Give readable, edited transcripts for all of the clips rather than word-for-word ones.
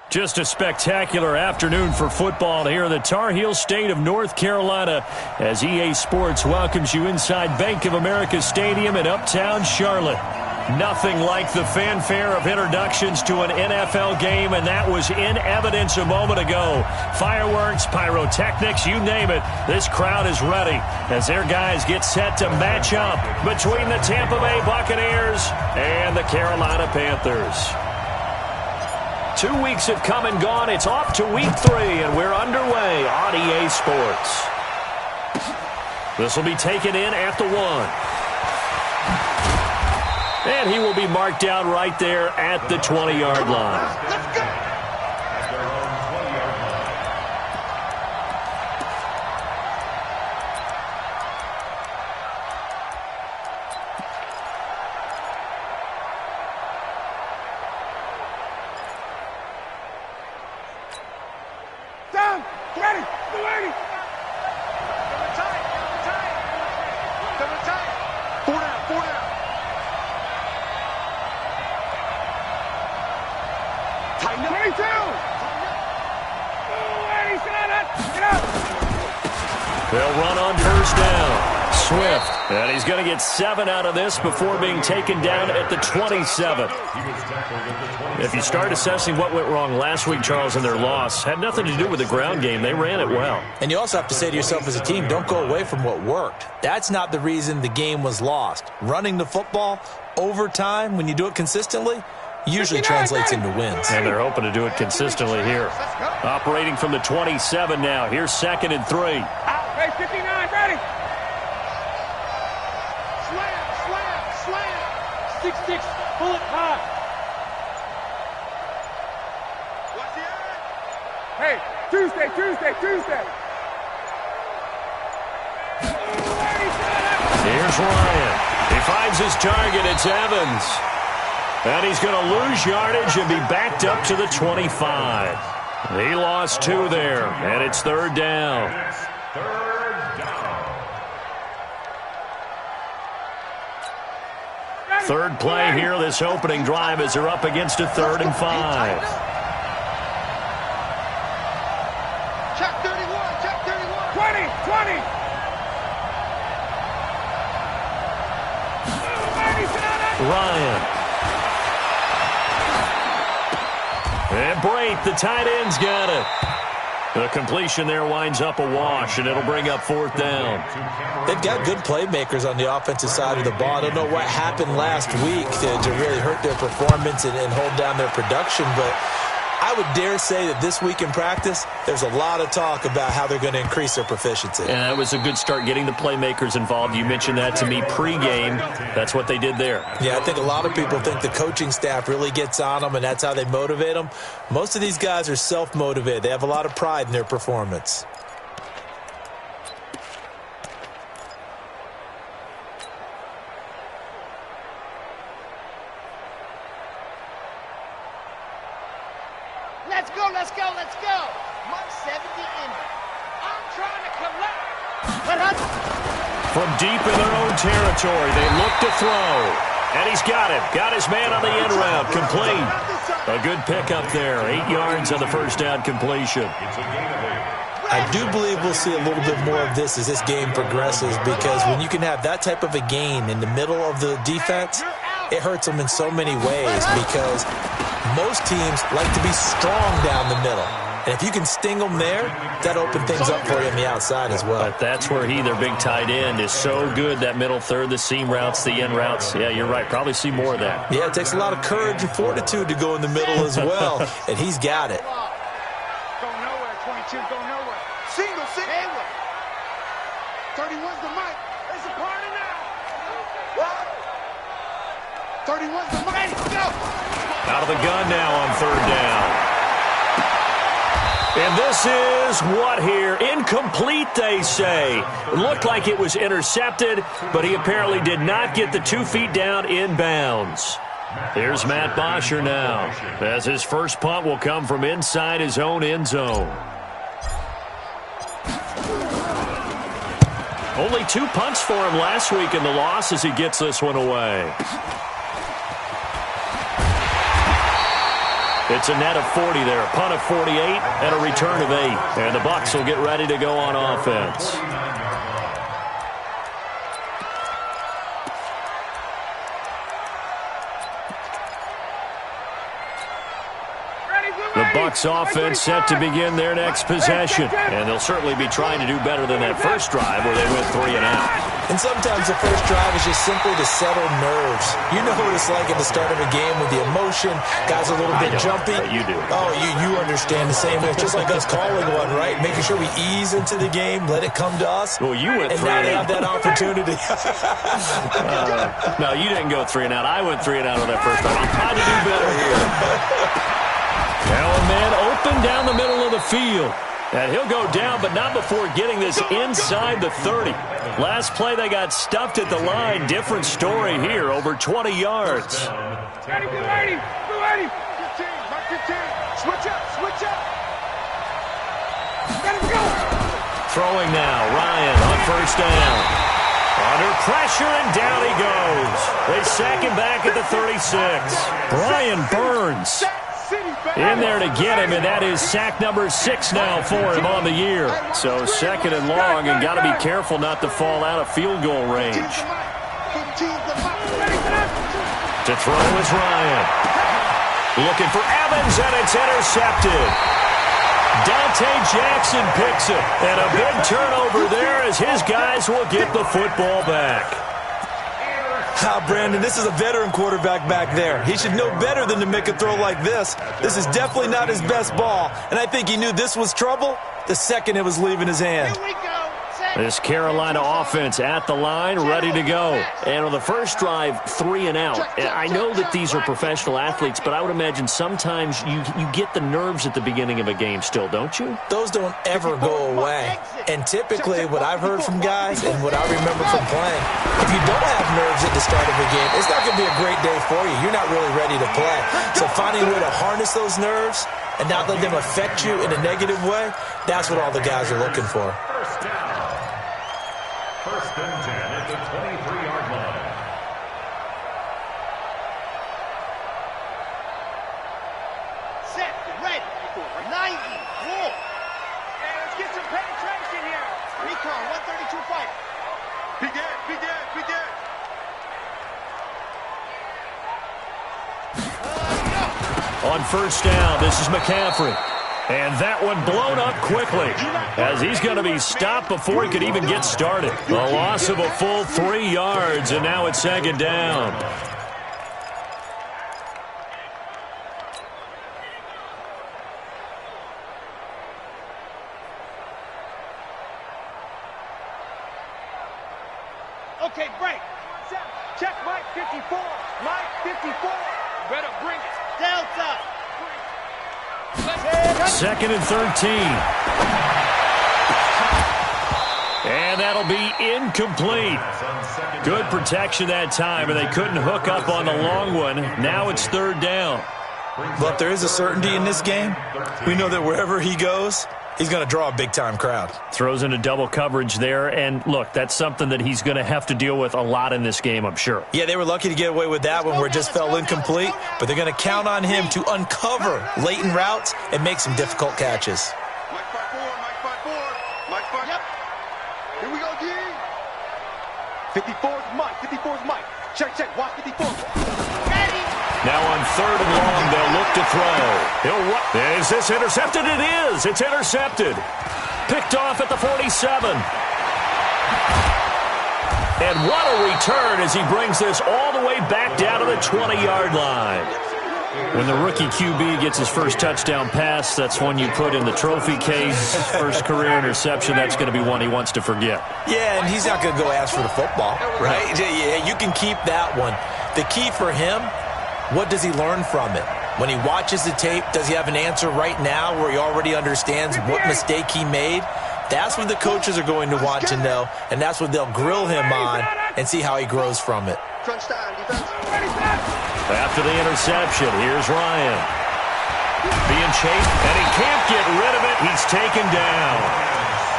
Just a spectacular afternoon for football here in the Tar Heel state of North Carolina as EA Sports welcomes you inside Bank of America Stadium in uptown Charlotte. Nothing like the fanfare of introductions to an NFL game, and that was in evidence a moment ago. Fireworks, pyrotechnics, you name it. This crowd is ready as their guys get set to match up between the Tampa Bay Buccaneers and the Carolina Panthers. 2 weeks have come and gone. It's off to week 3, and we're underway on EA Sports. This will be taken in at the 1. And he will be marked down right there at the 20-yard line. Let's go. Down, ready, the lady. Double tight. 4 down. Tighten up. 22. Lady, set it. Get up. They'll run on first down. Swift. And he's going to get 7 out of this before being taken down at the 27. If you start assessing what went wrong last week, Charles, in their loss, had nothing to do with the ground game. They ran it well. And you also have to say to yourself as a team, don't go away from what worked. That's not the reason the game was lost. Running the football over time, when you do it consistently, usually translates into wins. And they're hoping to do it consistently here. Operating from the 27 now. Here's 2nd and 3. Out, base 59, ready. Slam. 6-6, pull it high. What's the end? Hey, Tuesday. Here's Ryan. He finds his target. It's Evans. And he's going to lose yardage and be backed up to the 25. He lost 2 there, and it's 3rd down. Third play here, this opening drive, as they're up against a 3rd and 5. Check 31. 20. Ryan. And Brate, the tight end's got it. The completion there winds up a wash, and it'll bring up 4th down. They've got good playmakers on the offensive side of the ball. I don't know what happened last week to really hurt their performance and hold down their production, but I would dare say that this week in practice, there's a lot of talk about how they're going to increase their proficiency. And that was a good start, getting the playmakers involved. You mentioned that to me pregame. That's what they did there. Yeah, I think a lot of people think the coaching staff really gets on them, and that's how they motivate them. Most of these guys are self-motivated. They have a lot of pride in their performance. Let's go. Mark 70 in it. I'm trying to collect. From deep in their own territory, they look to throw. And he's got it. Got his man on the end route. Complete. A good pickup there. 8 yards on the first down completion. I do believe we'll see a little bit more of this as this game progresses, because when you can have that type of a gain in the middle of the defense, it hurts them in so many ways, because most teams like to be strong down the middle. And if you can sting them there, that opens things up for you on the outside as well. But that's where their big tight end, is so good, that middle third, the seam routes, the end routes. Yeah, you're right. Probably see more of that. Yeah, it takes a lot of courage and fortitude to go in the middle as well, and he's got it. Go nowhere, 22, go nowhere. Single. 31's the mic. It's a party now. What? 31's the mic. Go. Out of the gun now on 3rd down. And this is what here? Incomplete, they say. It looked like it was intercepted, but he apparently did not get the 2 feet down inbounds. Here's Matt Bosher now, as his first punt will come from inside his own end zone. Only 2 punts for him last week in the loss as he gets this one away. It's a net of 40 there, a punt of 48, and a return of 8. And the Bucs will get ready to go on offense. The Bucs offense set to begin their next possession. And they'll certainly be trying to do better than that first drive where they went 3 and out. And sometimes the first drive is just simply to settle nerves. You know what it's like at the start of a game with the emotion. Guys are a little bit jumpy. You do. Oh, you understand the same way. It's just like us calling one, right? Making sure we ease into the game, let it come to us. Well, you went 3 and out. And now they have that opportunity. No, you didn't go 3 and out. I went 3 and out on that first drive. I'm trying to do better here. Now a man open down the middle of the field. And he'll go down, but not before getting this inside the 30. Last play, they got stuffed at the line. Different story here, over 20 yards. Ready, be ready, be ready. 15, mark 15. Switch up, switch up. Let him go. Throwing now, Ryan on first down. Under pressure, and down he goes. They sack him back at the 36. Brian Burns in there to get him, and that is sack number 6 now for him on the year. So second and long, and got to be careful not to fall out of field goal range. To throw is Ryan. Looking for Evans, and it's intercepted. Dante Jackson picks it, and a big turnover there as his guys will get the football back. Brandon, this is a veteran quarterback back there. He should know better than to make a throw like this. This is definitely not his best ball, and I think he knew this was trouble the second it was leaving his hand. Here we go. This Carolina offense at the line, ready to go. And on the first drive, 3 and out. I know that these are professional athletes, but I would imagine sometimes you get the nerves at the beginning of a game still, don't you? Those don't ever go away. And typically what I've heard from guys and what I remember from playing, if you don't have nerves at the start of a game, it's not going to be a great day for you. You're not really ready to play. So finding a way to harness those nerves and not let them affect you in a negative way, that's what all the guys are looking for. First and 10 at the 23-yard line. Set, ready, 90, roll. Hey, let's get some penetration here. Recon, 132 fight. Begin. On first down, this is McCaffrey. And that one blown up quickly as he's going to be stopped before he could even get started. A loss of a full 3 yards, and now it's second down. Okay, break. Check Mike 54. Mike 54. Better bring it. Delta. Second and 13. And that'll be incomplete. Good protection that time, and they couldn't hook up on the long one. Now it's third down. But there is a certainty in this game. We know that wherever he goes, he's going to draw a big-time crowd. Throws into double coverage there, and look, that's something that he's going to have to deal with a lot in this game, I'm sure. Yeah, they were lucky to get away with that one where it just fell incomplete, but they're going to count on him to uncover latent routes and make some difficult catches. Mike 5-4. Yep. Here we go, D. 54's Mike. Check. Watch 54. Ready. Now on third and long, they'll look to throw. Is this intercepted? It is. It's intercepted. Picked off at the 47. And what a return as he brings this all the way back down to the 20-yard line. When the rookie QB gets his first touchdown pass, that's one you put in the trophy case. First career interception, that's going to be one he wants to forget. Yeah, and he's not going to go ask for the football, right? Yeah, you can keep that one. The key for him, what does he learn from it? When he watches the tape, does he have an answer right now where he already understands what mistake he made? That's what the coaches are going to want to know, and that's what they'll grill him on and see how he grows from it. Crunch time, defense. After the interception, here's Ryan. Being chased, and he can't get rid of it. He's taken down.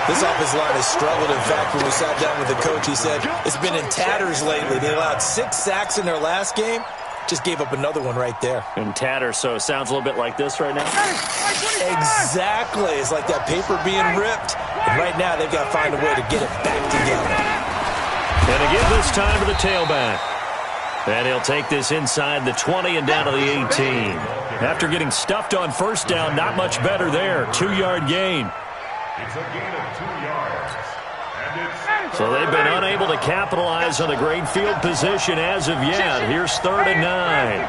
This offensive line has struggled. In fact, when we sat down with the coach, he said it's been in tatters lately. They allowed 6 sacks in their last game. Just gave up another one right there. In tatters, so it sounds a little bit like this right now? Exactly. It's like that paper being ripped. And right now, they've got to find a way to get it back together. And again this time to the tailback. And he'll take this inside the 20 and down to the 18. After getting stuffed on first down, not much better there. 2-yard gain. It's a gain of 2 yards. So they've been unable to capitalize on the great field position as of yet. Here's 3rd and 9.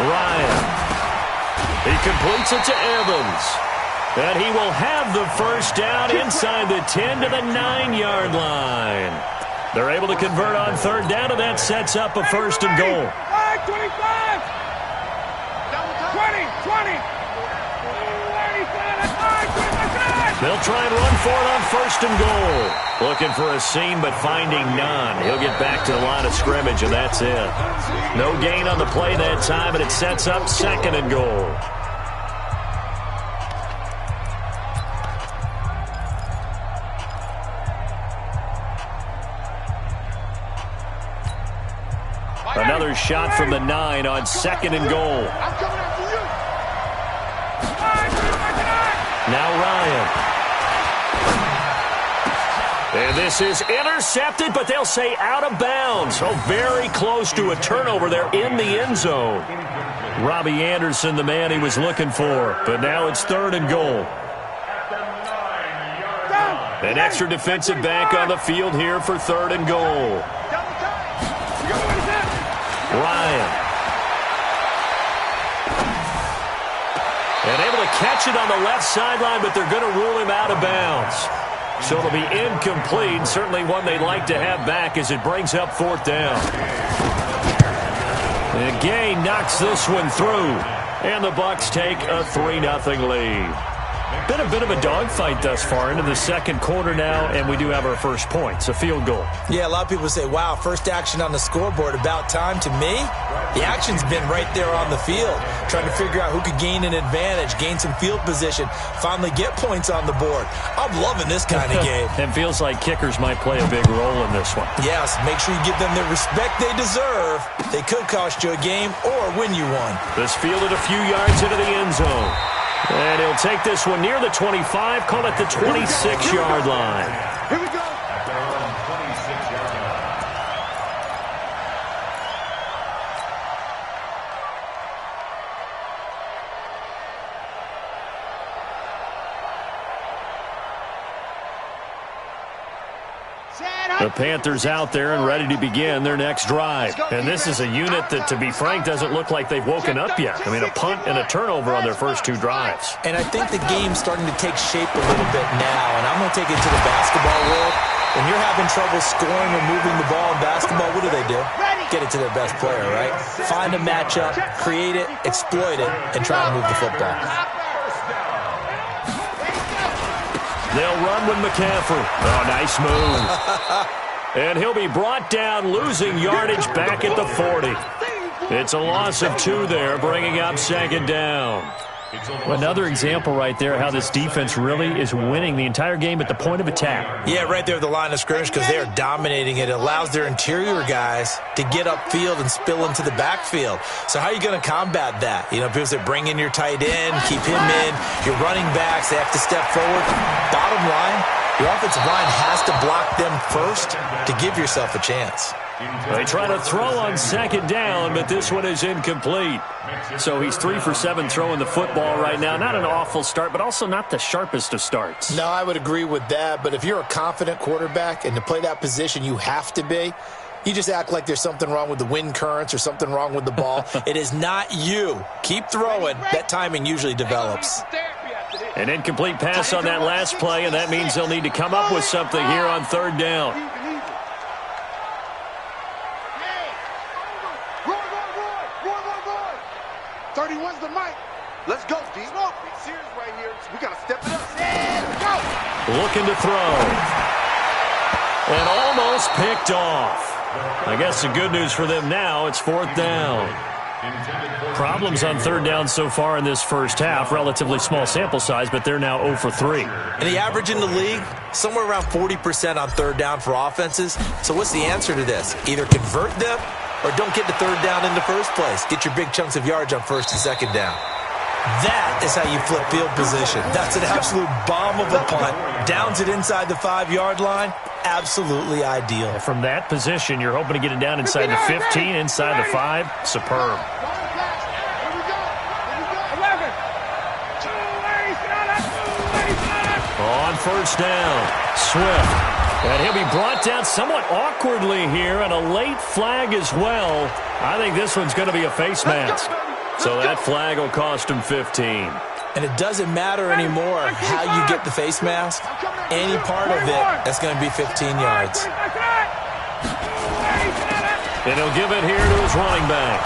Ryan. He completes it to Evans. And he will have the first down inside the 10 to the 9-yard line. They're able to convert on 3rd down, and that sets up a 1st and goal. 25! 20! They'll try and run for it on 1st and goal. Looking for a seam, but finding none. He'll get back to the line of scrimmage, and that's it. No gain on the play that time, and it sets up 2nd and goal. Another shot from the 9 on 2nd and goal. Now Ryan. And this is intercepted, but they'll say out of bounds. So very close to a turnover there in the end zone. Robbie Anderson, the man he was looking for. But now it's 3rd and goal. An extra defensive back on the field here for 3rd and goal. Ryan. And able to catch it on the left sideline, but they're going to rule him out of bounds. So it'll be incomplete. Certainly one they'd like to have back as it brings up 4th down. And Gay knocks this one through. And the Bucs take a 3-0 lead. Been a bit of a dogfight thus far into the 2nd quarter now, and we do have our first points, a field goal. Yeah, a lot of people say, wow, first action on the scoreboard, about time. To me, the action's been right there on the field, trying to figure out who could gain an advantage, gain some field position, finally get points on the board. I'm loving this kind of game. It feels like kickers might play a big role in this one. Yes, make sure you give them the respect they deserve. They could cost you a game or win you one. This fielded a few yards into the end zone. And he'll take this one near the 25, call it the 26-yard line. Here we go. At their own 26-yard line. The Panthers out there and ready to begin their next drive. And this is a unit that, to be frank, doesn't look like they've woken up yet. I mean, a punt and a turnover on their first 2 drives. And I think the game's starting to take shape a little bit now. And I'm going to take it to the basketball world. When you're having trouble scoring or moving the ball in basketball, what do? Get it to their best player, right? Find a matchup, create it, exploit it, and try to move the football. They'll run with McCaffrey. Oh, nice move. And he'll be brought down, losing yardage back at the 40. It's a loss of 2 there, bringing up 2nd down. Another example right there how this defense really is winning the entire game at the point of attack. Yeah, right there at the line of scrimmage because they are dominating it. It allows their interior guys to get upfield and spill into the backfield. So how are you going to combat that? You know, people say bring in your tight end, keep him in. Your running backs, they have to step forward. Bottom line, your offensive line has to block them first to give yourself a chance. They try to throw on 2nd down, but this one is incomplete. So he's 3 for 7 throwing the football right now. Not an awful start, but also not the sharpest of starts. No, I would agree with that. But if you're a confident quarterback and to play that position you have to be, you just act like there's something wrong with the wind currents or something wrong with the ball. It is not you. Keep throwing. That timing usually develops. An incomplete pass on that last play, and that means they'll need to come up with something here on 3rd down. 31's the mic. Let's go, D. Big series right here. We got to step it up. Let's go. Looking to throw. And almost picked off. I guess the good news for them now, it's 4th down. Problems on third down so far in this first half. Relatively small sample size, but they're now 0 for 3. And the average in the league, somewhere around 40% on third down for offenses. So what's the answer to this? Either convert them or don't get to third down in the first place. Get your big chunks of yards on first and second down. That is how you flip field position. That's an absolute bomb of a punt. Downs it inside the 5-yard line. Absolutely ideal. From that position, you're hoping to get it down inside the 15, inside the 5. Superb. On first down, Swift. And he'll be brought down somewhat awkwardly here, and a late flag as well. I think this one's going to be a face mask. So that flag will cost him 15. And it doesn't matter anymore how you get the face mask. Any part of it, that's going to be 15 yards. And he'll give it here to his running back.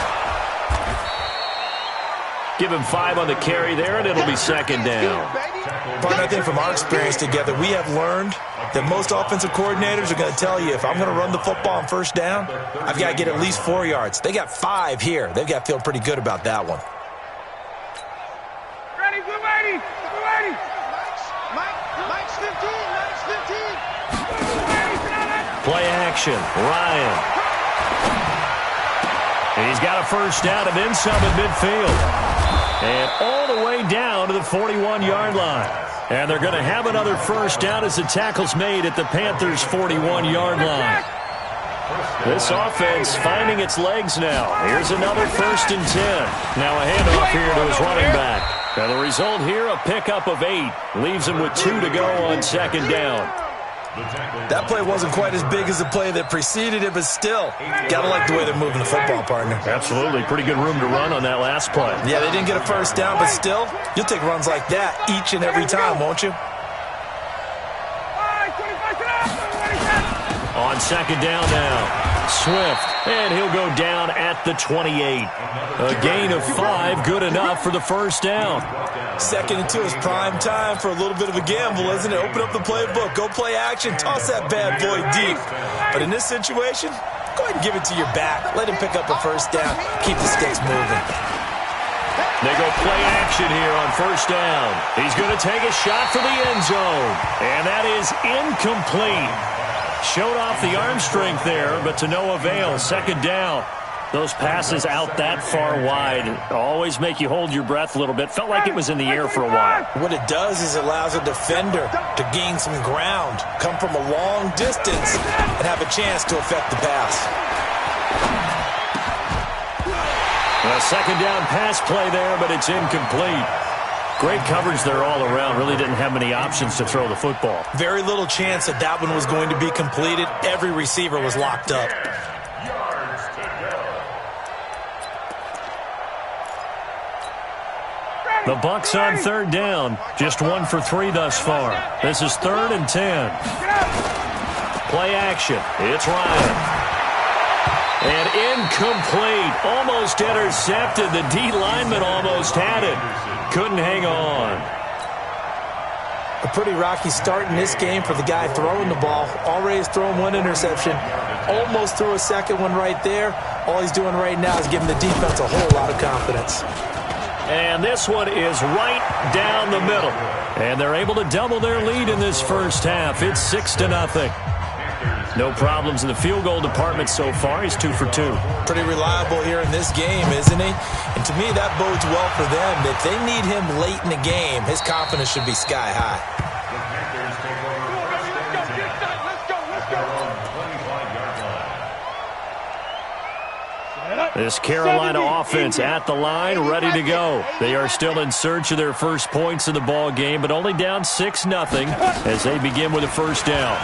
Give him 5 on the carry there, and it'll be second down. But I think from our experience together, we have learned that most offensive coordinators are going to tell you, if I'm going to run the football on first down, I've got to get at least 4 yards. They got 5 here. They've got to feel pretty good about that one. Ready, blue lady, blue lady. Mike's 15, Mike's 15. Play action, Ryan. He's got a first down and then some at midfield. And all the way down to the 41-yard line. And they're going to have another first down as the tackle's made at the Panthers' 41-yard line. This offense finding its legs now. Here's another 1st and 10. Now a handoff here to his running back. And the result here, a pickup of 8. Leaves him with 2 to go on second down. That play wasn't quite as big as the play that preceded it, but still, got to like the way they're moving the football, partner. Absolutely. Pretty good room to run on that last play. Yeah, they didn't get a first down, but still, you'll take runs like that each and every time, won't you? On second down now, Swift, and he'll go down at the 28. A gain of 5, good enough for the first down. 2nd and 2 is prime time for a little bit of a gamble, isn't it? Open up the playbook, go play action, toss that bad boy deep. But in this situation, go ahead and give it to your back. Let him pick up a first down, keep the sticks moving. They go play action here on first down. He's going to take a shot for the end zone, and that is incomplete. Showed off the arm strength there, but to no avail. Second down. Those passes out that far wide always make you hold your breath a little bit. Felt like it was in the air for a while. What it does is it allows a defender to gain some ground, come from a long distance, and have a chance to affect the pass. A second down pass play there, but it's incomplete. Great coverage there all around. Really didn't have many options to throw the football. Very little chance that that one was going to be completed. Every receiver was locked up. The Bucs on third down. Just 1 for 3 thus far. This is 3rd and 10. Play action. It's Ryan. And incomplete. Almost intercepted. The D lineman almost had it. Couldn't hang on. A pretty rocky start in this game for the guy throwing the ball. Already has thrown 1 interception. Almost threw a second one right there. All he's doing right now is giving the defense a whole lot of confidence. And this one is right down the middle. And they're able to double their lead in this first half. It's 6-0. No problems in the field goal department so far. He's 2 for 2. Pretty reliable here in this game, isn't he? And to me, that bodes well for them. If they need him late in the game, his confidence should be sky high. This Carolina offense at the line, ready to go. They are still in search of their first points in the ball game, but only down 6-0 as they begin with a first down.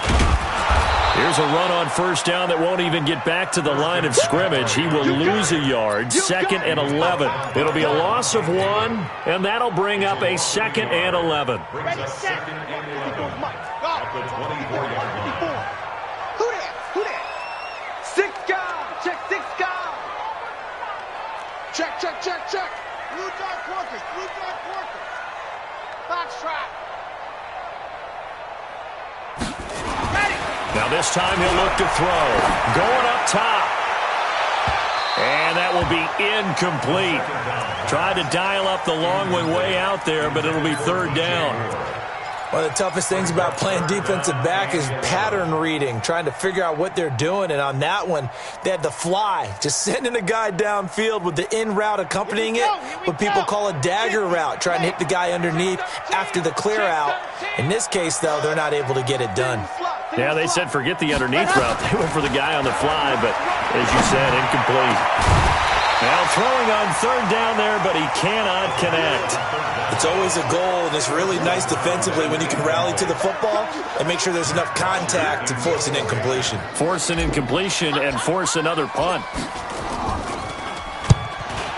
Here's a run on first down that won't even get back to the line of scrimmage. He will lose a yard. 2nd and 11. It'll be a loss of 1, and that'll bring up a 2nd and 11. Ready, set. At the 24-yard line. Who that? 6 guard. Check 6 guard. Check. Blue dot Porkers. Box trap. Now this time he'll look to throw. Going up top. And that will be incomplete. Tried to dial up the long way out there, but it'll be third down. One of the toughest things about playing defensive back is pattern reading, trying to figure out what they're doing. And on that one, they had the fly, just sending a guy downfield with the in route accompanying it, what people call a dagger route, trying to hit the guy underneath after the clear out. In this case, though, they're not able to get it done. Yeah, they said forget the underneath route. They went for the guy on the fly, but as you said, incomplete. Now throwing on third down there, but he cannot connect. It's always a goal, and it's really nice defensively when you can rally to the football and make sure there's enough contact to force an incompletion. Force an incompletion and force another punt.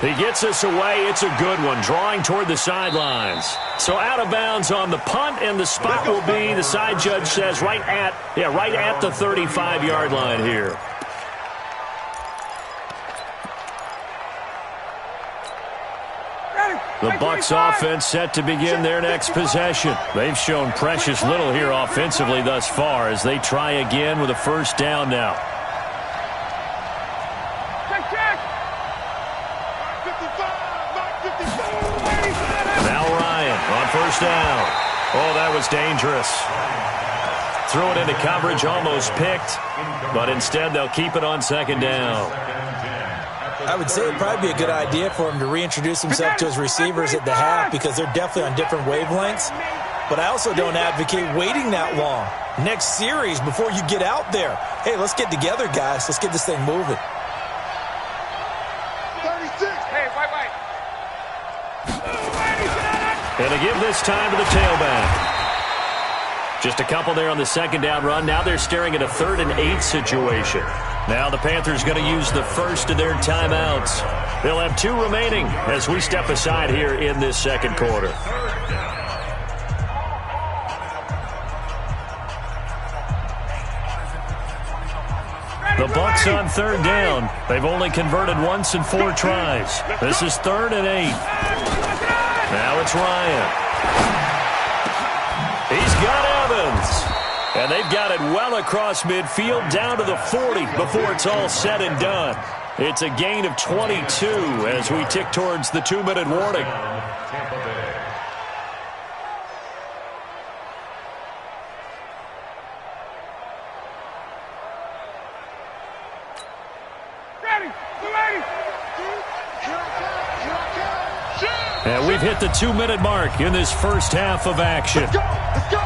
He gets us away. It's a good one, drawing toward the sidelines. So out of bounds on the punt, and the spot will be, the side judge says, right at the 35-yard line here. The Bucs offense set to begin their next possession. They've shown precious little here offensively thus far as they try again with a first down now. Now Ryan on first down. Oh, that was dangerous. Threw it into coverage, almost picked, but instead they'll keep it on second down. I would say it'd probably be a good idea for him to reintroduce himself to his receivers at the half because they're definitely on different wavelengths. But I also don't advocate waiting that long. Next series, before you get out there, hey, let's get together, guys. Let's get this thing moving. 36. Hey, white. And to give this time to the tailback. Just a couple there on the second down run. Now they're staring at a 3rd and 8 situation. Now the Panthers going to use the first of their timeouts. They'll have 2 remaining as we step aside here in this second quarter. The Bucs on third down. They've only converted once in 4 tries. This is 3rd and 8. Now it's Ryan. He's got Evans. And they've got it well across midfield down to the 40 before it's all said and done. It's a gain of 22 as we tick towards the 2-minute warning. And we've hit the 2-minute mark in this first half of action. Let's go.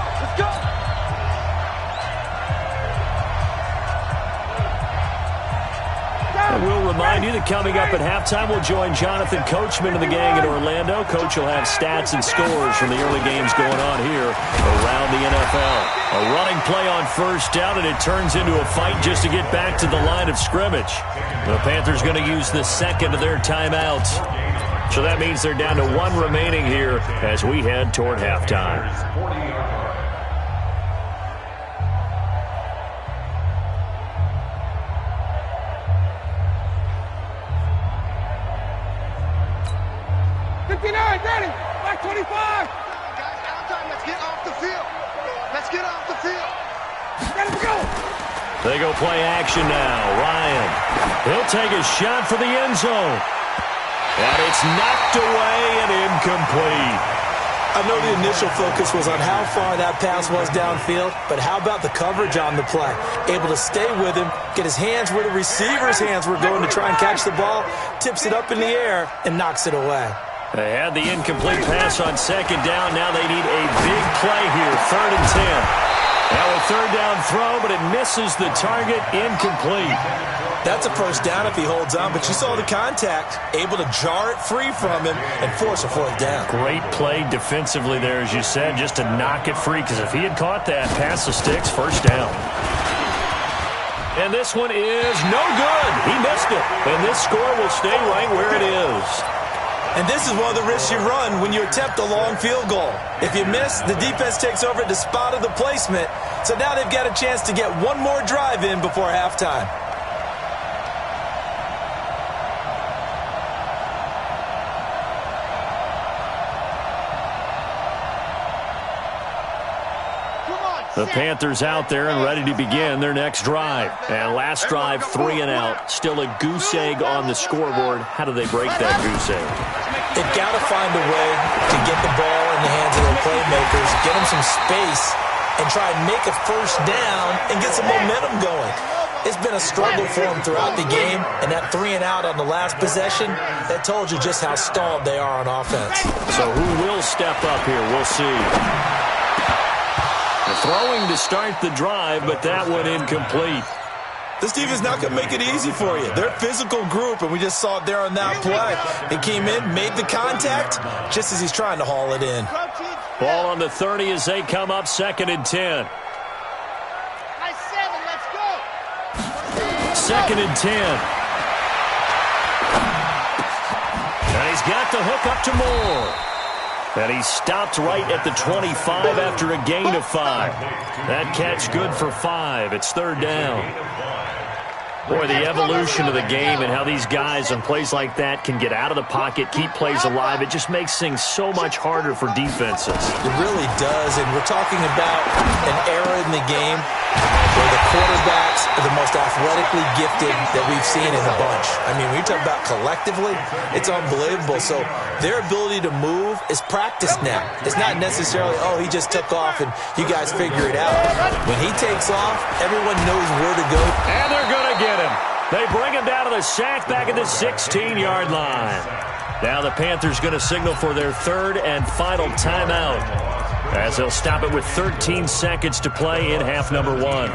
And we'll remind you that coming up at halftime, we'll join Jonathan Coachman and the gang in Orlando. Coach will have stats and scores from the early games going on here around the NFL. A running play on first down, and it turns into a fight just to get back to the line of scrimmage. The Panthers going to use the second of their timeouts. So that means they're down to 1 remaining here as we head toward halftime. Ready? Back 25. Guys, downtime. Let's get off the field. Ready to go. They go play action now. Ryan. He'll take a shot for the end zone. And it's knocked away and incomplete. I know the initial focus was on how far that pass was downfield, but how about the coverage on the play? Able to stay with him, get his hands where the receiver's hands were going to try and catch the ball, tips it up in the air, and knocks it away. They had the incomplete pass on second down. Now they need a big play here, 3rd and 10. Now a 3rd down throw, but it misses the target, incomplete. That's a first down if he holds on, but you saw the contact, able to jar it free from him and force a 4th down. Great play defensively there, as you said, just to knock it free, because if he had caught that, pass the sticks, first down. And this one is no good. He missed it. And this score will stay right where it is. And this is one of the risks you run when you attempt a long field goal. If you miss, the defense takes over at the spot of the placement. So now they've got a chance to get one more drive in before halftime. Come on, The Panthers out there and ready to begin their next drive. And last drive, 3 and out. Still a goose egg on the scoreboard. How do they break that goose egg? They've got to find a way to get the ball in the hands of their playmakers, get them some space, and try and make a first down and get some momentum going. It's been a struggle for them throughout the game, and that 3 and out on the last possession, that told you just how stalled they are on offense. So who will step up here? We'll see. Throwing to start the drive, but that one incomplete. This defense is not going to make it easy for you. They're a physical group, and we just saw it there on that play. He came in, made the contact, just as he's trying to haul it in. Ball on the 30 as they come up 2nd and 10. Nice 7, let's go. 2nd and 10. And he's got the hook up to Moore. And he stopped right at the 25 after a gain of 5. That catch good for 5. It's 3rd down. Boy, the evolution of the game and how these guys on plays like that can get out of the pocket, keep plays alive, it just makes things so much harder for defenses. It really does, and we're talking about an era in the game where the quarterbacks are the most athletically gifted that we've seen in a bunch. I mean, when you talk about collectively, it's unbelievable. So their ability to move is practiced now. It's not necessarily, oh, he just took off and you guys figure it out. When he takes off, everyone knows where to go. And they're going to get him. They bring him down to the sack back at the 16-yard line. Now the Panthers going to signal for their 3rd and final timeout, as they'll stop it with 13 seconds to play in half number 1.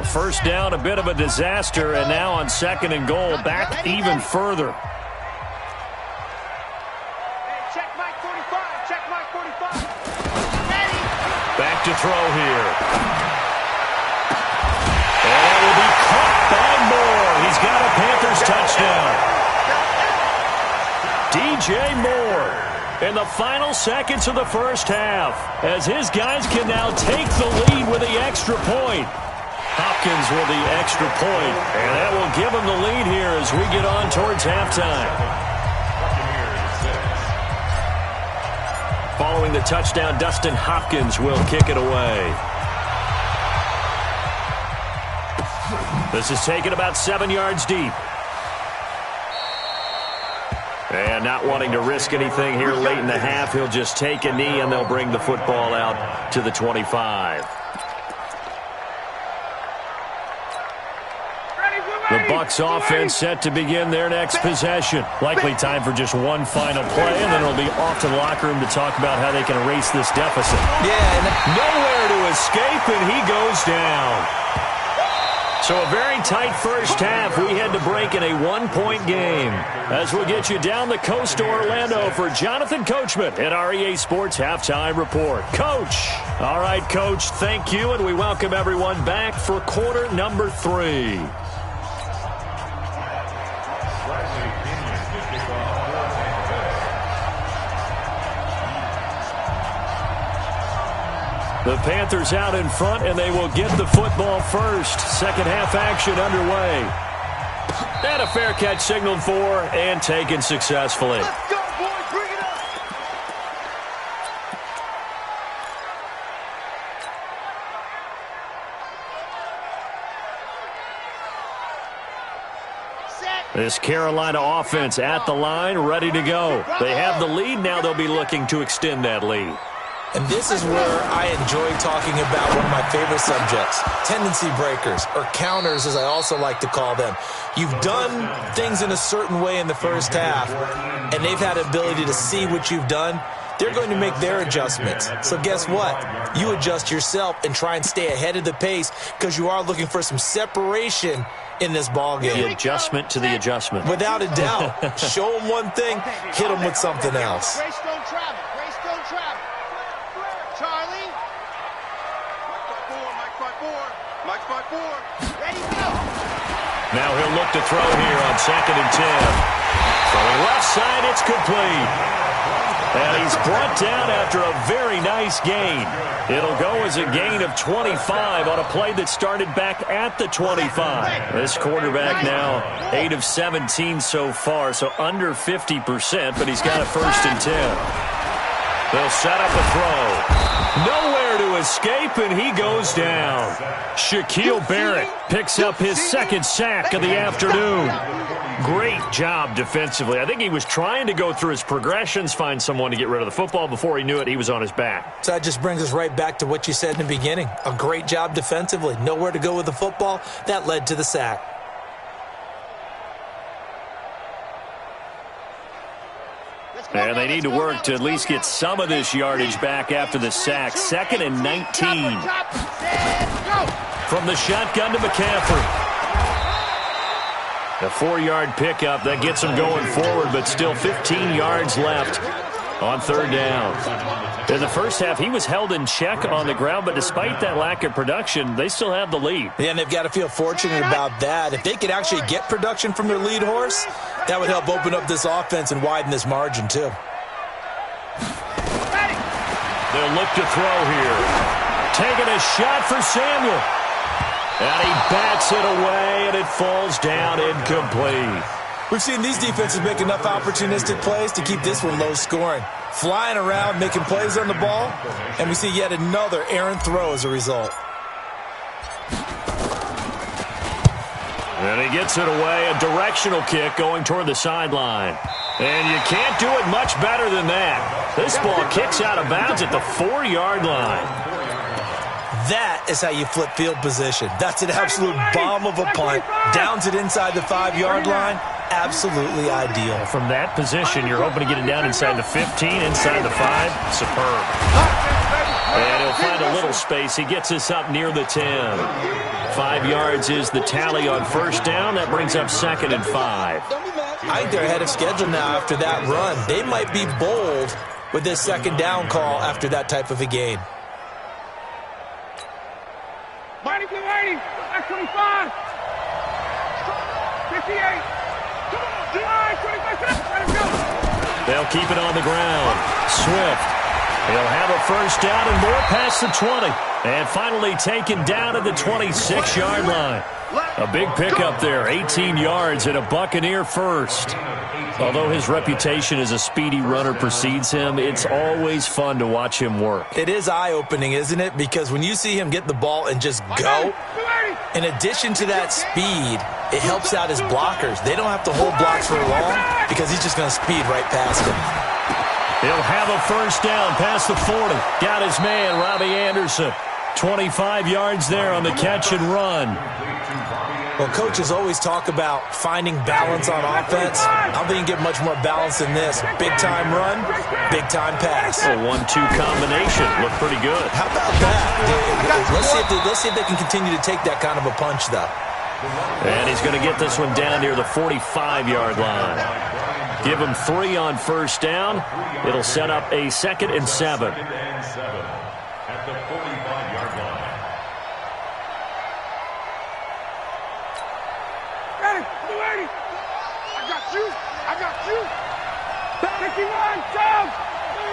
First down, a bit of a disaster, and now on 2nd and goal, back even further. Check Mike 45, check Mike 45. Ready. Back to throw here. And that will be caught by Moore. He's got a Panthers touchdown. DJ Moore in the final seconds of the first half, as his guys can now take the lead with the extra point. Hopkins with the extra point, and that will give him the lead here as we get on towards halftime. Following the touchdown, Dustin Hopkins will kick it away. This is taken about 7 yards deep. And not wanting to risk anything here late in the half, he'll just take a knee, and they'll bring the football out to the 25. The Bucs offense set to begin their next possession. Likely time for just one final play, and then it'll be off to the locker room to talk about how they can erase this deficit. Yeah, nowhere to escape, and he goes down. So a very tight first half. We had to break in a 1-point game. As we'll get you down the coast to Orlando for Jonathan Coachman at our EA Sports Halftime Report. Coach. All right, Coach, thank you, and we welcome everyone back for quarter number 3. The Panthers out in front, and they will get the football first. Second half action underway. And a fair catch signaled for and taken successfully. Let's go, boys. Bring it up. Set. This Carolina offense at the line, ready to go. They have the lead. Now they'll be looking to extend that lead. and this is where I enjoy talking about one of my favorite subjects, tendency breakers, or counters as I also like to call them. You've done things in a certain way in the first half, and they've had the ability to see what you've done. They're going to make their adjustments. So guess what? You adjust yourself and try and stay ahead of the pace because you are looking for some separation in this ball game. The adjustment to the adjustment. Without a doubt. Show them one thing, hit them with something else. Grace don't travel. Grace don't travel. Charlie. Mike 5-4. Mike 5-4. Ready, go. Now he'll look to throw here on 2nd and 10. From the left side, it's complete. And he's brought down after a very nice gain. It'll go as a gain of 25 on a play that started back at the 25. This quarterback now 8 of 17 so far, so under 50%, but he's got a 1st and 10. They'll set up a throw. Nowhere to escape, and he goes down. Shaquille Barrett picks up his 2nd sack of the afternoon. Great job defensively. I think he was trying to go through his progressions, find someone to get rid of the football. Before he knew it, he was on his back. So that just brings us right back to what you said in the beginning. A great job defensively. Nowhere to go with the football. That led to the sack. And they need to work to at least get some of this yardage back after the sack. 2nd and 19. From the shotgun to McCaffrey. A 4-yard pickup that gets him going forward, but still 15 yards left on 3rd down. In the first half, he was held in check on the ground, but despite that lack of production, they still have the lead. Yeah, and they've got to feel fortunate about that. If they could actually get production from their lead horse, that would help open up this offense and widen this margin, too. They'll look to throw here. Taking a shot for Samuel. And he bats it away, and it falls down incomplete. We've seen these defenses make enough opportunistic plays to keep this one low scoring. Flying around, making plays on the ball, and we see yet another errant throw as a result. And he gets it away, a directional kick going toward the sideline. And you can't do it much better than that. This ball kicks out of bounds at the 4-yard line. That is how you flip field position. That's an absolute bomb of a punt. Downs it inside the 5-yard line. Absolutely ideal. From that position, you're hoping to get it down inside the 15, inside the 5. Superb. And he'll find a little space. He gets us up near the 10. 5 yards is the tally on 1st down. That brings up 2nd and 5. I think they're ahead of schedule now after that run. They might be bold with this 2nd down call after that type of a game. Mighty blue 80, that's 25, 58, come on, 25, let him go. They'll keep it on the ground. Swift. He'll have a 1st down and more past the 20. And finally taken down at the 26-yard line. A big pickup there, 18 yards and a Buccaneer 1st. Although his reputation as a speedy runner precedes him, it's always fun to watch him work. It is eye-opening, isn't it? Because when you see him get the ball and just go, in addition to that speed, it helps out his blockers. They don't have to hold blocks for long because he's just going to speed right past him. He'll have a 1st down past the 40. Got his man, Robbie Anderson. 25 yards there on the catch and run. Well, coaches always talk about finding balance on offense. I don't think you can get much more balance than this. Big-time run, big-time pass. A 1-2 combination. Looked pretty good. How about that? Let's see if they can continue to take that kind of a punch, though. And he's going to get this one down near the 45-yard line. Give him 3 on 1st down. It'll set up a 2nd and 7. At the 45-yard line. Ready, blue 80, I got you, I got you. 51, jump,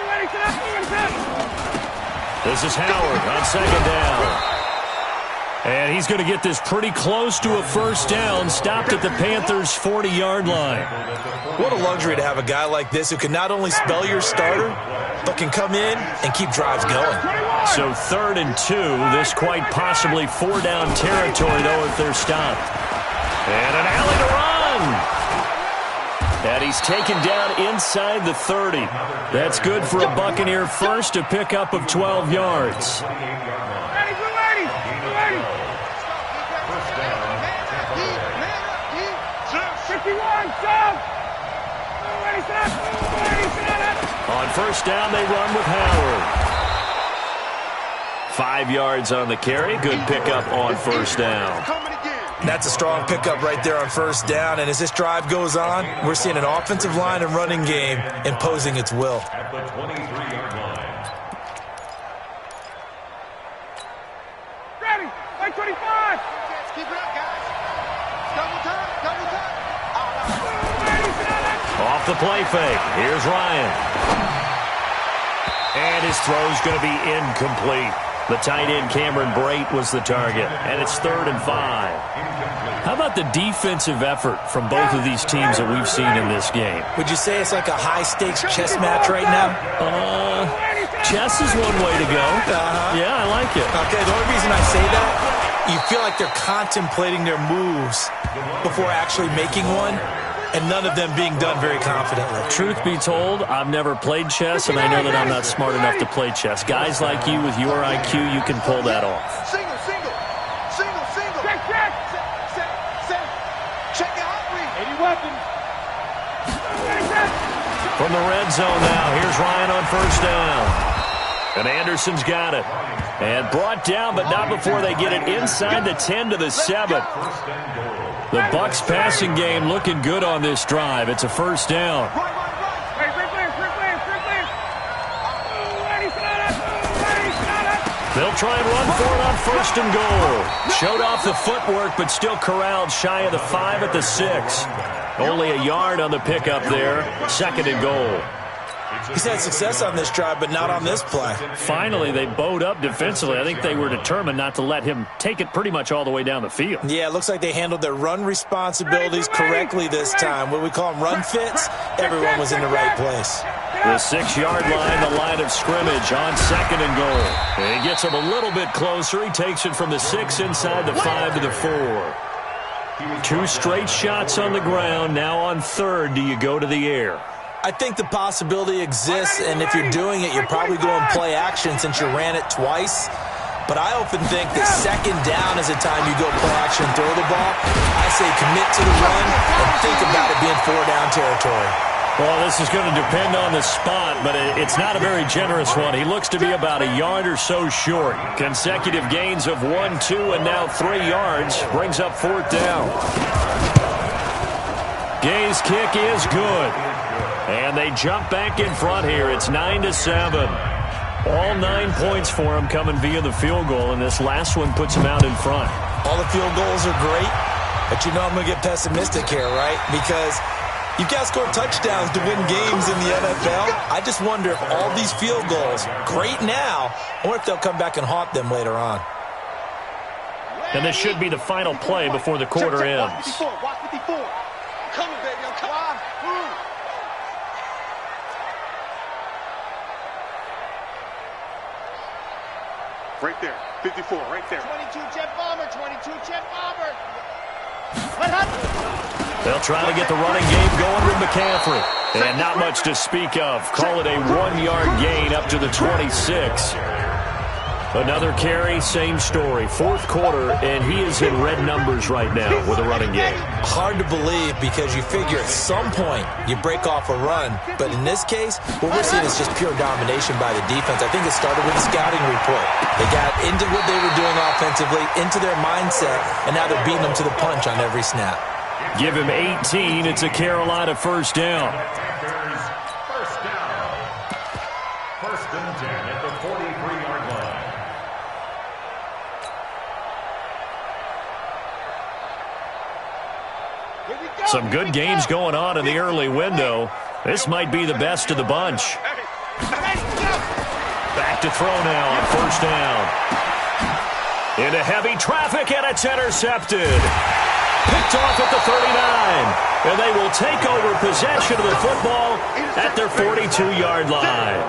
ready to that. This is Howard on 2nd down. And he's going to get this pretty close to a 1st down, stopped at the Panthers' 40-yard line. What a luxury to have a guy like this who can not only spell your starter, but can come in and keep drives going. So 3rd and 2, this quite possibly 4-down territory, though, if they're stopped. And an alley to run. And he's taken down inside the 30. That's good for a Buccaneer 1st, a pickup of 12 yards. Ready, blue 80, blue 80. 51, jump. Ready, set up. On 1st down, they run with Howard. 5 yards on the carry. Good pickup on 1st down. That's a strong pickup right there on 1st down. And as this drive goes on, we're seeing an offensive line and running game imposing its will. At the 23-yard line. Ready, like 25. Keep it up, guys. Double time, double time. Off Off the play fake. Here's Ryan. And his throw's going to be incomplete. The tight end, Cameron Brate, was the target. And it's 3rd and 5. How about the defensive effort from both of these teams that we've seen in this game? Would you say it's like a high-stakes chess match right now? Chess is one way to go. Yeah, I like it. Okay, the only reason I say that, you feel like they're contemplating their moves before actually making one, and none of them being done very confidently. Truth be told, I've never played chess, and I know that I'm not smart enough to play chess. Guys like you with your IQ, you can pull that off. Single, single. Single, single. Check, check. Set. Check out, read. 80 weapons. From the red zone now, here's Ryan on 1st down. And Anderson's got it. And brought down, but not before they get it inside the 10 to the 7. The Bucs passing game looking good on this drive. It's a 1st down. They'll try and run for it on 1st and goal. Showed off the footwork, but still corralled shy of the 5 at the 6. Only a yard on the pickup there. 2nd and goal. He's had success on this drive, but not on this play. Finally, they bowed up defensively. I think they were determined not to let him take it pretty much all the way down the field. Yeah, it looks like they handled their run responsibilities correctly this time. What we call them run fits, everyone was in the right place. The 6-yard line, the line of scrimmage on 2nd and goal. And he gets him a little bit closer. He takes it from the 6 inside the 5 to the 4. 2 straight shots on the ground. Now on 3rd, do you go to the air? I think the possibility exists, and if you're doing it, you're probably going play action since you ran it twice. But I often think that 2nd down is the time you go play action and throw the ball. I say commit to the run and think about it being 4-down territory. Well, this is going to depend on the spot, but it's not a very generous one. He looks to be about a yard or so short. Consecutive gains of 1, 2, and now 3 yards brings up 4th down. Gay's kick is good. And they jump back in front here. It's 9 to 7. All 9 points for them coming via the field goal, and this last one puts them out in front. All the field goals are great, but you know I'm going to get pessimistic here, right? Because you've got to score touchdowns to win games in the NFL. I just wonder if all these field goals, great now, or if they'll come back and haunt them later on. And this should be the final play before the quarter ends. Watch 54. Coming, baby. I'm coming. Right there, 54, right there. 22 jet bomber, 22 jet bomber. They'll try to get the running game going with McCaffrey. And not much to speak of. Call it a 1-yard gain up to the 26. Another carry, same story. 4th quarter, and he is in red numbers right now with a running game. Hard to believe because you figure at some point you break off a run. But in this case, what we're seeing is just pure domination by the defense. I think it started with the scouting report. They got into what they were doing offensively, into their mindset, and now they're beating them to the punch on every snap. Give him 18. It's a Carolina 1st down. First down. 1st and 10 at the 43-yard line. Some good games going on in the early window. This might be the best of the bunch. Back to throw now on 1st down. Into heavy traffic, and it's intercepted. Picked off at the 39. And they will take over possession of the football at their 42-yard line.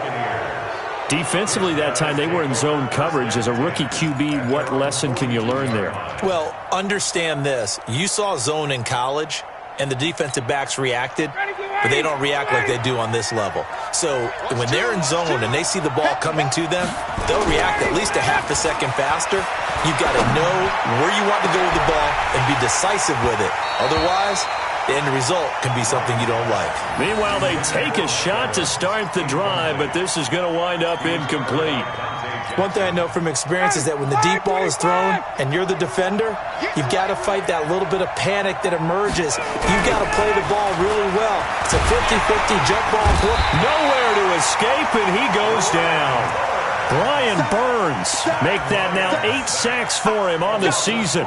Defensively that time, they were in zone coverage. As a rookie QB, what lesson can you learn there? Well, understand this. You saw zone in college, and the defensive backs reacted, but they don't react like they do on this level. So when they're in zone and they see the ball coming to them, they'll react at least a half a second faster. You've got to know where you want to go with the ball and be decisive with it. Otherwise, the end result can be something you don't like. Meanwhile, they take a shot to start the drive, but this is going to wind up incomplete. One thing I know from experience is that when the deep ball is thrown and you're the defender, you've got to fight that little bit of panic that emerges. You've got to play the ball really well. It's a 50-50 jump ball. Nowhere to escape, and he goes down. Brian Burns make that now 8 sacks for him on the season.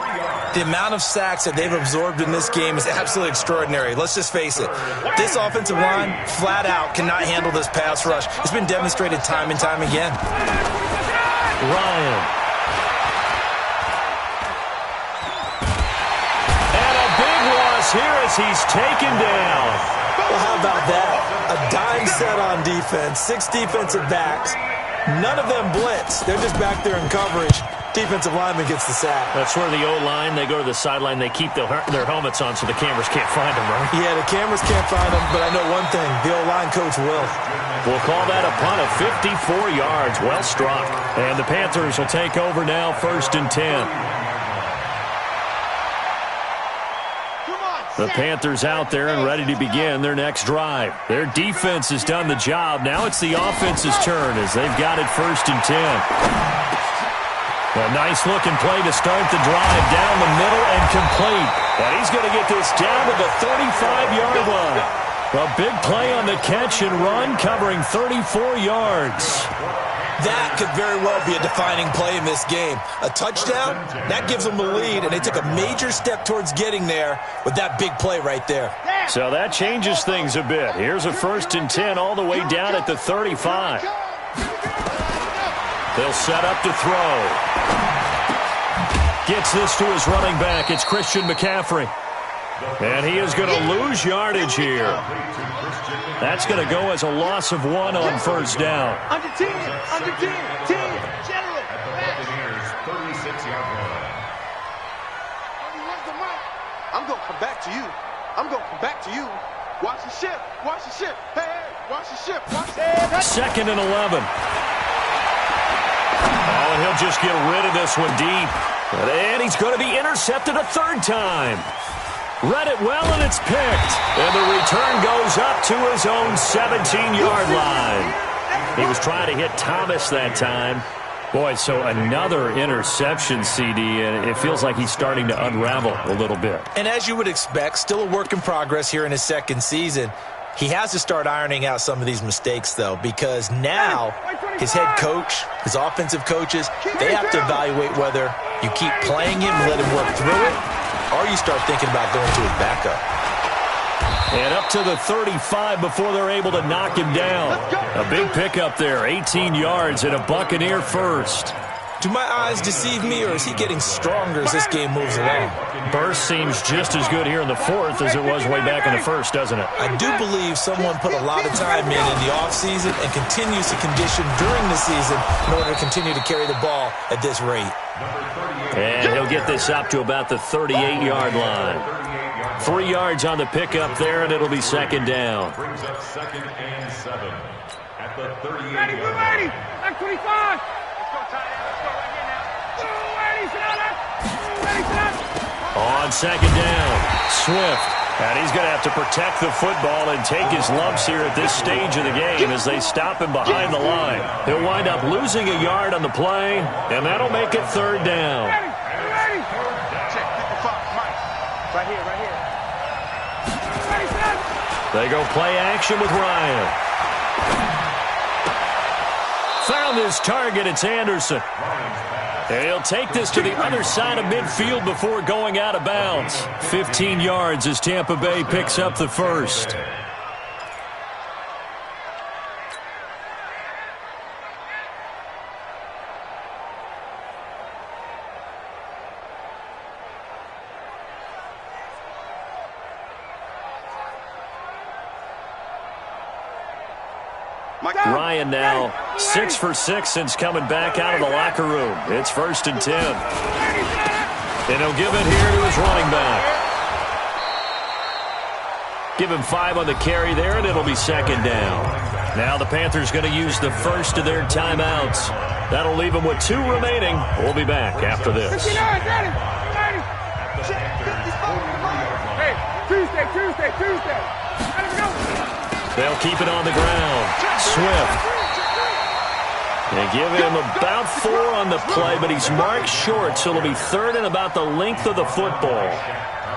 The amount of sacks that they've absorbed in this game is absolutely extraordinary. Let's just face it. This offensive line, flat out, cannot handle this pass rush. It's been demonstrated time and time again. Ryan. And a big loss here as he's taken down. Well, how about that? A dime set on defense, 6 defensive backs. None of them blitz. They're just back there in coverage. Defensive lineman gets the sack. That's where the O-line, they go to the sideline, they keep their helmets on so the cameras can't find them, right? Yeah, the cameras can't find them, but I know one thing, the O-line coach will. We'll call that a punt of 54 yards. Well struck. And the Panthers will take over now, 1st and 10. The Panthers out there and ready to begin their next drive. Their defense has done the job. Now it's the offense's turn as they've got it 1st and 10. A nice-looking play to start the drive down the middle and complete. And he's going to get this down to the 35-yard line. A big play on the catch and run, covering 34 yards. That could very well be a defining play in this game. A touchdown, that gives them the lead, and they took a major step towards getting there with that big play right there. So that changes things a bit. Here's a 1st and 10 all the way down at the 35. They'll set up to throw. Gets this to his running back. It's Christian McCaffrey. And he is going to lose yardage here. That's going to go as a loss of 1 on 1st down. Under 10, general. At the Buccaneers' 36-yard line. I'm going to come back to you. Watch the ship. Hey, watch the ship. 2nd and 11. Oh, and he'll just get rid of this one deep. And he's going to be intercepted a 3rd time. Read it well, and it's picked. And the return goes up to his own 17-yard line. He was trying to hit Thomas that time. Boy, so another interception, CD, and it feels like he's starting to unravel a little bit. And as you would expect, still a work in progress here in his 2nd season. He has to start ironing out some of these mistakes, though, because now his head coach, his offensive coaches, they have to evaluate whether you keep playing him and let him work through it, or you start thinking about going to his backup. And up to the 35 before they're able to knock him down. A big pickup there, 18 yards and a Buccaneer first. Do my eyes deceive me, or is he getting stronger as this game moves along? Burst seems just as good here in the 4th as it was way back in the 1st, doesn't it? I do believe someone put a lot of time in the offseason and continues to condition during the season in order to continue to carry the ball at this rate. And he'll get this up to about the 38-yard line. 3 yards on the pickup there, and it'll be 2nd down. Brings up 2nd and 7 at the 38-yard Ready, line. back 25. Let's go, tight end. Let's go right here now. On 2nd down, Swift. And he's going to have to protect the football and take his lumps here at this stage of the game as they stop him behind the line. He'll wind up losing a yard on the play, and that'll make it 3rd down. Ready. Check, 55, Mike. Right here. They go play action with Ryan. Found his target. It's Anderson. And he'll take this to the other side of midfield before going out of bounds. 15 yards as Tampa Bay picks up the first. Ryan now 6 for 6 since coming back out of the locker room. It's 1st and 10. And he'll give it here to his running back. Give him 5 on the carry there, and it'll be 2nd down. Now the Panthers going to use the first of their timeouts. That'll leave them with 2 remaining. We'll be back after this. Hey, Tuesday. They'll keep it on the ground. Swift. They give him about 4 on the play, but he's marked short, so it'll be 3rd and about the length of the football.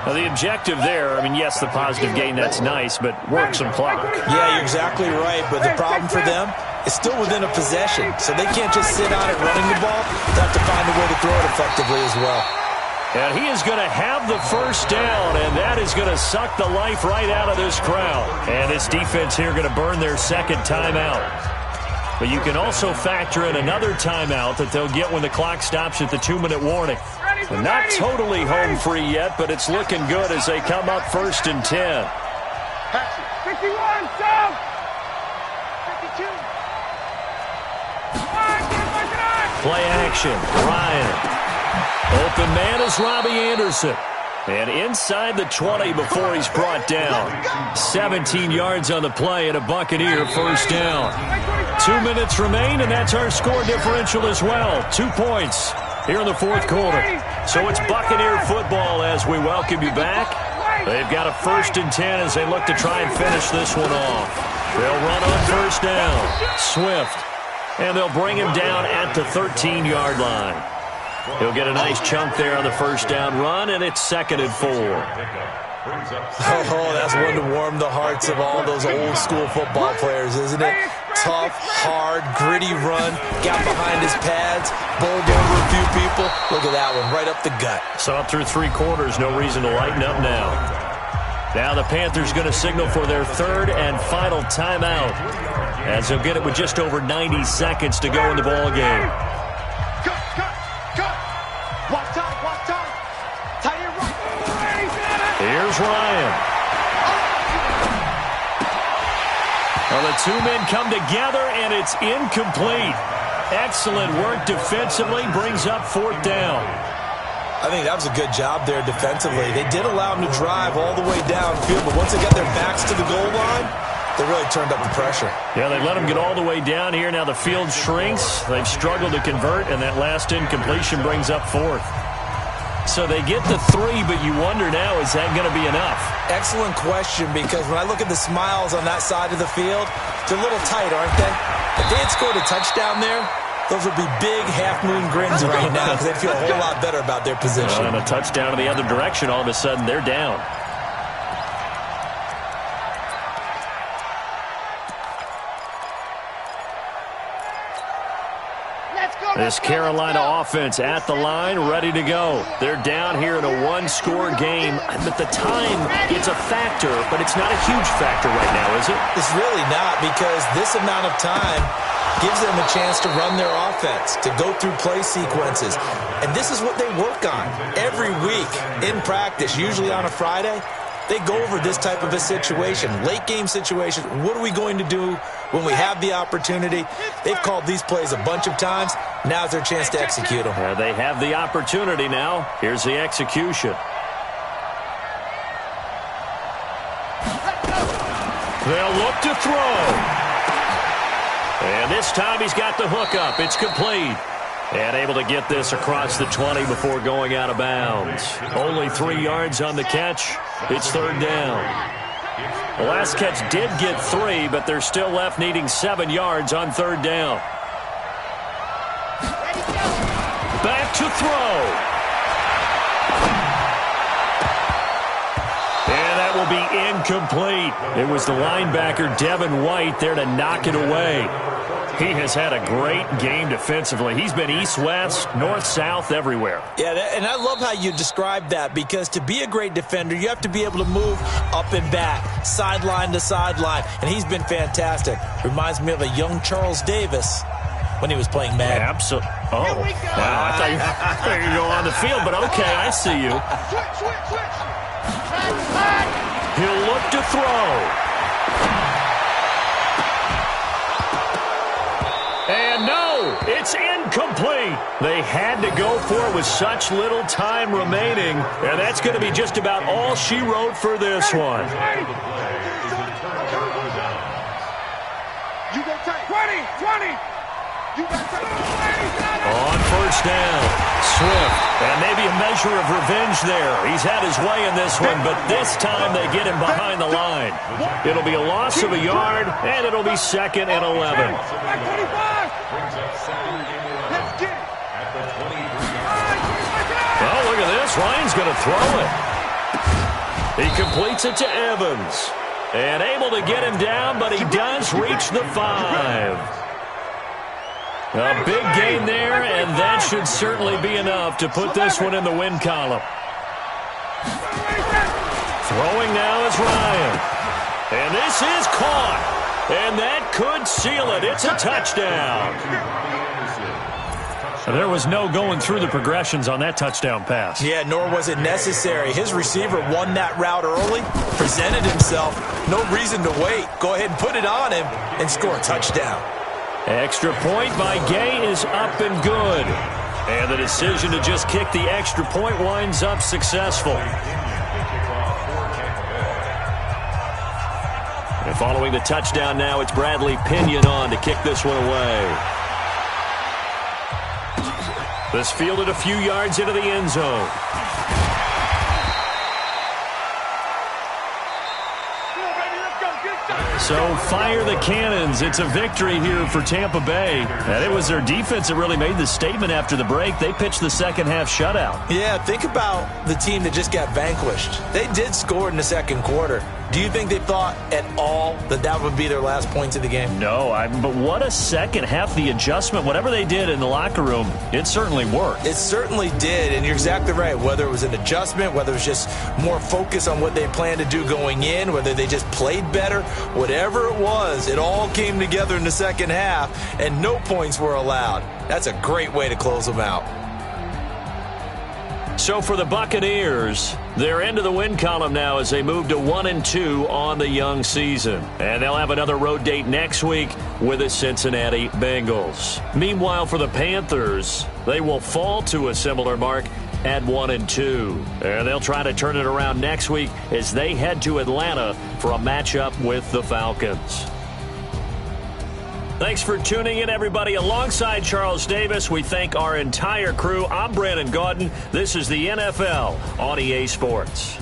Now, the objective there, I mean, yes, the positive gain, that's nice, but work some clock. Yeah, you're exactly right, but the problem for them is still within a possession, so they can't just sit on it running the ball. They have to find a way to throw it effectively as well. And he is going to have the first down, and that is going to suck the life right out of this crowd. And this defense here going to burn their second timeout. But you can also factor in another timeout that they'll get when the clock stops at the 2-minute warning. And not totally home free yet, but it's looking good as they come up 1st and 10. 51, South! 52. Play action, Ryan. Open man is Robbie Anderson. And inside the 20 before he's brought down. 17 yards on the play and a Buccaneer first down. 2 minutes remain, and that's our score differential as well. 2 points here in the fourth quarter. So it's Buccaneer football as we welcome you back. They've got a 1st and 10 as they look to try and finish this one off. They'll run on first down. Swift. And they'll bring him down at the 13-yard line. He'll get a nice chunk there on the first down run, and it's 2nd and 4. Oh, that's one to warm the hearts of all those old-school football players, isn't it? Tough, hard, gritty run, got behind his pads, bowled over a few people. Look at that one, right up the gut. Saw it through 3 quarters, no reason to lighten up now. Now the Panthers going to signal for their 3rd and final timeout, as they'll get it with just over 90 seconds to go in the ball game. Here's Ryan. Well, the 2 men come together, and it's incomplete. Excellent work defensively, brings up 4th down. I think that was a good job there defensively. They did allow him to drive all the way downfield, but once they got their backs to the goal line, they really turned up the pressure. Yeah, they let him get all the way down here. Now the field shrinks. They've struggled to convert, and that last incompletion brings up 4th. So they get the 3, but you wonder now, is that going to be enough? Excellent question, because when I look at the smiles on that side of the field, they're a little tight, aren't they? If they had scored a touchdown there, those would be big half-moon grins right now because they'd feel a whole lot better about their position. And a touchdown in the other direction, all of a sudden they're down. This Carolina offense at the line, ready to go. They're down here in a 1-score game. But the time, it's a factor, but it's not a huge factor right now, is it? It's really not, because this amount of time gives them a chance to run their offense, to go through play sequences. And this is what they work on every week in practice, usually on a Friday. They go over this type of a situation, late-game situation. What are we going to do when we have the opportunity? They've called these plays a bunch of times. Now's their chance to execute them. They have the opportunity now. Here's the execution. They'll look to throw. And this time he's got the hook up. It's complete. And able to get this across the 20 before going out of bounds. Only 3 yards on the catch. It's 3rd down. The last catch did get 3, but they're still left needing 7 yards on 3rd down. Back to throw. And that will be incomplete. It was the linebacker, Devin White, there to knock it away. He has had a great game defensively. He's been east-west, north-south, everywhere. Yeah, and I love how you described that, because to be a great defender, you have to be able to move up and back, sideline to sideline, and he's been fantastic. Reminds me of a young Charles Davis when he was playing Madden. Absolutely. Oh, wow, I thought you were going to go on the field, but okay, I see you. He'll look to throw. And no, it's incomplete. They had to go for it with such little time remaining, and that's going to be just about all she wrote for this one. You go take 20. On first down, Swift, and maybe a measure of revenge there. He's had his way in this one, but this time they get him behind the line. It'll be a loss of a yard, and it'll be 2nd and 11. Oh, look at this. Ryan's going to throw it. He completes it to Evans. And able to get him down, but he does reach the 5. A big gain there, and that should certainly be enough to put this one in the win column. Throwing now is Ryan. And this is caught. And that could seal it. It's a touchdown. There was no going through the progressions on that touchdown pass. Yeah, nor was it necessary. His receiver won that route early, presented himself. No reason to wait. Go ahead and put it on him and score a touchdown. Extra point by Gay is up and good. And the decision to just kick the extra point winds up successful. And following the touchdown now, it's Bradley Pinion on to kick this one away. This fielded a few yards into the end zone. So fire the cannons. It's a victory here for Tampa Bay. And it was their defense that really made the statement after the break. They pitched the second-half shutout. Yeah, think about the team that just got vanquished. They did score in the second quarter. Do you think they thought at all that that would be their last points of the game? No, but what a second half. The adjustment, whatever they did in the locker room, it certainly worked. It certainly did, and you're exactly right. Whether it was an adjustment, whether it was just more focus on what they planned to do going in, whether they just played better, whatever it was, it all came together in the second half, and no points were allowed. That's a great way to close them out. So for the Buccaneers, they're into the win column now as they move to 1-2 on the young season. And they'll have another road date next week with the Cincinnati Bengals. Meanwhile, for the Panthers, they will fall to a similar mark at 1-2. And they'll try to turn it around next week as they head to Atlanta for a matchup with the Falcons. Thanks for tuning in, everybody. Alongside Charles Davis, we thank our entire crew. I'm Brandon Gaudin. This is the NFL on EA Sports.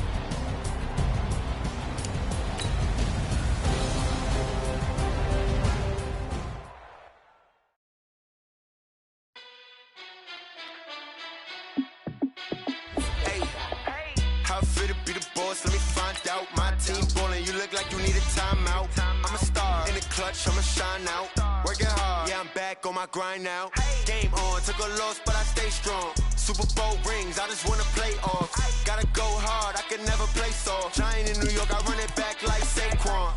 How fit to be the boss? Let me find out. My team ballin', you look like you need a timeout. I'm a star in the clutch, I'ma shine out. Working hard, yeah, I'm back on my grind now. Game on, took a loss, but I stay strong. Super Bowl rings, I just wanna play off. Gotta go hard, I can never play soft. Giant in New York, I run it back like Saquon.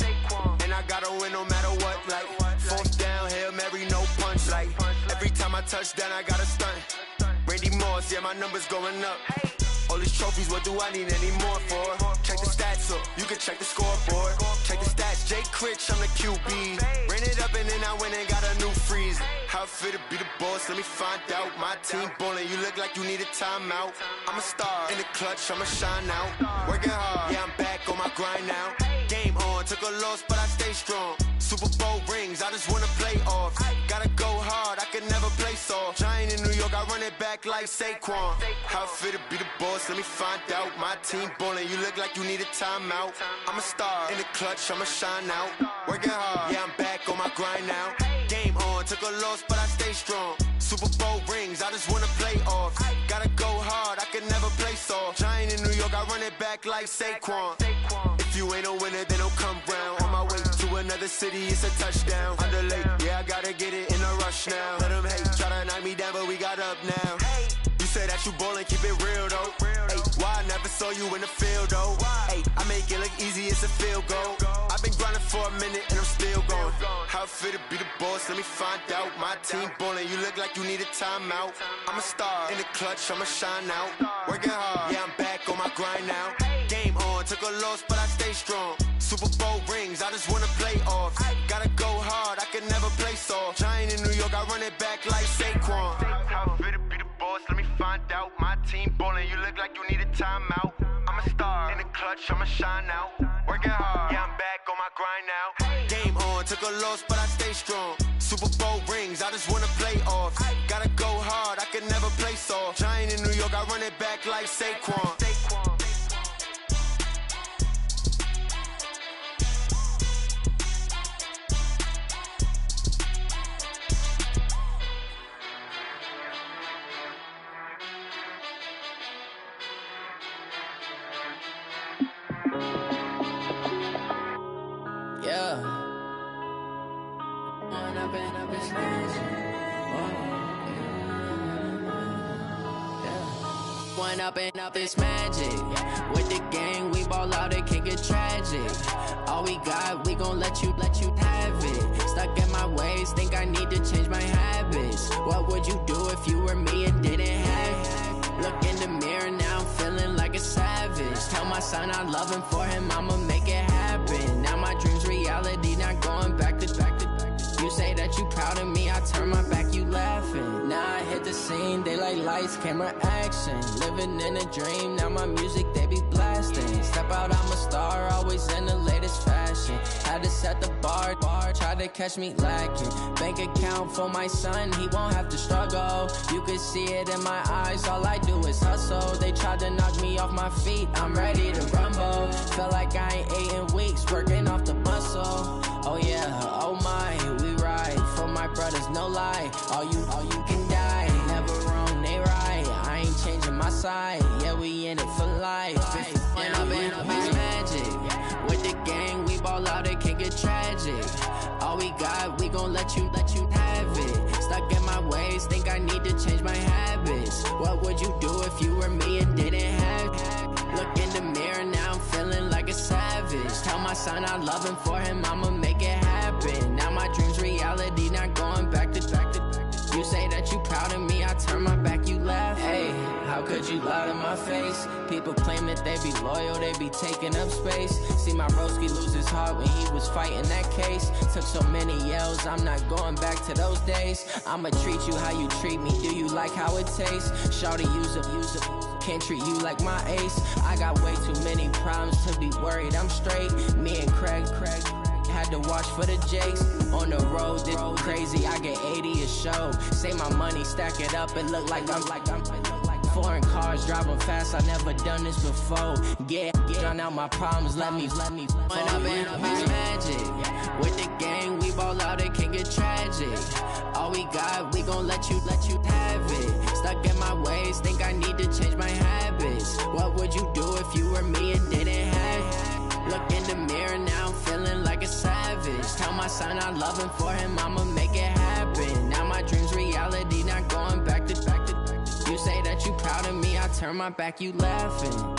And I gotta win no matter what, like fourth down, Hail Mary, no punch. Like every time I touch down, I gotta stunt. Randy Moss, yeah, my numbers going up. All these trophies, what do I need any more for? Check the stats up, you can check the scoreboard. Check the stats, Jake Critch, I'm the QB. Ran it up and then I went and got a new freeze. How fit to be the boss, let me find out. My team ballin', you look like you need a timeout. I'm a star in the clutch, I'ma shine out. Working hard, yeah, I'm back on my grind now. Game on, took a loss, but I stay strong. Super Bowl rings, I just wanna play off. Gotta go hard, I can never play soft. Giant in New York, I run it back like Saquon. How fit to be the boss, let me find out. My team ballin', you look like you need a timeout. I'm a star in the clutch, I'ma shine out. Working hard, yeah, I'm back on my grind now. Game on, took a loss, but I stay strong. Super Bowl rings, I just wanna play off. Gotta go hard, I can never play soft. Giant in New York, I run it back like Saquon. If you ain't a winner, then don't come round. On my way to another city, it's a touchdown. Underlay, yeah, I gotta get it in a rush now. Let them hate, try to knock me down, but we got up now. You say that you ballin', keep it real though. Hey, why I never saw you in the field though? Hey, I make it look easy, it's a field goal. I've been grinding for a minute and I'm still going. How fit to be the boss, let me find out. My team ballin', you look like you need a timeout. I'm a star in the clutch, I'ma shine out. Working hard, yeah, I'm back on my grind now. Game on, took a loss, but I stay strong. Super Bowl rings, I just wanna play off. Gotta go hard, I can never play soft. Giant in New York, I run it back like Saquon. How fit to be the boss, let me find out. My team ballin', you look like you need a timeout. I'm a star in the clutch, I'ma shine out. Working hard, yeah, I'm back on my grind now. Game on, took a loss, but I stay strong. Super Bowl rings, I just wanna play off. Gotta go hard, I can never play soft. Giant in New York, I run it back like Saquon. Yeah. When I've been up, it's magic. When up and up, it's magic. With the gang, we ball out, it can get tragic. All we got, we gon' let you have it. Stuck in my ways, think I need to change my habits. What would you do if you were me and didn't have it? Look in the mirror, now I'm feeling like a savage. Tell my son I love him, for him I'ma make it happen. Now my dream's reality, not going back to. You say that you proud of me, I turn my back, you laughing. Now I hit the scene, they like lights, camera, action. Living in a dream, now my music, they be blasting. Step out, I'm a star, always in the latest fashion. Had to set the bar, try to catch me lacking. Bank account for my son, he won't have to struggle. You could see it in my eyes, all I do is hustle. They tried to knock me off my feet, I'm ready to rumble. Felt like I ain't ate in weeks, working off the muscle. Oh yeah, oh my, we ride for my brothers, no lie. All you can die, never wrong, they right. I ain't changing my side, yeah, we in it for life. When I've been up, it's magic. With the gang, we ball out, it can get tragic. All we got, we gon' let you have it. Stuck in my ways, think I need to change my habits. What would you do if you were me and didn't have it? Look in the mirror, now I'm feeling like a savage. Tell my son I love him, for him I'ma make it happen. Now my dream's reality, not going back to. You say that you proud of me, I turn my back, you laugh. Hey, how could you lie to my face? People claim that they be loyal, they be taking up space. See my broski lose his heart when he was fighting that case. Took so many yells, I'm not going back to those days. I'ma treat you how you treat me, do you like how it tastes? Shawty, use up, can't treat you like my ace. I got way too many problems to be worried, I'm straight. Me and Craig had to watch for the Jakes. On the road, this crazy, I get 80 a show. Say my money, stack it up, it look like I'm foreign cars, driving fast, I never done this before. Get drown out my problems, let me When I've been up, it's magic. With the gang, we ball out, it can get tragic. All we got, we gon' let you have it. Stuck in my ways, think I need to change my habits. What would you do if you were me and didn't have it? Look in the mirror, now I'm feeling like a savage. Tell my son I love him, for him I'ma make it happen. Now my dream's reality, not going back to. You say that you proud of me, I turn my back, you laughing.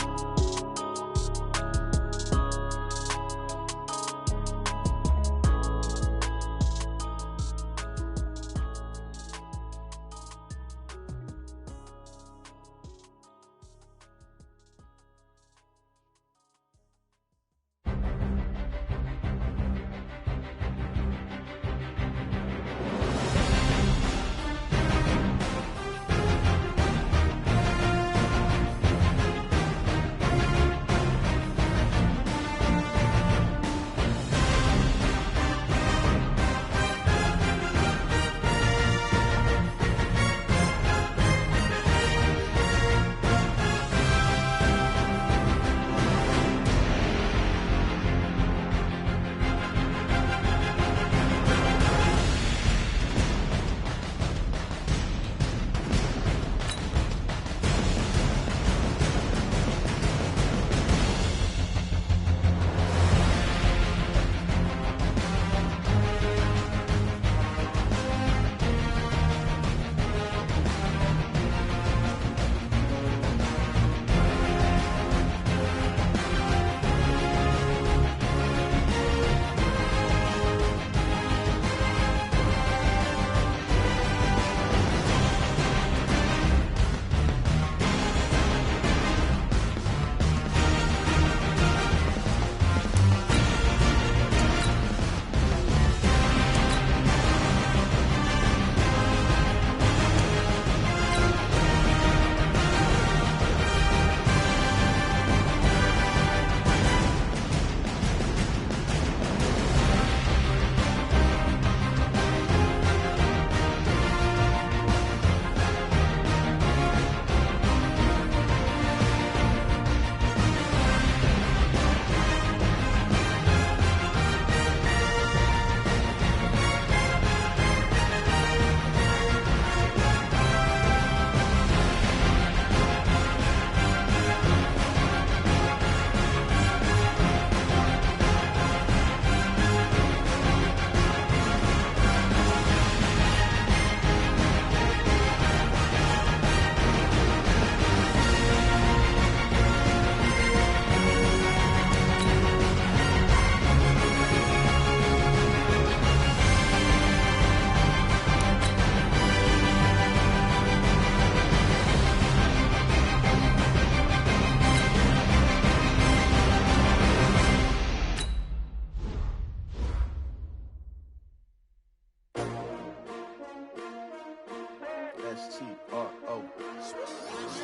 S-T-R-O.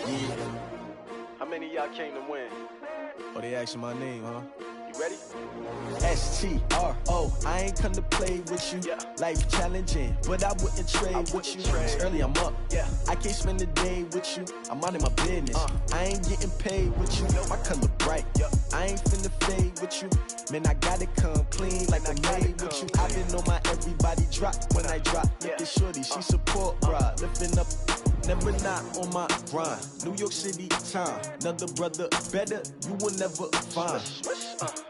Yeah. How many of y'all came to win? Oh, they asking my name, huh? You ready? S-T-R-O. I ain't come to play with you. Yeah. Life challenging, but I wouldn't trade with you. It's early, I'm up. Yeah. I can't spend the day with you. I'm minding my business. I ain't getting paid with you. My color bright. Yeah. I ain't finna fade with you. Man, I gotta come clean like I made with you. I've been on my everybody drop when I drop. Look at shorty, she support ride. Lifting up, never not on my grind. New York City time. Another brother better, you will never find.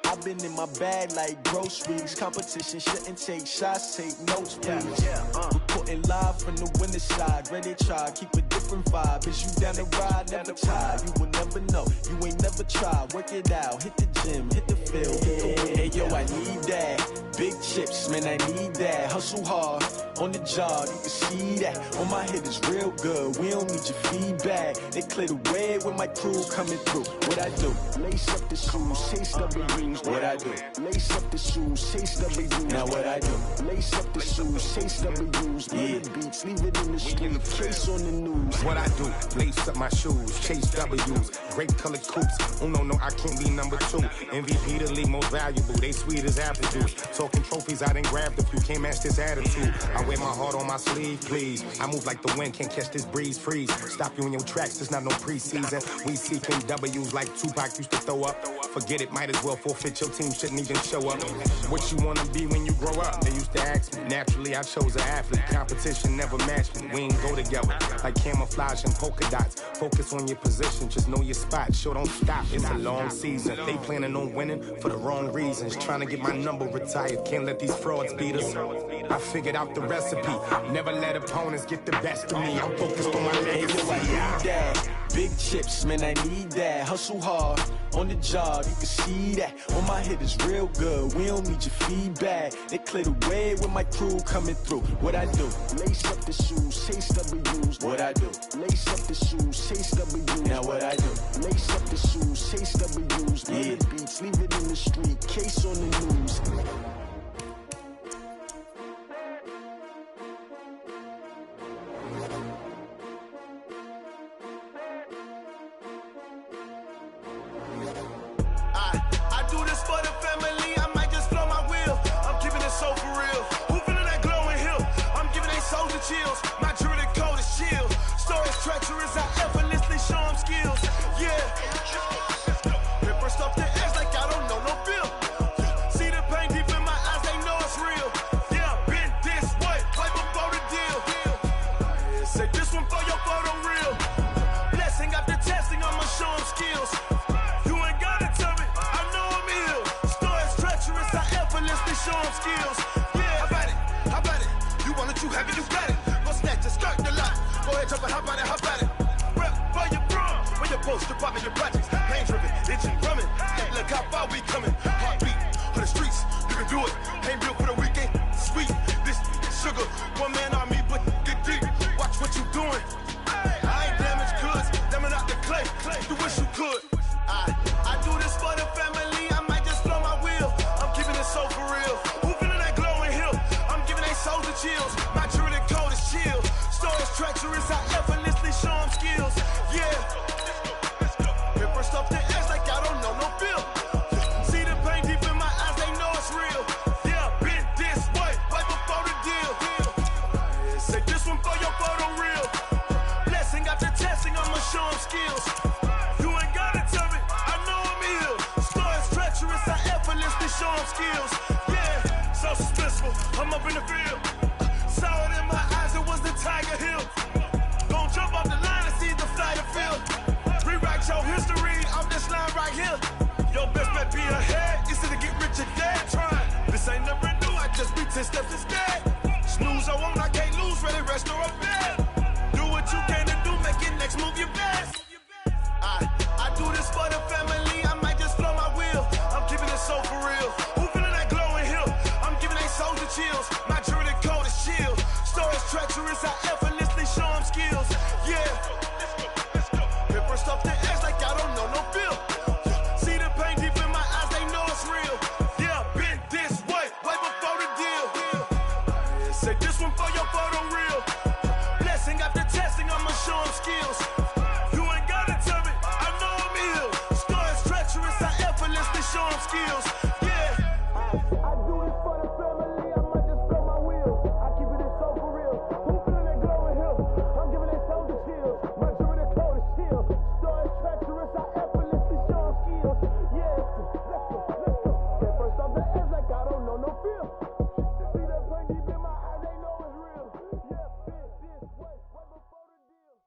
I've been in my bag like groceries. Competition shouldn't take shots, take notes, please. Reporting live from the winter side. Ready to try, keep a different vibe. Is you down the ride, never tired. You will never know, you ain't never tried. Work it out, hit the gym, hit the field, hit the wind. Hey yo, I need that. Big chips, man, I need that. Hustle hard, on the job, you can see that. On my head is real good, we don't need your feedback. They clear the way with my crew coming through. What I do? Lace up the shoes, chase W's. What I do? Lace up the shoes, chase W's. Now what I do? Lace up the shoes, chase W's. Yeah. Beats, leave it in the street, case on the news. What I do? Lace up my shoes, chase W's. Great colored coops. Oh no, I can't be number 2. MVP the league most valuable. They sweet as apple juice. Talking trophies, I done grabbed a few. Can't match this attitude. I wear my heart on my sleeve, please. I move like the wind, can't catch this breeze. Freeze. Stop you in your tracks. There's not no preseason. We seeking W's like Tupac used to throw up. Forget it, might as well forfeit. Your team shouldn't even show up. What you wanna be when you grow up? They used to ask me. Naturally, I chose an athlete. Competition never matched me. We ain't go together like camouflage and polka dots. Focus on your position, just know your spot. Sure, don't stop. It's a long season. They planning on winning for the wrong reasons. Trying to get my number retired. Can't let these frauds beat us. I figured out the recipe. Never let opponents get the best of me. I'm focused on my legacy. I need that. Big chips, man, I need that. Hustle hard, on the job, you can see that. On my head is real good, we don't need your feedback. They clear the way with my crew coming through. What I do? Lace up the shoes, chase W's. What I do? Lace up the shoes, chase W's. Now what I do? Lace up the shoes, chase W's. Yeah. Beats, leave it in the street, case on the news. I do this for the family, I might just blow my wheel. I'm keeping it so for real. Who feeling that glowing hill? I'm giving they souls the chills. My jewelry cold is chill. Stories treacherous, I effortlessly show them skills. Yeah. Paper stuff the edge like I don't know no feel. See the pain deep in my eyes, they know it's real. Yeah, been this way, right before the deal. Say this one for your photo real. Blessing after testing, I'ma show them skills. You ain't gotta tell me, I know I'm ill. Stories treacherous, I effortlessly show them skills. Yeah, how about it? You want it, you have it, you got it. Go snatch it, skirt the lot. Go ahead, jump it, how about it? Rep for your bro, when you're post, department, your projects. Pain driven, itching, drumming. Look how far we coming. Heartbeat for the streets, you can do it. Ain't built for the weekend, sweet. This sugar, one man army, but get deep. Watch what you doing. I ain't damaged goods, damn it out the clay. You wish you could. I do this for the family, I might just blow my wheel. I'm keeping it so for real. Who feeling that glowing hill? I'm giving they souls the chills. My jewelry cold is chill. Stories treacherous, I effortlessly show them skills. Yeah. Paper stuff the edge like I don't know no feel. See the pain deep in my eyes, they know it's real. Yeah, been this way, right before the deal. Say this one for your photo real. Blessing after testing, I'ma show them skills. You ain't gotta tell me, I know I'm ill. Stories treacherous, I effortlessly show them skills. Yeah, so suspenseful, I'm up in the field. Saw it in my eyes, it was the Tiger Hill. Gon' jump off the line and see the flight of field. Rewrite your history off this line right here. Your best bet be ahead, easy to get rich or dead. Trying, this ain't never new, I just be 10 steps instead. Snooze I won't, I can't lose, ready, rest or a bed. Do what you can to do, make it next move your best. I do this for the family, I might just blow my wheel. I'm keeping it so for real. Who feeling that glowing hill? I'm giving they souls the chills. My jewelry cold is chill. Stories treacherous, I effortlessly show them skills. Yeah. Paper stuff the edge like I don't know no feel. See the pain deep in my eyes, they know it's do it for the family, I might just blow my wheel. I keep it so for real. Who feeling that glowing hill? I'm giving it soldier chills. My jewelry cold as steel. Story treacherous, I effortlessly show them skills. Yeah, let's go. Get first off the edge like I don't know no feel. See the pain deep in my eyes, they know it's real. Yeah, fit this way before the deal.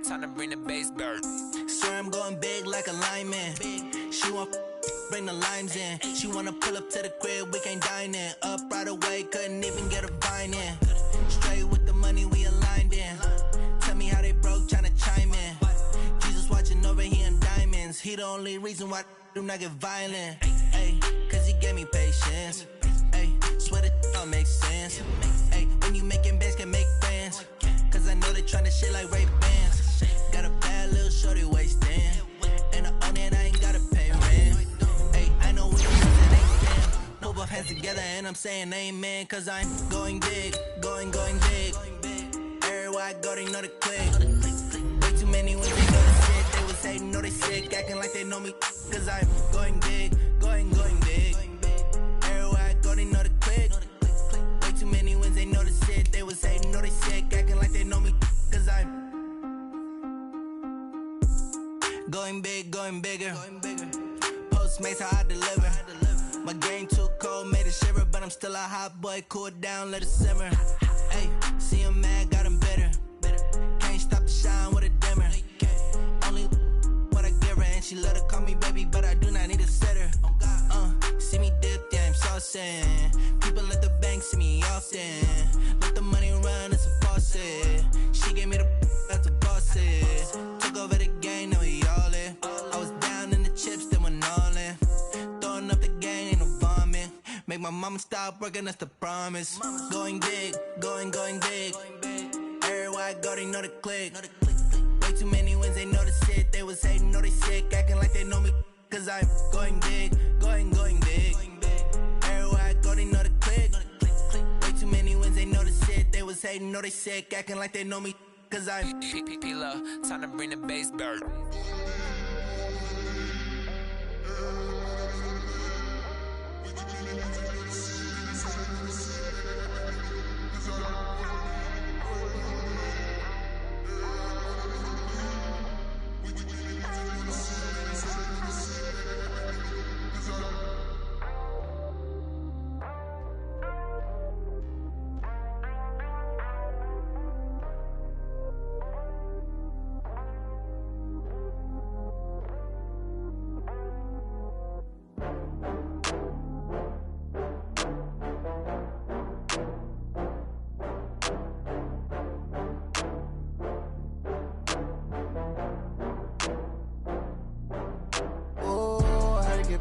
Time to bring the bass bird. Swear I'm going big like a lineman. She want bring the limes in. She wanna pull up to the crib, we can't dine in. Up right away, couldn't even get a vine in. Straight with the money we aligned in. Tell me how they broke, tryna chime in. Jesus watching over here in diamonds. He the only reason why do not get violent. Ay, cause he gave me patience. Ay, swear that don't make sense. Ay, when you making bands can make friends. Cause I know they tryna shit like Ray Bans. Got a bad little shorty wasting. And I own it, I ain't gotta pay rent. Ay, I know we ain't stand. Put both hands together and I'm saying amen. Cause I'm going big, going big. Everywhere I go, they know the click. Way too many when they know the shit. They was hating, know they sick, acting like they know me. Cause I'm going big, going big. Everywhere I go, they know the click. Way too many wins, they know the shit. They was hating, know they sick, acting like they know me. Cause I'm going big, going bigger. Postmates how I deliver. My game too cold, made it shiver. But I'm still a hot boy, cool it down, let it simmer. Hey, see him mad, got him bitter. Can't stop the shine with a dimmer. Only what I give her, and she let her call me baby, but I do not need a sitter. See me dip, yeah, I'm saucing. People at the bank see me often. Let the money run, it's a faucet. She gave me the that's a boss it. mama stopped working, that's the promise. Going big, going big. Everywhere I go, they know the click. Way too many wins, they know the shit. They was hating, know they sick, acting like they know me. Cause I'm going big, going big. Everywhere I go, they know the click. Way too many wins, they know the shit. They was hating, know they sick, acting like they know me. Cause I'm P-P-P-Love, time to bring the bass bird.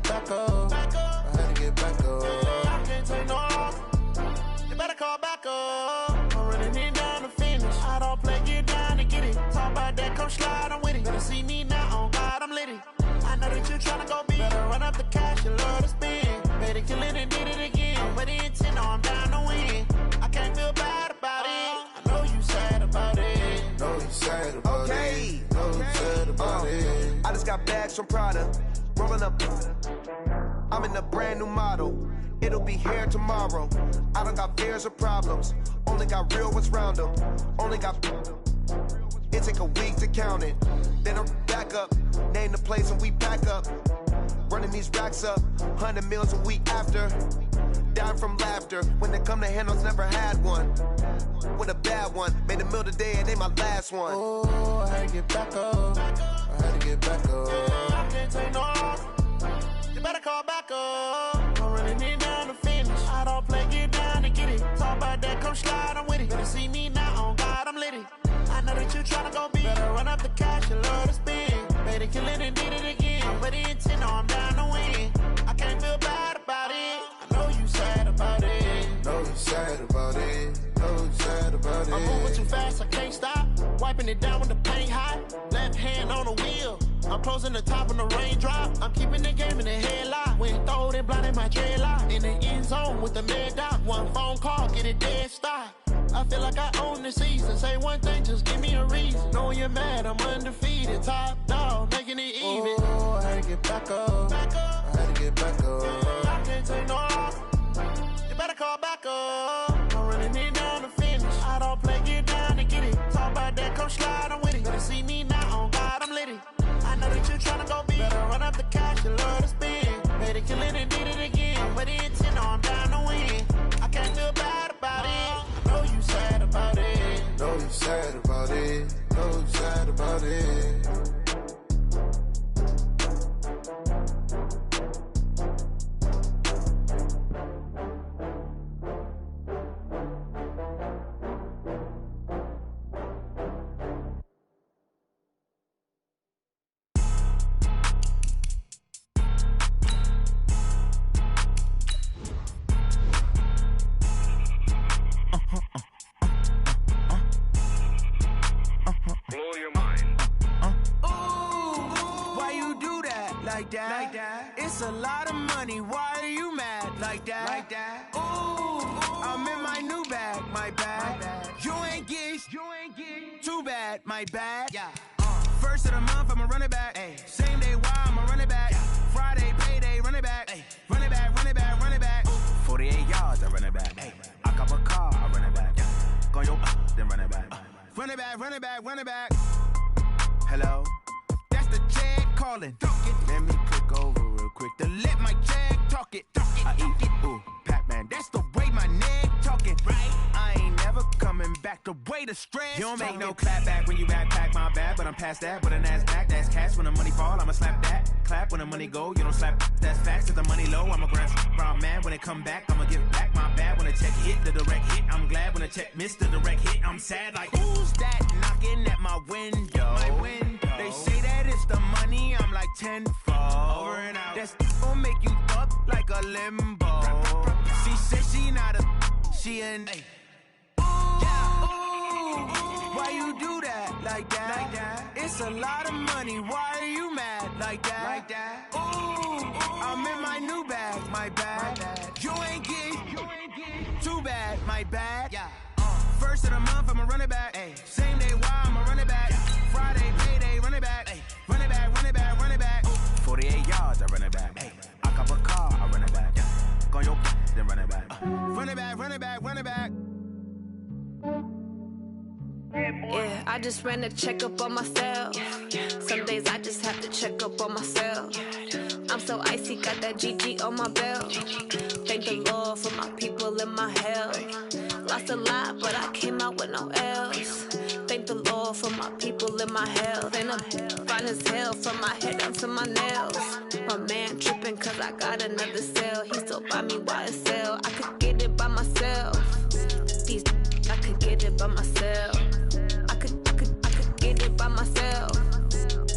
Back up. I had to get back up. I can't take no loss. You better call back up. I'm running it down to finish. I don't play, get down to get it. Talk about that, come slide, I'm with it. Better see me now, on God, I'm lit it. I know that you tryna go big. Better run up the cash, you love to spend. Better kill it and did it again. With the intent, I'm down to win. I can't feel bad about it. I know you sad about it. Know you sad about it. Know you sad about it. I just got bags from Prada. Rolling up, I'm in a brand new model. It'll be here tomorrow. I don't got fears or problems. Only got real ones round them. Only got. It take a week to count it. Then I'm back up. Name the place and we pack up. Running these racks up. 100 meals a week after. Dying from laughter. When they come to handles, never had one. With a bad one. Made a meal today and they my last one. Oh, I had to get back up. I had to get back up. I can't take no loss. You better call back up. I'm running it down to finish. I don't play, get down to get it. Talk about that, come slide, I'm with it. Better see me now, on God, I'm lit it. I know that you tryna go big. Better run up the cash, you love to spend. Better kill it and did it again. With the intent, I'm down to win. I can't feel bad about it. I know you sad about it. Know you sad about it. Know you sad about it. I'm moving too fast, I can't stop. Wiping it down when the paint hot. Left hand on the wheel. I'm closing the top when the raindrop. I'm keeping the game in the headlock. When throwed and blinded my dreadlock. In the end zone with the mad dot. One phone call, get it dead stop. I feel like I own the season. Say one thing, just give me a reason. Knowing you're mad, I'm undefeated. Top dog, making it even. Oh, I had to get back up. I had to get back up. I can't take no loss. You better call back up. I'm running it down to finish. I don't play, get down to get it. Talk about that, come slide, I'm with it. Better see me now, on God, I'm lit it. I know that you tryna go big. Better run up the cash, you love to spend. Better kill it and did it again. With the intent, I'm down to win. I can't feel bad about it. I know you sad about it. Know you sad about it. Know you sad about it. Like that. It's a lot of money. Why are you mad? Like that. Ooh, I'm in my new bag. My bad. You ain't get too bad. My bad. Yeah. First of the month, I'ma run it back. Ay. Same day, why I'ma run it back. Yeah. Friday, payday, run it back. Ay. Run it back, run it back, run it back. 48 yards, I run it back. Ay. I cop a car, I run it back. Yeah. Go yo, then run it back. Run it back, run it back, run it back. Hello? That's the check calling. Let me click over real quick to let my check talk it. I eat it, ooh, Pac-Man. That's the way my neck talking. Right? I ain't never coming back the way the stress. You don't make no clap back when you backpack, my bad. But I'm past that with a NASDAQ. That's cash when the money fall, I'ma slap that. Clap when the money go, you don't slap. That's facts. If the money low, I'ma grab brown man. When it come back, I'ma give back my bad. When the check hit, the direct hit. I'm glad when the check missed the direct hit. I'm sad like, who's that knocking at my window? My window. They say that it's the money, I'm like tenfold. Over and out. That's gon' make you up like a limbo. See Shorty said she not a, she an A. Why you do that like that? It's a lot of money. Why are you mad like that? Ooh, I'm in my new bag, my bad. You ain't get too bad, my bad. Yeah. First of the month, I'ma run it back. Same day, why I'ma run it back. Friday, payday, run it back. Run it back, run it back, run it back. 48 yards, I run it back. I cop a car, I run it back. Go on your then run it back. Run it back, run it back, run it back. Yeah, I just ran a checkup on myself. Some days I just have to check up on myself. I'm so icy, got that GG on my belt. Thank the Lord for my people in my health. Lost a lot, but I came out with no L's. Thank the Lord for my people in my health. And I'm fine as hell from my head down to my nails. My man tripping cause I got another cell. He still buy me YSL. I could get it by myself. These I could get it by myself. I could get it by myself.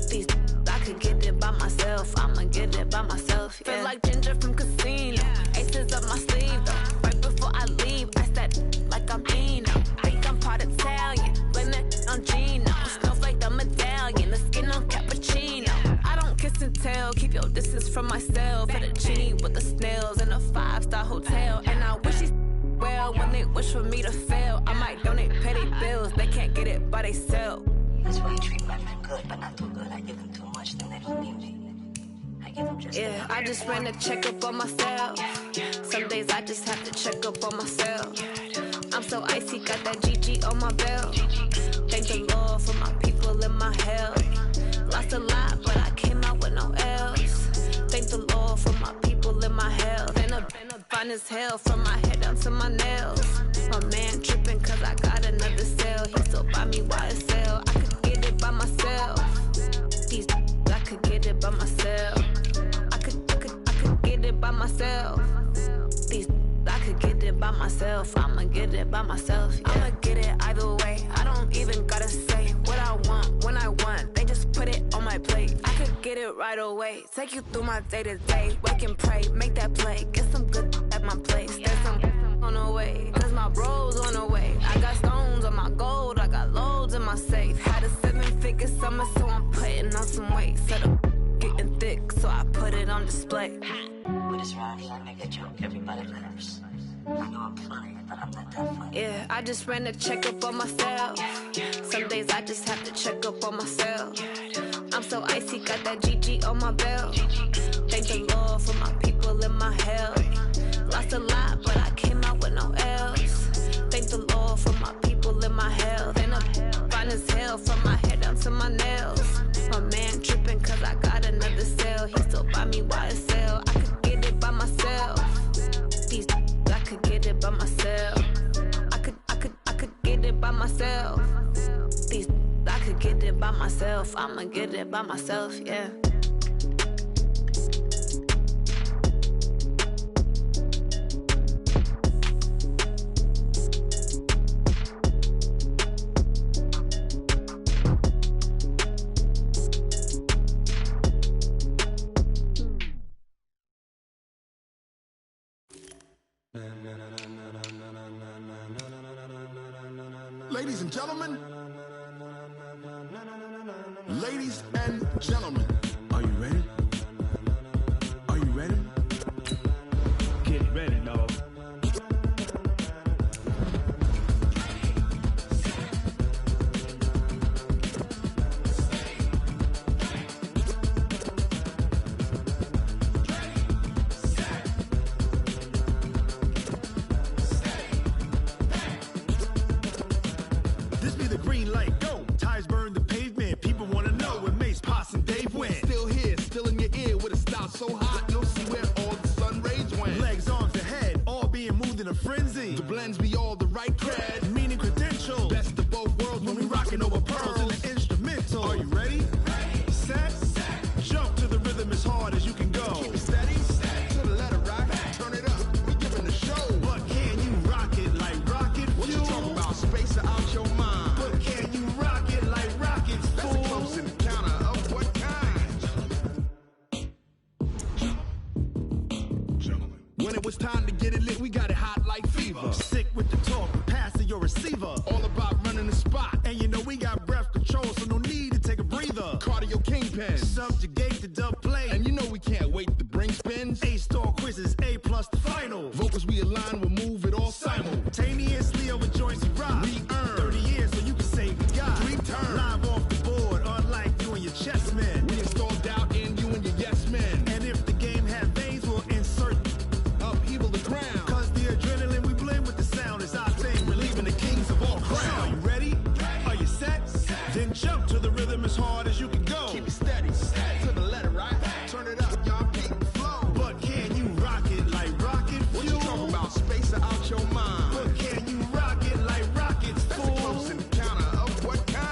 These I could get it by myself. I'ma get it by myself. Yeah. Feel like Ginger from Casino. Aces up my sleeve though. Right before I leave, I said like I'm Dino. Think I'm part Italian. Blame that on Gino. Smells like the medallion. The skin on cappuccino. I don't kiss and tell. Keep your distance from myself. Fettuccine with the snails in a 5-star hotel. And I wish he's well when they wish for me to fail. I might donate petty bills. They can't get it by they sell. That's why you treat women good, but not too good. I give them too much, then they don't need me. I give them just yeah, I just ran a checkup on myself. Some days I just have to check up on myself. I'm so icy, got that GG on my belt. Thank the Lord for my people in my health. Lost a lot, but I came out with no L's. Thank the Lord for my people in my health. And I'm fine as hell from my head down to my nails. My man tripping cause I got another cell. He still buy me YSL. I could get it by myself. These I could get it by myself. I could get it by myself. These I could get it by myself. I'ma get it by myself. Yeah. I'ma get it either way. I don't even gotta say what I want when I want. They just put it on my plate. I could get it right away. Take you through my day to day. Wake and pray, make that play. Get some good at my place. There's some on the way. Cause my bros on the way. I got stones on my gold. I got loads in my safe. Had a 7-figure summer, so I'm putting on some weight. Set up getting thick, so I put it on display. But it's right here, I make a joke, everybody laughs. I know I'm funny, but I'm not that funny. Yeah, I just ran a checkup on myself. Some days I just have to check up on myself. I'm so icy, got that GG on my belt. Thank the Lord for my people in my health. Lost a lot, but I came out with no L's. Thank the Lord for my people in my health. And I'm fine as hell from my head down to my nails. My man tripping cause I got another cell. He still buy me YSL. I could get it by myself. These I could get it by myself. I could get it by myself. These I could get it by myself. I'ma get it by myself, yeah. Ladies and gentlemen, ladies and gentlemen, are you ready? Are you ready? Get ready, dog. This be the green light, go. Tires burn the pavement. People wanna know where Mace, Poss, and Dave went. Still here, still in your ear with a style so hot, you'll see where all the sun rays went. Legs, arms, and head, all being moved in a frenzy. The blends be all the right cred, meaning credentials. Best of both worlds when we rockin' over pearls in the instrumental. Are you ready? Set, jump to the rhythm as hard as you can go. Keep it steady, to the letter right. Turn it up, we giving the show. But can you rock it like rocket fuel? What you talking about? Space or out your mind? But can you rock it like rockets, fool? That's a close encounter of what kind? Gentlemen. When it was time to get it lit, we got it pen. Subjugate the dub play. And you know we can't wait to bring spins. A-star quizzes, A+ the final. Vocals we align, we'll move it all simultaneously over joints we rock. We earn 30 years so you can say we got 3 turns. Live off the board, unlike you and your chess men. We install doubt in you and your yes men. And if the game had veins, we'll insert upheaval the crown. Cause the adrenaline we blend with the sound is our thing. Relieving the kings of all crowns. Are you ready? Are you set? Then jump to the rhythm as hard as you can go. Keep it steady. To the letter, right? Turn it up, y'all. Keep the flow. But can you rock it like rocket fuel? What you talking about? Space out your mind. But can you rock it like rockets, fool? That's a close encounter of what kind?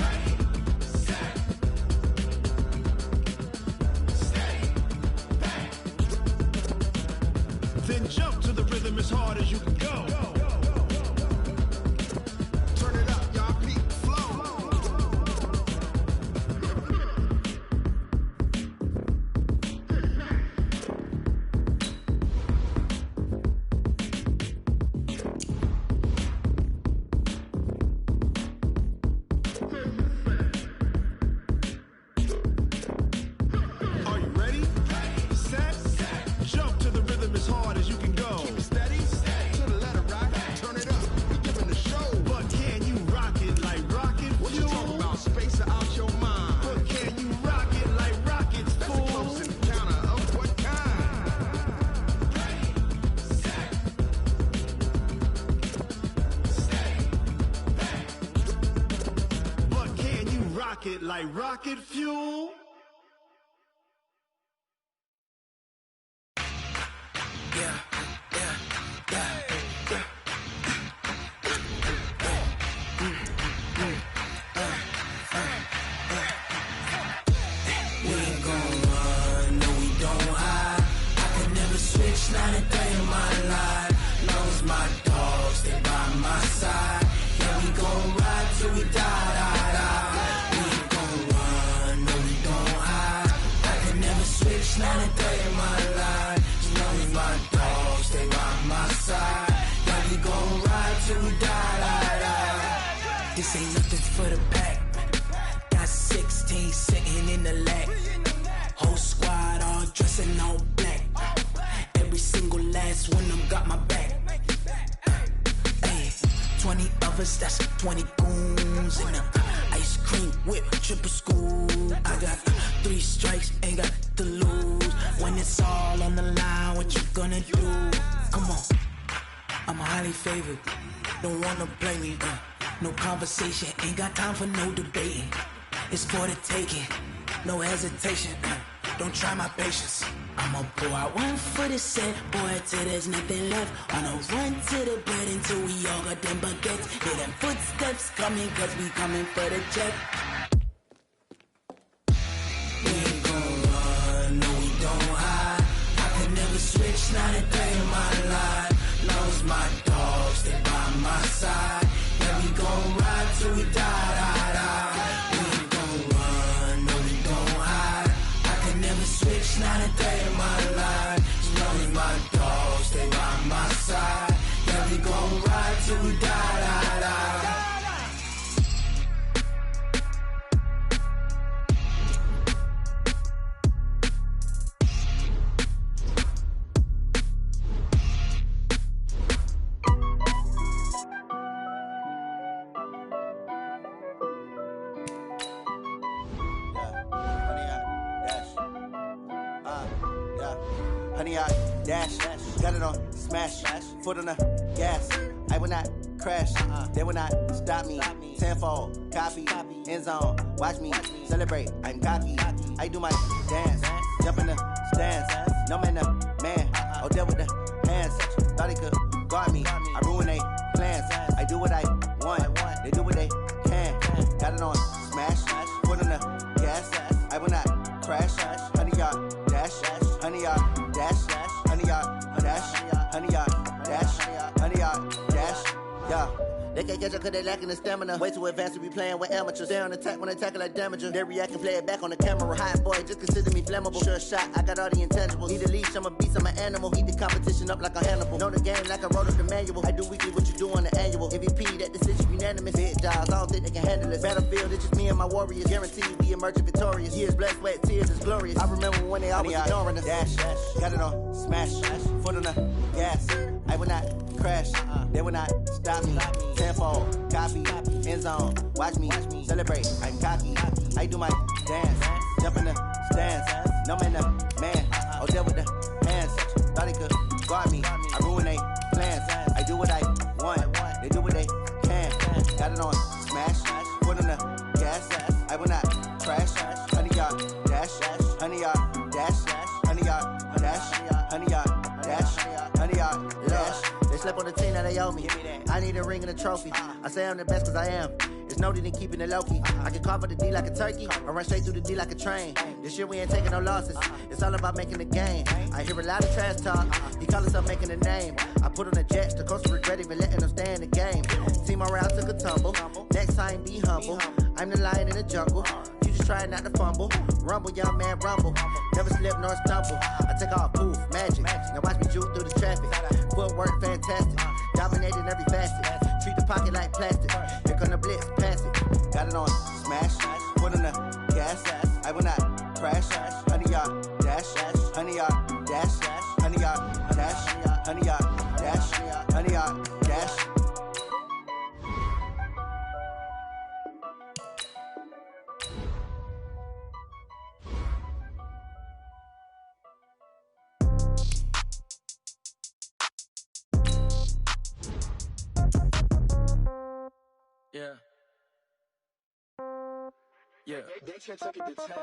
Ready, set, steady, back. Then jump to the rhythm as hard as you can go. Turn it up, y'all. Keep the flow. Are you ready? Set, jump to the rhythm as hard as you can go. Keep it steady, to the letter, right? Turn it up, we giving the show. But can you rock it like rocket fuel? What you talking about? Space out your mind. But can you rock it like rockets, fool? That's a close encounter of what kind? Ready, set, steady, back. But can you rock it like rocket fuel? We ain't gon' run, no we don't hide. I could never switch, not a day in my life. Long as my dogs stay by my side. Yeah, we gon' ride till we die, die, die. We ain't gon' run, no we don't hide. I could never switch, not a day in my life. As long as my dogs stay by my side. Yeah, we gon' ride till we die, die, die. This ain't nothing for the back. Got 16 sitting in the lag. Whole squad all dressing all black. Every single last one of them got my back. Hey, 20 of us, that's 20 goons. And a ice cream whip, triple scoop. I got 3 strikes, ain't got to lose. When it's all on the line, what you gonna do? Come on, I'm highly favored. Don't wanna play me, no conversation, ain't got time for no debating. It's for the taking, no hesitation. Don't try my patience. I'ma pour out one for the set, boy, till there's nothing left. I'ma run to the bread until we all got them baguettes. Hear them footsteps coming, cause we coming for the jet. We ain't gon' run, no we don't hide. I could never switch, not a day in my life. Long as my dogs stay by my side. Yeah, we gon' ride till we die, die, die. We ain't gon' run, no we don't hide. I could never switch, not a day in my life. As long as my dogs stay by my side. Yeah, we gon' ride till we die, die, die. Honey, I dash, got it on smash, foot on the gas. I will not crash, they will not stop me. Tenfold, copy, end zone, watch me celebrate. I'm cocky, I do my dance, jump in the stands. No man, the man, oh, deal with the hands. Thought he could guard me, I ruin they plans. I do what I want, they do what they can. Got it on smash, foot on the gas. I will not crash, honey, y'all dash, honey, y'all dash, honey, y'all dash, honey, y'all dash, honey, y'all dash, yeah. They can't catch up cause they lacking the stamina. Way too advanced to be playing with amateurs. They on attack when they tackle like damager. They react and play it back on the camera. Hot boy, just consider me flammable. Sure shot, I got all the intangibles. Need a leash, I'm a beast, I'm an animal. Eat the competition up like a Hannibal. Know the game like I wrote up the manual. I do weekly what you do on the annual. MVP, that decision unanimous. Big dogs, I don't think they can handle it. Battlefield, it's just me and my warriors. Guaranteed we emerging victorious. Years, blood, sweat, tears, it's glorious. I remember when they always ignoring us. Dash, got it on, smash, foot on the gas. I will not crash, they will not stop me. Tenfold, copy, end zone, watch me celebrate. I'm cocky, I do my dance, jump in the stands. No man, man, oh there with the hands. Thought he could guard me, I ruin they plans. I do what I want, they do what they can. Got it on, smash, foot on the gas. I will not crash, 100 yard dash, 100 yard dash, 100 yard dash, 100 yard dash, 100 yard dash. They slept on the team that they owe me. I need a ring and a trophy. I say I'm the best cause I am. It's no need in keeping it low-key. I can carve for the D like a turkey, or run straight through the D like a train. This year we ain't taking no losses. It's all about making the game. I hear a lot of trash talk. He call himself making a name. I put on the Jets. The coach regret even letting them stay in the game. Team morale took a tumble. Next time be humble. I'm the lion in the jungle. You just try not to fumble. Rumble, young man, rumble. Never slip nor stumble. I take off, poof, magic. Now watch me juke through the traffic. Footwork fantastic. Dominating every facet. Treat the pocket like plastic. Here come the blitz, pass it. Got it on, smash. Put on the gas. I will not crash. 100 yard dash. 100 yard dash. 100 yard dash. 100 yard dash. 100 yard dash. Yeah. Yeah.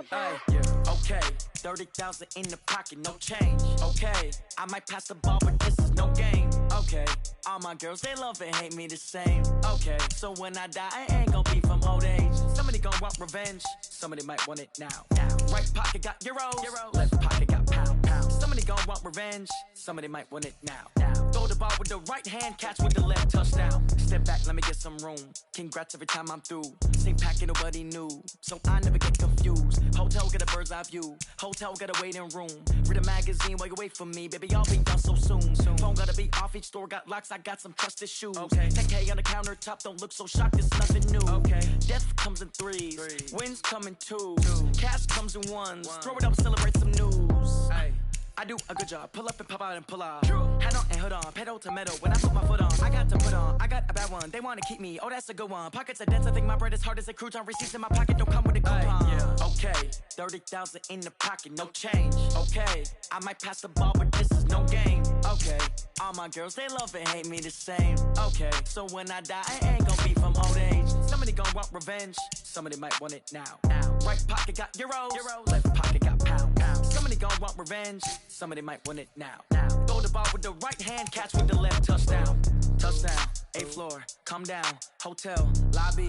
Hey, yeah. Okay. 30,000 in the pocket, no change. Okay. I might pass the ball, but this is no game. Okay. All my girls, they love and hate me the same. Okay. So when I die, I ain't gon' be from old age. Somebody gon' want revenge. Somebody might want it now. Right pocket got euros. Left pocket got pound. Somebody gon' want revenge. Somebody might want it now. Throw the ball with the right hand, catch with the left, touchdown. Step back, let me get some room. Congrats every time I'm through. Same packet, nobody knew, so I never get confused. Hotel get a bird's eye view. Hotel got a waiting room. Read a magazine while you wait for me, baby. I'll be done so soon. Phone gotta be off. Each store got locks. I got some trusted shoes. Okay. 10K on the countertop. Don't look so shocked. It's nothing new. Okay. Death comes in threes. Wins come in twos. Cash comes in ones. Throw it up, celebrate some news. Ay. I do a good job. Pull up and pop out and pull out. Head on and hood on. Pedal to metal. When I put my foot on, I got to put on. I got a bad one. They want to keep me. Oh, that's a good one. Pockets are dense. I think my bread is hard as a crouton. Receipts in my pocket don't come with a coupon. Yeah. Okay. 30,000 in the pocket. No change. Okay. I might pass the ball, but this is no game. Okay. All my girls, they love and hate me the same. Okay. So when I die, I ain't gonna be from old age. Somebody gonna want revenge. Somebody might want it now. Right pocket got euros. Left pocket got pound. Somebody gonna want revenge. Somebody might want it now. Throw the ball with the right hand, catch with the left, touchdown. Touchdown, 8th floor, come down, hotel, lobby.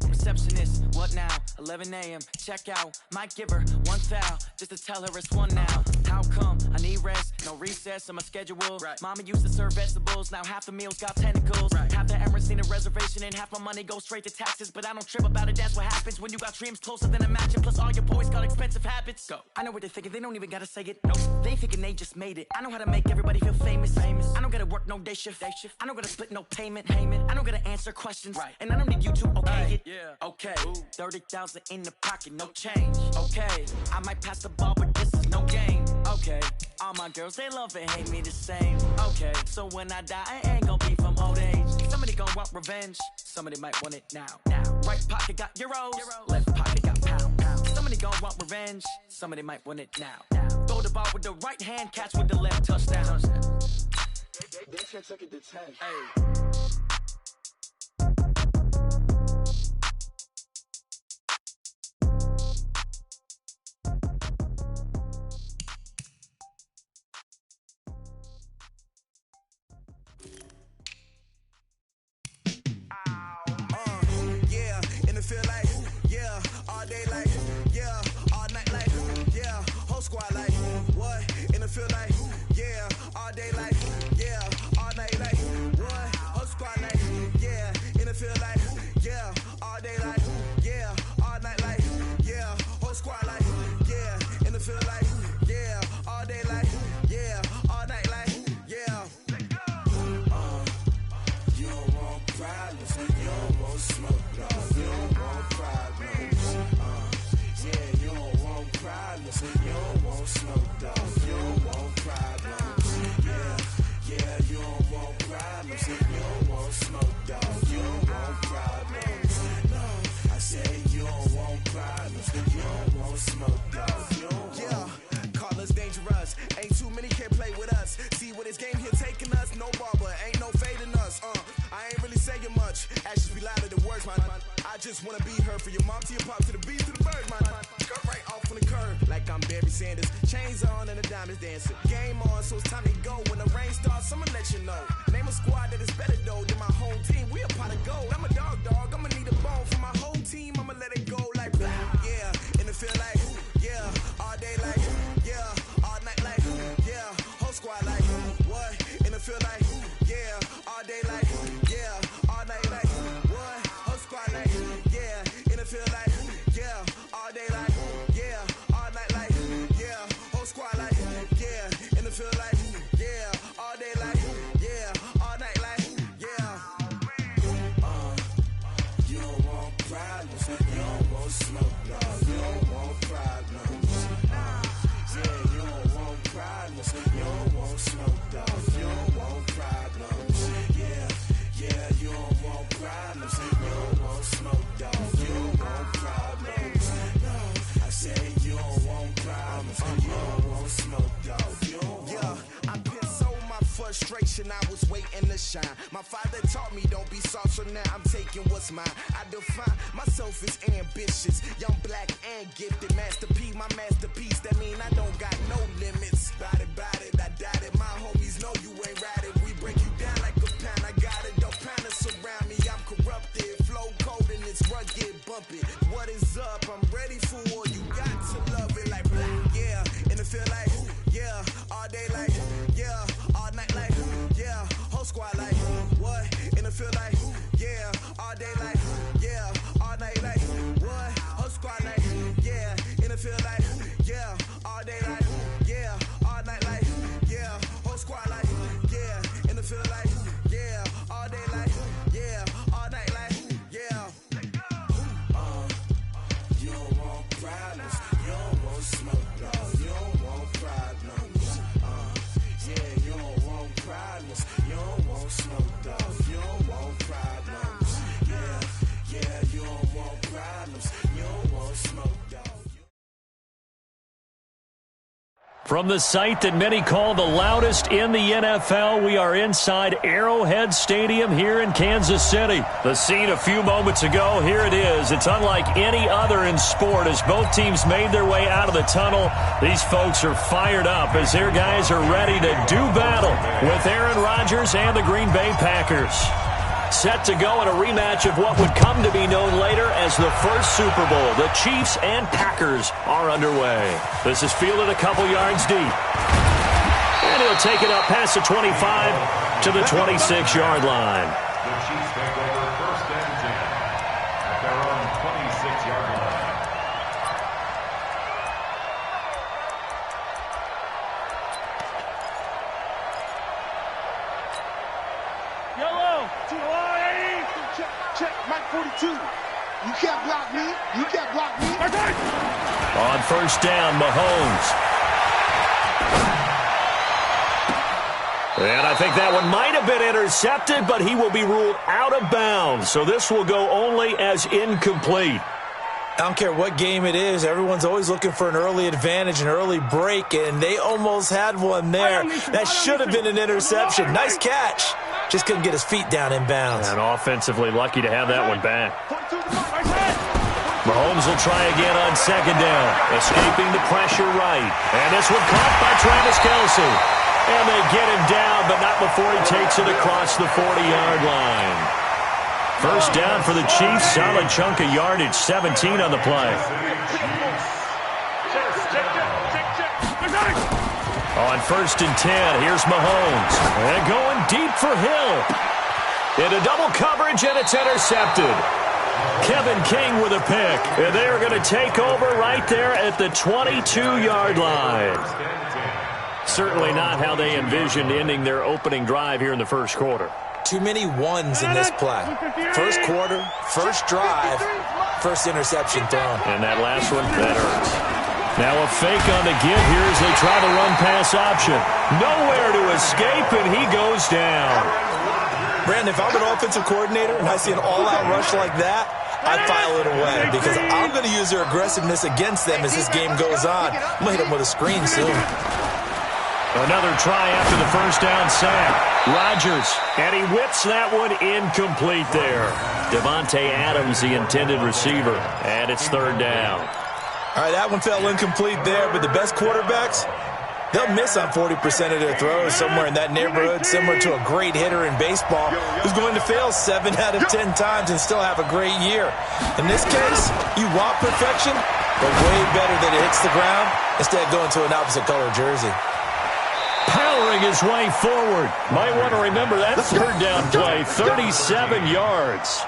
Receptionist, what now? 11 a.m. Check out. Might give her one foul just to tell her it's one now. How come? I need rest, no recess in my schedule. Right. Mama used to serve vegetables, now half the meals got tentacles. Right. Half the Emirates need a reservation and half my money goes straight to taxes. But I don't trip about it, that's what happens when you got dreams closer than a mansion. Plus all your boys got expensive habits. Go. I know what they're thinking, they don't even gotta say it. Nope. They thinking they just made it. I know how to make everybody feel famous. I don't gotta work no day shift. I don't gotta split no payment. I don't gotta answer questions. Right. And I don't need you to okay it. Yeah. Okay. 30,000 in the pocket, no change. Okay. I might pass the ball, but this is no game. Okay. All my girls, they love and hate me the same. Okay. So when I die, I ain't gonna be from old age. Somebody gonna want revenge. Somebody might want it now. Right pocket got euros. Left pocket got pound. Somebody gonna want revenge. Somebody might want it now. Throw the ball with the right hand, catch with the left, touchdown. They should took it to 10. Hey. Feel like, yeah, all day like, yeah, all night like, yeah, whole squad like, what? In the feel like, yeah, all day like, yeah, all night like, what? Whole squad platinums. You don't want smoke, dog. Yeah, call us dangerous. Ain't too many can play with us. See where this game here taking us. No barber, ain't no fading us. I ain't really saying much. Actions be louder than words, man. I just wanna be heard from your mom to your pop to the beat to the bird, man. Cut right off on the curb like I'm Barry Sanders. Chains on and the diamonds dancing. Game on, so it's time to go. When the rain starts, I'ma let you know. Name a squad that is better though than my whole team. We a pot of gold. I'm a dog. I'ma need a bone for my whole team. I'ma let it go like yeah. In the field like yeah. All day like yeah. All night like yeah. Whole squad like what? In the field like yeah. All day like yeah. All night like what? Whole squad like yeah. In the field like yeah. All day like yeah. All night like yeah. Whole squad like yeah. In the field like yeah. All day like yeah. All night like yeah. You don't want problems. You don't want smoke, no. You don't want problems. Yeah, you don't want problems. You don't want smoke, dog. You don't want problems. Yeah, you don't want problems. You don't want smoke, dog. You don't want problems. No, I say you don't want problems. You don't want smoke, dog. You don't want. Yeah, I've been so my frustration. I was waiting to shine. My father taught me don't be soft, so now I'm taking what's mine. I define myself as ambitious, young, black, and gifted. Master P, my masterpiece. That mean I don't got no limits. Bout it, I doubt it. My homies know you ain't ratted. We break you down like a pound. I got it, don't panic surround me. I'm corrupted, flow cold and it's rugged, bumpy. What is up? I'm ready for war. You got to love it like yeah. In the field like yeah. All day like yeah. All night like yeah. Whole squad like what? In the field like yeah. All day like yeah. All night like what? Whole squad like yeah. In the field like yeah. All day like yeah. All night like yeah. Whole squad like yeah. In the field like yeah. All day like yeah. All night like yeah. You don't want problems. You don't want smoke, no. You don't want problems. Yeah, you don't want problems. You don't want smoke, dog. You don't want problems. Yeah, you don't want problems. You don't want smoke, dog. From the site that many call the loudest in the NFL, we are inside Arrowhead Stadium here in Kansas City. The scene a few moments ago, here it is. It's unlike any other in sport as both teams made their way out of the tunnel. These folks are fired up as their guys are ready to do battle with Aaron Rodgers and the Green Bay Packers. Set to go in a rematch of what would come to be known later as the first Super Bowl. The Chiefs and Packers are underway. This is fielded a couple yards deep. And he'll take it up past the 25 to the 26-yard line. The Chiefs take over first and 10 at their own 26-yard line. Yellow, check, Mike 42. You can't block me. You can't block me. On first down, Mahomes. And I think that one might have been intercepted, but he will be ruled out of bounds. So this will go only as incomplete. I don't care what game it is. Everyone's always looking for an early advantage, an early break, and they almost had one there. That should have been an interception. Nice catch. Just couldn't get his feet down in bounds. And offensively lucky to have that one back. Mahomes will try again on second down. Escaping the pressure right. And this one caught by Travis Kelce. And they get him down, but not before he takes it across the 40-yard line. First down for the Chiefs. Solid chunk of yardage. 17 on the play. On first and 10, here's Mahomes. And going deep for Hill. Into double coverage, and it's intercepted. Kevin King with a pick. And they are going to take over right there at the 22-yard line. Certainly not how they envisioned ending their opening drive here in the first quarter. Too many ones in this play. First quarter, first drive, first interception thrown. And that last one, that hurts. Now a fake on the give here as they try the run-pass option. Nowhere to escape, and he goes down. Brandon, if I'm an offensive coordinator and I see an all-out rush like that, I file it away because I'm going to use their aggressiveness against them as this game goes on. I'm going to hit them with a screen soon. Another try after the first down sack. Rodgers, and he whips that one incomplete there. Devontae Adams, the intended receiver, and it's third down. All right, that one fell incomplete there, but the best quarterbacks, they'll miss on 40% of their throws somewhere in that neighborhood, similar to a great hitter in baseball who's going to fail 7 out of 10 times and still have a great year. In this case, you want perfection, but way better that it hits the ground instead of going to an opposite color jersey. Powering his way forward. Might want to remember that third down play, 37 yards.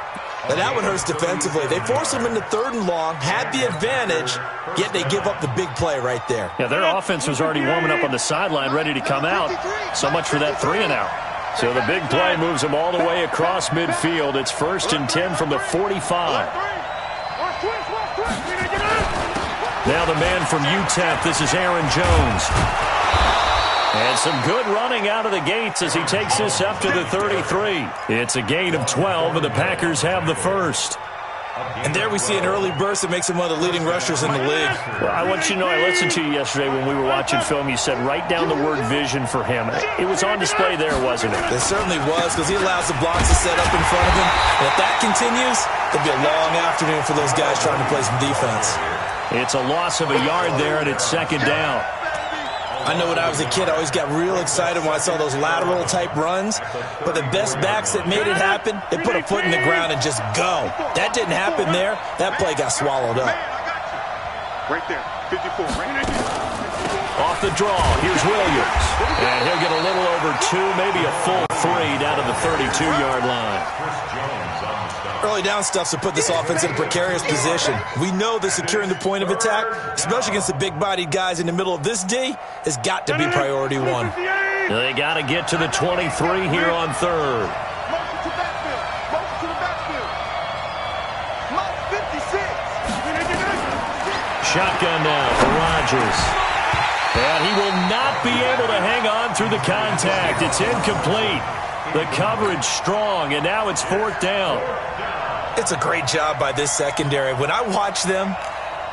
Now that one hurts defensively. They force him into 3rd and long, had the advantage, yet they give up the big play right there. Yeah, their offense was already warming up on the sideline, ready to come out. So much for that 3 and out. So the big play moves them all the way across midfield. It's 1st and 10 from the 45. Now the man from UTEP, this is Aaron Jones. And some good running out of the gates as he takes this up to the 33. It's a gain of 12, and the Packers have the first. And there we see an early burst that makes him one of the leading rushers in the league. Well, I want you to know, I listened to you yesterday when we were watching film. You said write down the word vision for him. It was on display there, wasn't it? It certainly was, because he allows the blocks to set up in front of him. And if that continues, it'll be a long afternoon for those guys trying to play some defense. It's a loss of a yard there, and it's 2nd down. I know when I was a kid, I always got real excited when I saw those lateral-type runs. But the best backs that made it happen, they put a foot in the ground and just go. That didn't happen there. That play got swallowed up. Right there, 54. Off the draw, here's Williams. And he'll get a little over 2, maybe a full 3 down to the 32-yard line. Early down stuffs to put this offense in a precarious position. We know that securing the point of attack, especially against the big-bodied guys in the middle of this D, has got to be priority 1. They got to get to the 23 here on 3rd. Shotgun now for Rodgers. And he will not be able to hang on through the contact. It's incomplete. The coverage strong, and now it's 4th down. It's a great job by this secondary. When I watch them,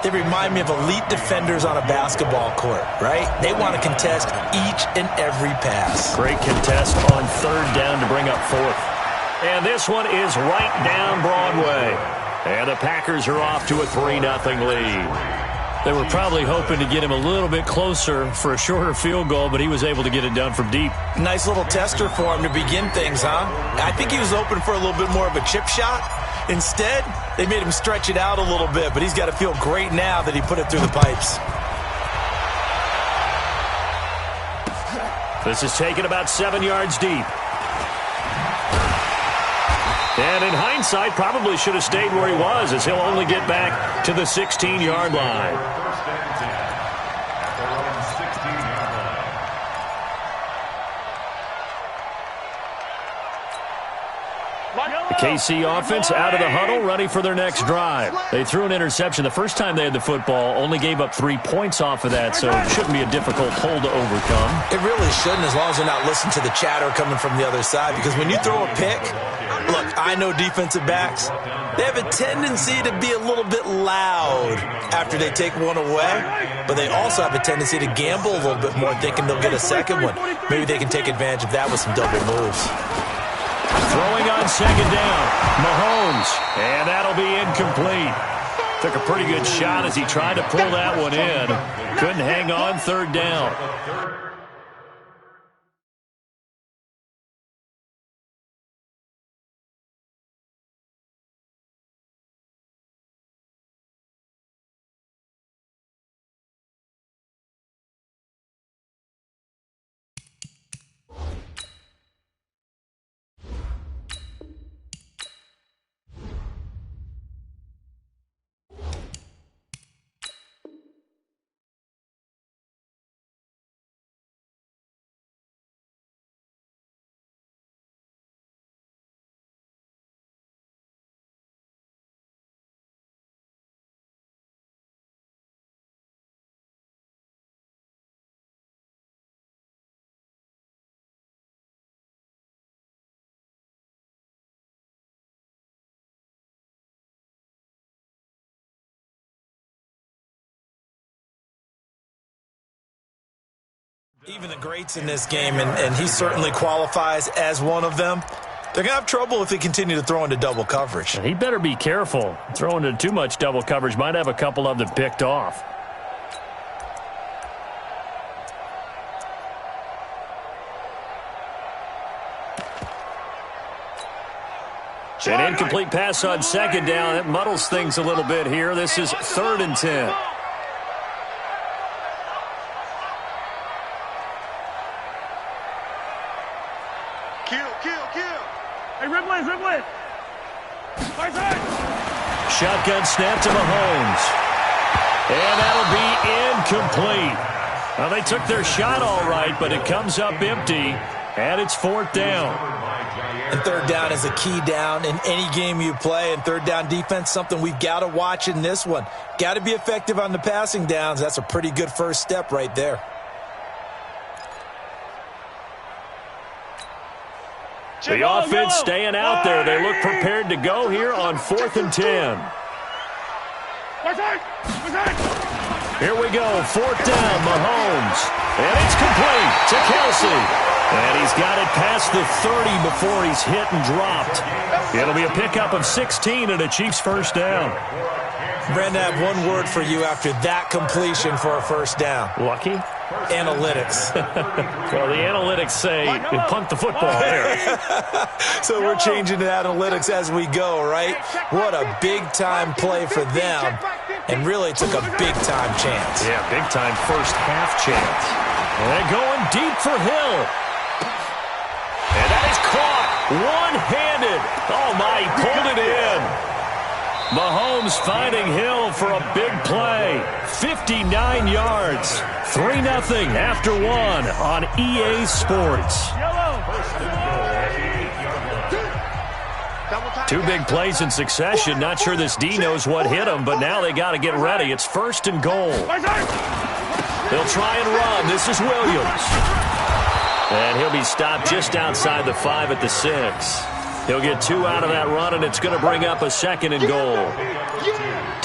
they remind me of elite defenders on a basketball court, right? They want to contest each and every pass. Great contest on 3rd down to bring up 4th. And this one is right down Broadway. And the Packers are off to a 3-0 lead. They were probably hoping to get him a little bit closer for a shorter field goal, but he was able to get it done from deep. Nice little tester for him to begin things, huh? I think he was open for a little bit more of a chip shot. Instead, they made him stretch it out a little bit, but he's got to feel great now that he put it through the pipes. This is taken about 7 yards deep. And in hindsight, probably should have stayed where he was, as he'll only get back to the 16-yard line. The KC offense out of the huddle, ready for their next drive. They threw an interception the first time they had the football, only gave up 3 points off of that, so it shouldn't be a difficult hole to overcome. It really shouldn't, as long as they're not listening to the chatter coming from the other side, because when you throw a pick, look, I know defensive backs, they have a tendency to be a little bit loud after they take one away, but they also have a tendency to gamble a little bit more, thinking they'll get a second one. Maybe they can take advantage of that with some double moves. Throwing on 2nd down, Mahomes, and that'll be incomplete. Took a pretty good shot as he tried to pull that one in. Couldn't hang on 3rd down. Even the greats in this game, and he certainly qualifies as one of them, they're going to have trouble if they continue to throw into double coverage. He better be careful. Throwing into too much double coverage might have a couple of them picked off. An incomplete pass on second down. It muddles things a little bit here. This is 3rd and 10. Kill. Hey, Ripley. Right side. Shotgun snap to Mahomes. And that'll be incomplete. Well, they took their shot all right, but it comes up empty, and it's 4th down. And 3rd down is a key down in any game you play, and 3rd down defense, something we've got to watch in this one. Got to be effective on the passing downs. That's a pretty good first step right there. The offense staying out there. They look prepared to go here on 4th and 10. Here we go, 4th down, Mahomes. And it's complete to Kelsey. And he's got it past the 30 before he's hit and dropped. It'll be a pickup of 16 and a Chiefs first down. Brandon, I have one word for you after that completion for a first down. Lucky? Analytics. Well, the analytics say punt the football there. So we're changing to analytics as we go, right? What a big-time play for them. And really took a big-time chance. Yeah, big-time first half chance. And they're going deep for Hill. And that is caught one-handed. Oh, my, he pulled it in. Mahomes finding Hill for a big play. 59 yards. 3-0 after 1 on EA Sports. 2 big plays in succession. Not sure this D knows what hit him, but now they got to get ready. It's 1st and goal. They'll try and run. This is Williams. And he'll be stopped just outside the 5 at the 6. He'll get 2 out of that run, and it's going to bring up a 2nd and goal.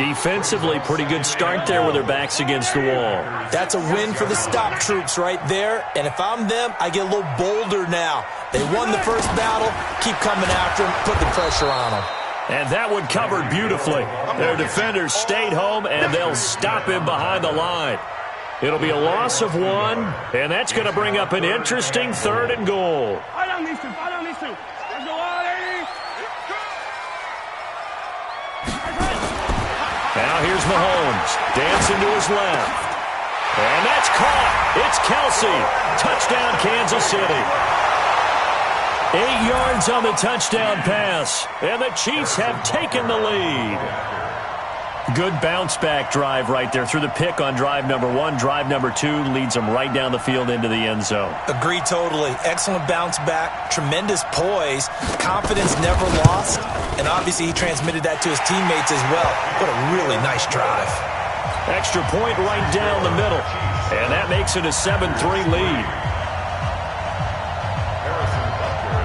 Defensively, pretty good start there with their backs against the wall. That's a win for the stop troops right there. And if I'm them, I get a little bolder now. They won the first battle. Keep coming after them. Put the pressure on them. And that one covered beautifully. Their defenders stayed home, and they'll stop him behind the line. It'll be a loss of 1, and that's going to bring up an interesting 3rd and goal. Fight on these two. Let's go, Ollie. Now here's Mahomes. Dancing to his left. And that's caught. It's Kelsey. Touchdown, Kansas City. 8 yards on the touchdown pass. And the Chiefs have taken the lead. Good bounce-back drive right there through the pick on drive number 1. Drive number 2 leads them right down the field into the end zone. Agree totally. Excellent bounce-back, tremendous poise, confidence never lost, and obviously he transmitted that to his teammates as well. What a really nice drive. Extra point right down the middle, and that makes it a 7-3 lead.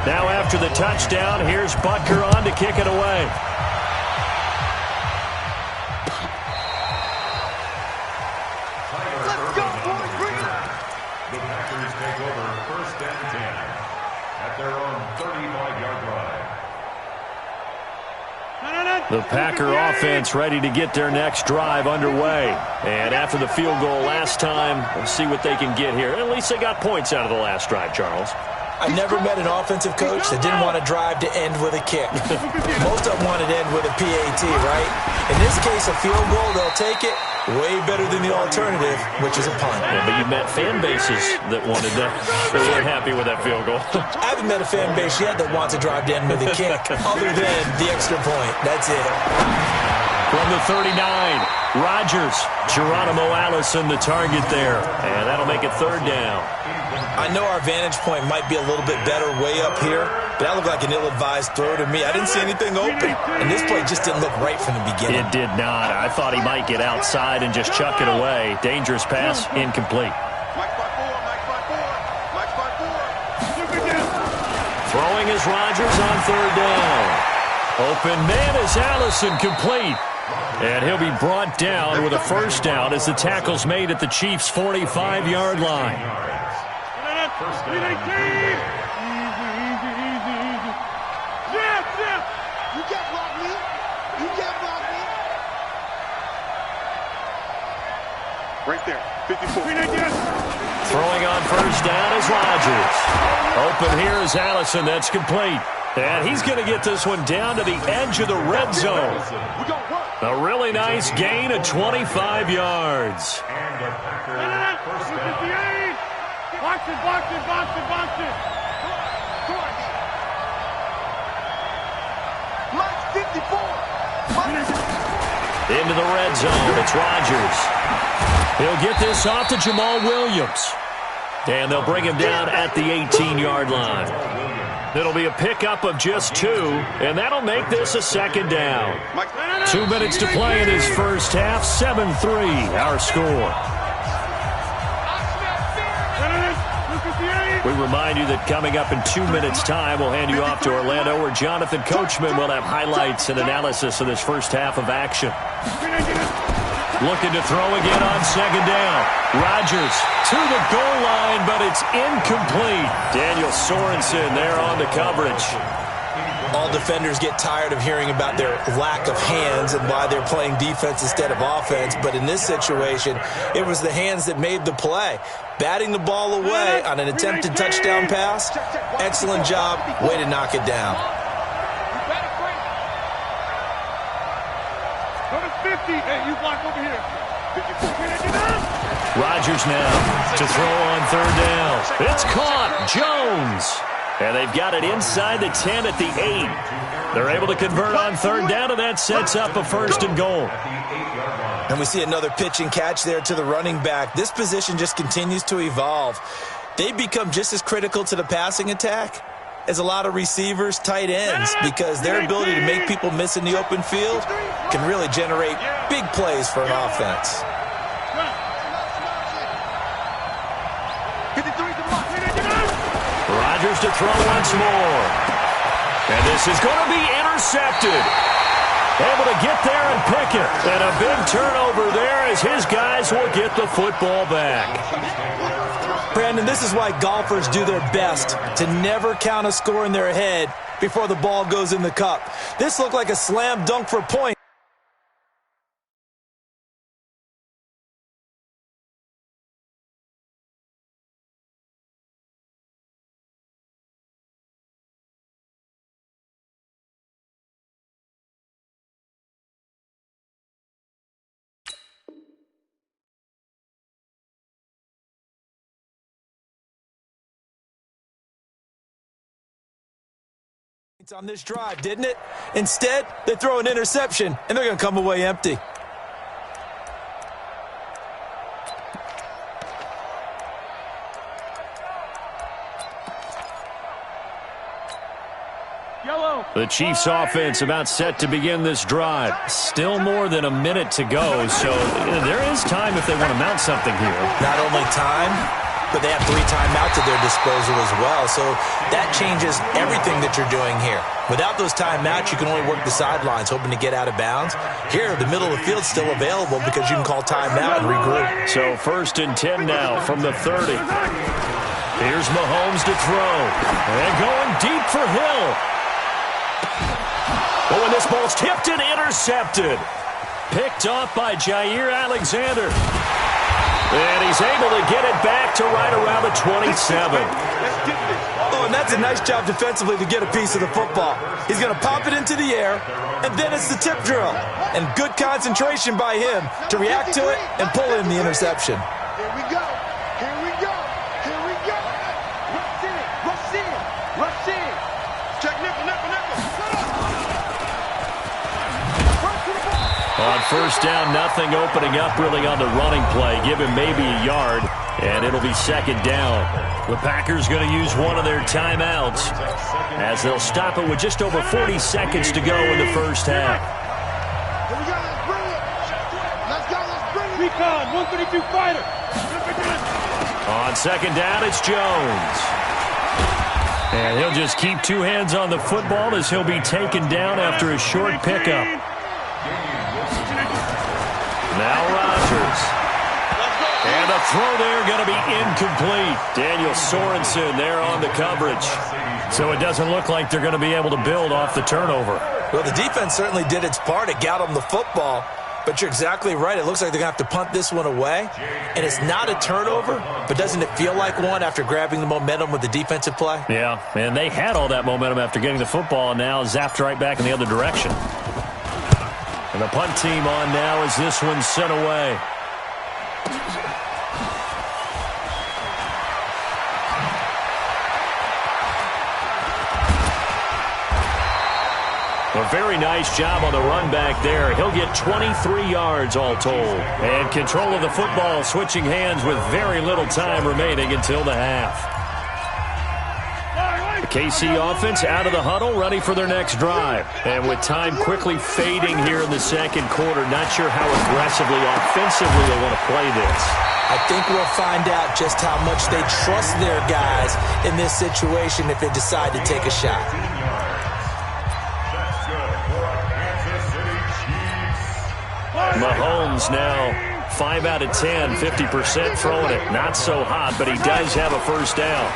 Now after the touchdown, here's Butker on to kick it away. The Packer offense ready to get their next drive underway. And after the field goal last time, we'll see what they can get here. At least they got points out of the last drive, Charles. I never met an offensive coach that didn't want to drive to end with a kick. Most of them wanted to end with a PAT, right? In this case, a field goal, they'll take it. Way better than the alternative, which is a punt. Yeah, but you met fan bases that wanted that. They weren't happy with that field goal. I haven't met a fan base yet that wants to drive to end with a kick, other than the extra point. That's it. From the 39, Rodgers, Geronimo Allison, the target there. And that'll make it 3rd down. I know our vantage point might be a little bit better way up here, but that looked like an ill-advised throw to me. I didn't see anything open, and this play just didn't look right from the beginning. It did not. I thought he might get outside and just chuck it away. Dangerous pass, incomplete. Throwing is Rodgers on 3rd down. Open man is Allison, complete. And he'll be brought down with a first down as the tackle's made at the Chiefs' 45-yard line. First down. Easy. Zip. You can't block me. You can't block me. Right there. 54. Throwing on first down is Rodgers. Open here is Allison. That's complete. And he's going to get this one down to the edge of the red zone. A really nice gain of 25 yards. And the Packers first down. Box it. Come on. Mike's 54. Into the red zone. It's Rodgers. He'll get this off to Jamal Williams. And they'll bring him down at the 18-yard line. It'll be a pickup of just 2, and that'll make this a second down. 2 minutes to play in his first half. 7-3, our score. We remind you that coming up in 2 minutes' time, we'll hand you off to Orlando, where Jonathan Coachman will have highlights and analysis of this first half of action. Looking to throw again on second down. Rodgers to the goal line, but it's incomplete. Daniel Sorensen there on the coverage. All defenders get tired of hearing about their lack of hands and why they're playing defense instead of offense. But in this situation, it was the hands that made the play. Batting the ball away on an attempted touchdown pass. Excellent job. Way to knock it down. Go to 50. Hey, you block over here. 54. Rodgers now to throw on third down. It's caught. Jones. And they've got it inside the 10 at the 8. They're able to convert on third down, and that sets up a first and goal. And we see another pitch and catch there to the running back. This position just continues to evolve. They become just as critical to the passing attack as a lot of receivers, tight ends, because their ability to make people miss in the open field can really generate big plays for an offense. Rodgers to throw once more. And this is going to be intercepted. Able to get there and pick it. And a big turnover there as his guys will get the football back. Brandon, this is why golfers do their best to never count a score in their head before the ball goes in the cup. This looked like a slam dunk for point. On this drive, didn't it? Instead, they throw an interception, and they're going to come away empty. The Chiefs offense about set to begin this drive. Still more than a minute to go, so there is time if they want to mount something here. Not only time, but they have 3 timeouts at their disposal as well. So that changes everything that you're doing here. Without those timeouts, you can only work the sidelines, hoping to get out of bounds. Here, the middle of the field's still available because you can call timeout and regroup. So 1st and 10 now from the 30. Here's Mahomes to throw. And going deep for Hill. Oh, and this ball's tipped and intercepted. Picked off by Jair Alexander. And he's able to get it back to right around the 27. Oh, and that's a nice job defensively to get a piece of the football. He's going to pop it into the air, and then it's the tip drill. And good concentration by him to react to it and pull in the interception. Here we go. Here we go. Here we go. Rush in. Rush in. Rush in. Check nickel, nickel, nickel. On first down, nothing opening up really on the running play. Give him maybe a yard, and it'll be second down. The Packers going to use one of their timeouts as they'll stop it with just over 40 seconds to go in the first half. Here we go. Let's bring it. Let's go. Let's bring it. Recon, 132 fighter. On second down, it's Jones. And he'll just keep 2 hands on the football as he'll be taken down after a short pickup. Now Rodgers. And the throw there going to be incomplete. Daniel Sorensen there on the coverage. So it doesn't look like they're going to be able to build off the turnover. Well, the defense certainly did its part. It got them the football. But you're exactly right. It looks like they're going to have to punt this one away. And it's not a turnover, but doesn't it feel like one after grabbing the momentum with the defensive play? Yeah, and they had all that momentum after getting the football and now zapped right back in the other direction. And the punt team on now as this one's sent away. A very nice job on the run back there. He'll get 23 yards all told. And control of the football switching hands with very little time remaining until the half. The KC offense out of the huddle, ready for their next drive. And with time quickly fading here in the second quarter, not sure how aggressively, offensively they'll want to play this. I think we'll find out just how much they trust their guys in this situation if they decide to take a shot. Mahomes now 5 out of 10, 50% throwing it. Not so hot, but he does have a first down.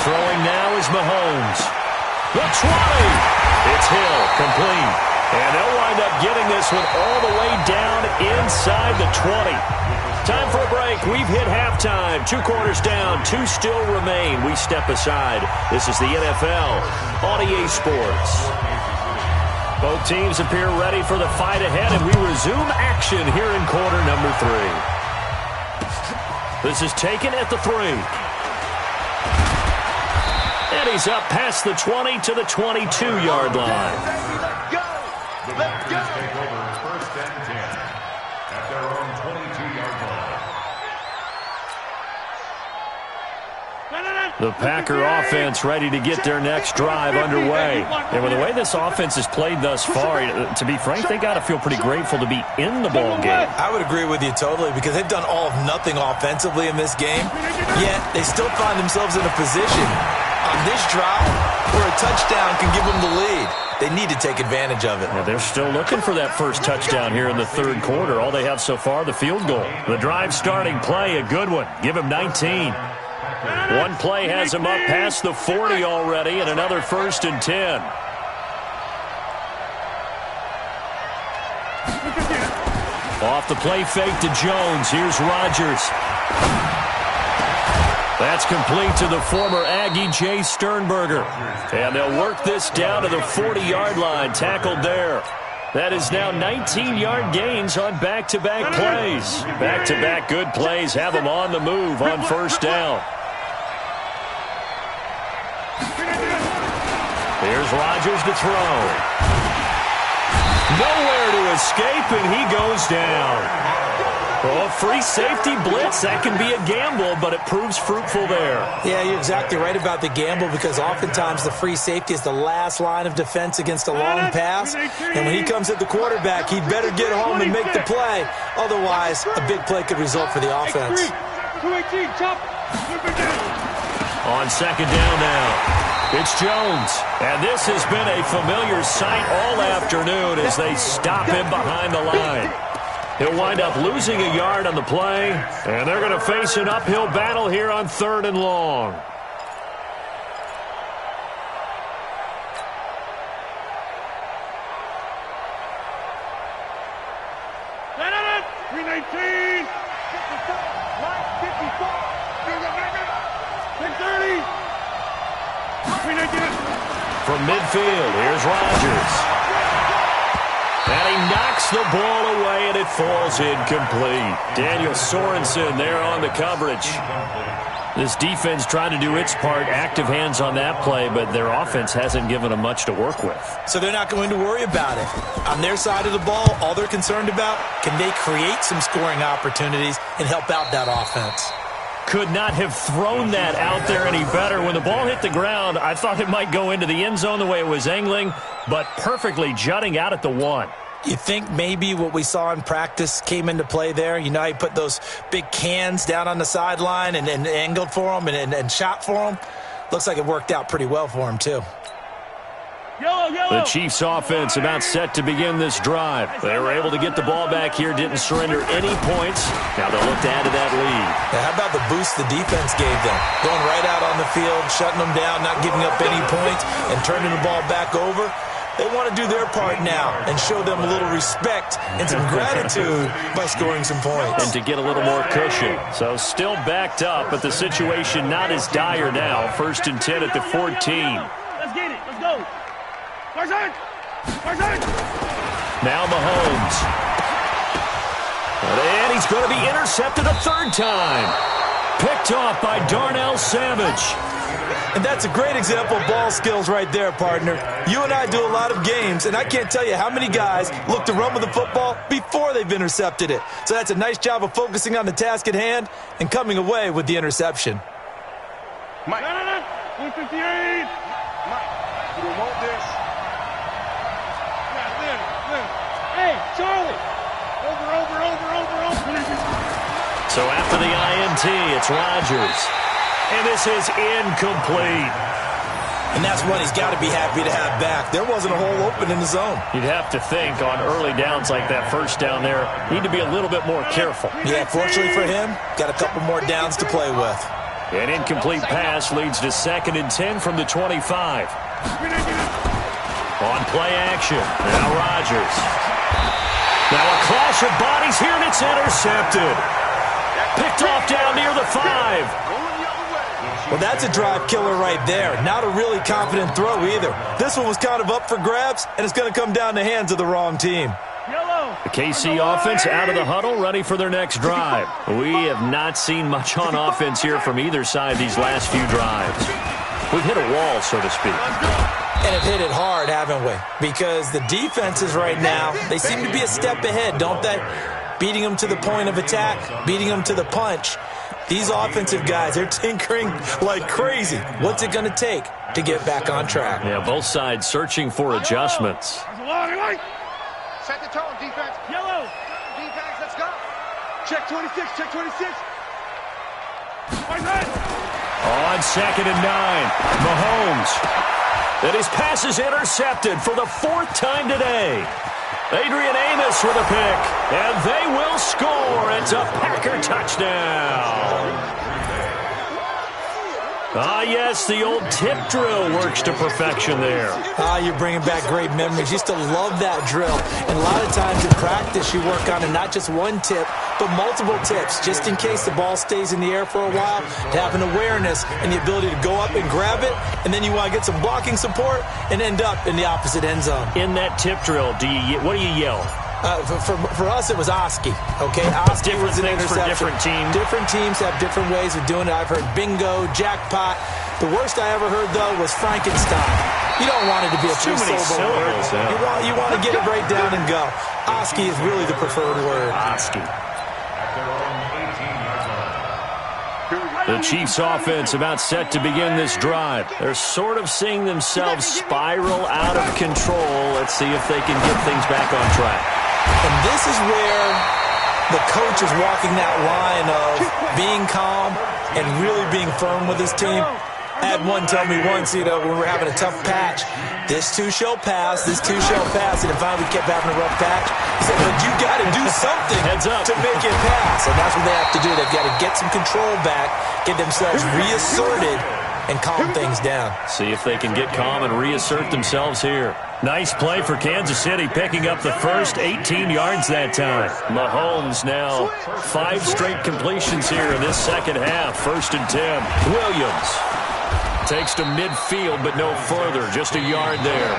Throwing now is Mahomes. The 20. It's Hill, complete. And they'll wind up getting this one all the way down inside the 20. Time for a break. We've hit halftime. 2 quarters down, 2 still remain. We step aside. This is the NFL on EA Sports. Both teams appear ready for the fight ahead, and we resume action here in quarter number 3. This is taken at the 3. And he's up past the 20 to the 22-yard line. Let's go! Take over first and 10 at their own 22-yard line. The Packer offense ready to get their next drive underway. And with the way this offense has played thus far, to be frank, they got to feel pretty grateful to be in the ball game. I would agree with you totally because they've done all of nothing offensively in this game, yet they still find themselves in a position on this drive where a touchdown can give them the lead. They need to take advantage of it. Yeah, they're still looking for that first touchdown here in the third quarter. All they have so far, the field goal. The drive starting play, a good one. Give him 19. One play has him up past the 40 already, and another 1st and 10. Off the play fake to Jones. Here's Rodgers. That's complete to the former Aggie, Jay Sternberger. And they'll work this down to the 40-yard line, tackled there. That is now 19-yard gains on back-to-back plays. Back-to-back good plays have them on the move on first down. Here's Rodgers to throw. Nowhere to escape, and he goes down. Well, free safety blitz, that can be a gamble, but it proves fruitful there. Yeah, you're exactly right about the gamble because oftentimes the free safety is the last line of defense against a long pass. And when he comes at the quarterback, he'd better get home and make the play. Otherwise, a big play could result for the offense. On second down now. It's Jones, and this has been a familiar sight all afternoon as they stop him behind the line. He'll wind up losing a yard on the play, and they're going to face an uphill battle here on 3rd and long. From midfield, here's Rodgers. And he knocks the ball away, and it falls incomplete. Daniel Sorensen there on the coverage. This defense trying to do its part, active hands on that play, but their offense hasn't given them much to work with. So they're not going to worry about it. On their side of the ball, all they're concerned about, can they create some scoring opportunities and help out that offense? Could not have thrown that out there any better. When the ball hit the ground, I thought it might go into the end zone the way it was angling, but perfectly jutting out at the 1. You think maybe what we saw in practice came into play there? You know, he put those big cans down on the sideline and angled for them and shot for them. Looks like it worked out pretty well for him, too. The Chiefs offense about set to begin this drive. They were able to get the ball back here, didn't surrender any points. Now they'll look to add to that lead. Now, how about the boost the defense gave them? Going right out on the field, shutting them down, not giving up any points, and turning the ball back over. They want to do their part now and show them a little respect and some gratitude by scoring some points. And to get a little more cushion. So still backed up, but the situation not as dire now. 1st and 10 at the 14. Let's get it. Let's go. Now Mahomes. And he's going to be intercepted a 3rd time. Picked off by Darnell Savage. And that's a great example of ball skills right there, partner. You and I do a lot of games, and I can't tell you how many guys look to run with the football before they've intercepted it. So that's a nice job of focusing on the task at hand and coming away with the interception. Mike. 158. Mike, you don't want this. Hey, Charlie. Over. So after the INT, it's Rodgers. And this is incomplete. And that's what he's got to be happy to have back. There wasn't a hole open in the zone. You'd have to think on early downs like that, 1st down there, need to be a little bit more careful. Yeah, fortunately for him, got a couple more downs to play with. An incomplete pass leads to 2nd and 10 from the 25. On play action, now Rodgers. Now a clash of bodies here, and it's intercepted. Picked off down near the 5. Well, that's a drive killer right there. Not a really confident throw either. This one was kind of up for grabs, and it's going to come down the hands of the wrong team. The KC offense out of the huddle, ready for their next drive. We have not seen much on offense here from either side these last few drives. We've hit a wall, so to speak. And have hit it hard, haven't we? Because the defenses right now, they seem to be a step ahead, don't they? Beating them to the point of attack, beating them to the punch. These offensive guys, they're tinkering like crazy. What's it going to take to get back on track? Yeah, both sides searching for adjustments. Set the tone, defense. Yellow. Defense, let's go. Check 26, check 26. On 2nd and 9, Mahomes. And his pass is intercepted for the 4th time today. Adrian Amos with a pick, and they will score. It's a Packer touchdown. Ah, yes, the old tip drill works to perfection there. Ah, you're bringing back great memories. Used to love that drill. And a lot of times in practice, you work on it, not just one tip, but multiple tips, just in case the ball stays in the air for a while, to have an awareness and the ability to go up and grab it, and then you want to get some blocking support and end up in the opposite end zone. In that tip drill, what do you yell? For us, it was Oski. Okay, Oski was an interception. For different teams. Different teams have different ways of doing it. I've heard bingo, jackpot. The worst I ever heard, though, was Frankenstein. You don't want it to be a too many syllables. You want to get it right down and go. Oski is really the preferred word. Oski. The Chiefs offense about set to begin this drive. They're sort of seeing themselves spiral out of control. Let's see if they can get things back on track. And this is where the coach is walking that line of being calm and really being firm with his team. I had one tell me once, when we were having a tough patch, this too shall pass, this too shall pass, and if finally we kept having a rough patch, he said, but you got to do something to make it pass. And that's what they have to do. They've got to get some control back, get themselves reasserted, and calm things down. See if they can get calm and reassert themselves here. Nice play for Kansas City, picking up the first 18 yards that time. Mahomes now 5 straight completions here in this second half. 1st and 10. Williams takes to midfield, but no further. Just a yard there.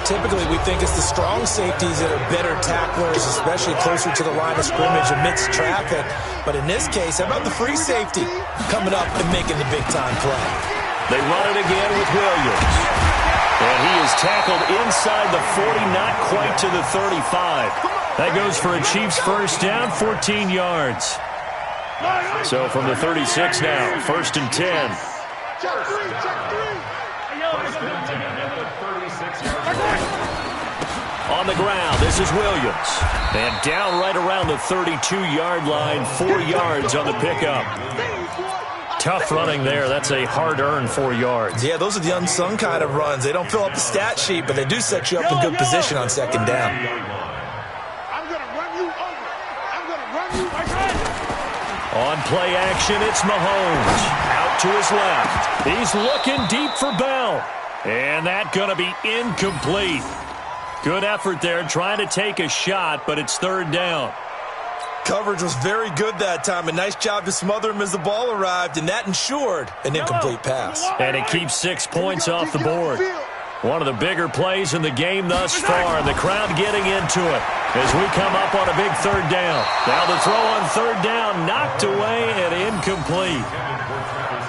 Typically, we think it's the strong safeties that are better tacklers, especially closer to the line of scrimmage amidst traffic. But in this case, how about the free safety coming up and making the big-time play? They run it again with Williams. And he is tackled inside the 40, not quite to the 35. That goes for a Chiefs first down, 14 yards. So from the 36 now, 1st and 10. Check three. On the ground, this is Williams. And down right around the 32-yard line, 4 yards on the pickup. Tough running there. That's a hard-earned 4 yards. Yeah, those are the unsung kind of runs. They don't fill up the stat sheet, but they do set you up in good position on second down. I'm going to run you over. I'm going to run you over. On play action, it's Mahomes. Out to his left. He's looking deep for Bell. And that's going to be incomplete. Good effort there trying to take a shot, but it's third down. Coverage was very good that time. A nice job to smother him as the ball arrived, and that ensured an incomplete pass. And it keeps 6 points off the board. One of the bigger plays in the game thus far, and the crowd getting into it as we come up on a big third down. Now the throw on third down, knocked away and incomplete.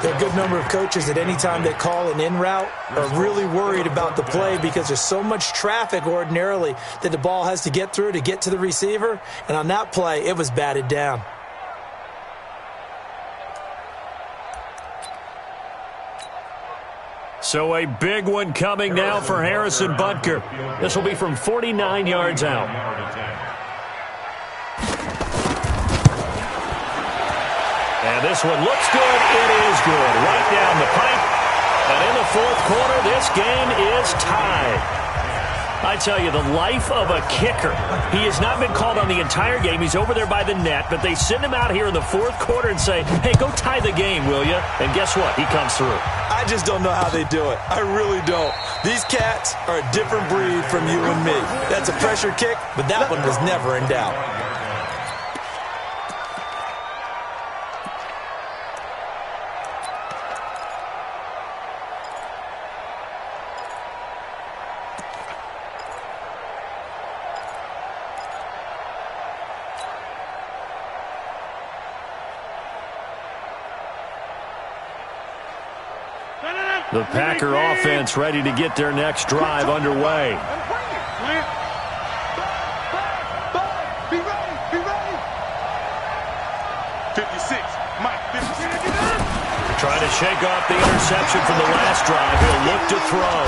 There are a good number of coaches at any time they call an in route are really worried about the play because there's so much traffic ordinarily that the ball has to get through to get to the receiver. And on that play, it was batted down. So a big one coming now for Harrison Butker. This will be from 49 yards out. And this one looks good. It is good. Right down the pipe. And in the fourth quarter, this game is tied. I tell you, the life of a kicker. He has not been called on the entire game. He's over there by the net, but they send him out here in the fourth quarter and say, hey, go tie the game, will you? And guess what? He comes through. I just don't know how they do it. I really don't. These cats are a different breed from you and me. That's a pressure kick, but that one was never in doubt. The Packer offense ready to get their next drive underway. Be ready. 56. Mike, 56. Trying to shake off the interception from the last drive. He'll look to throw.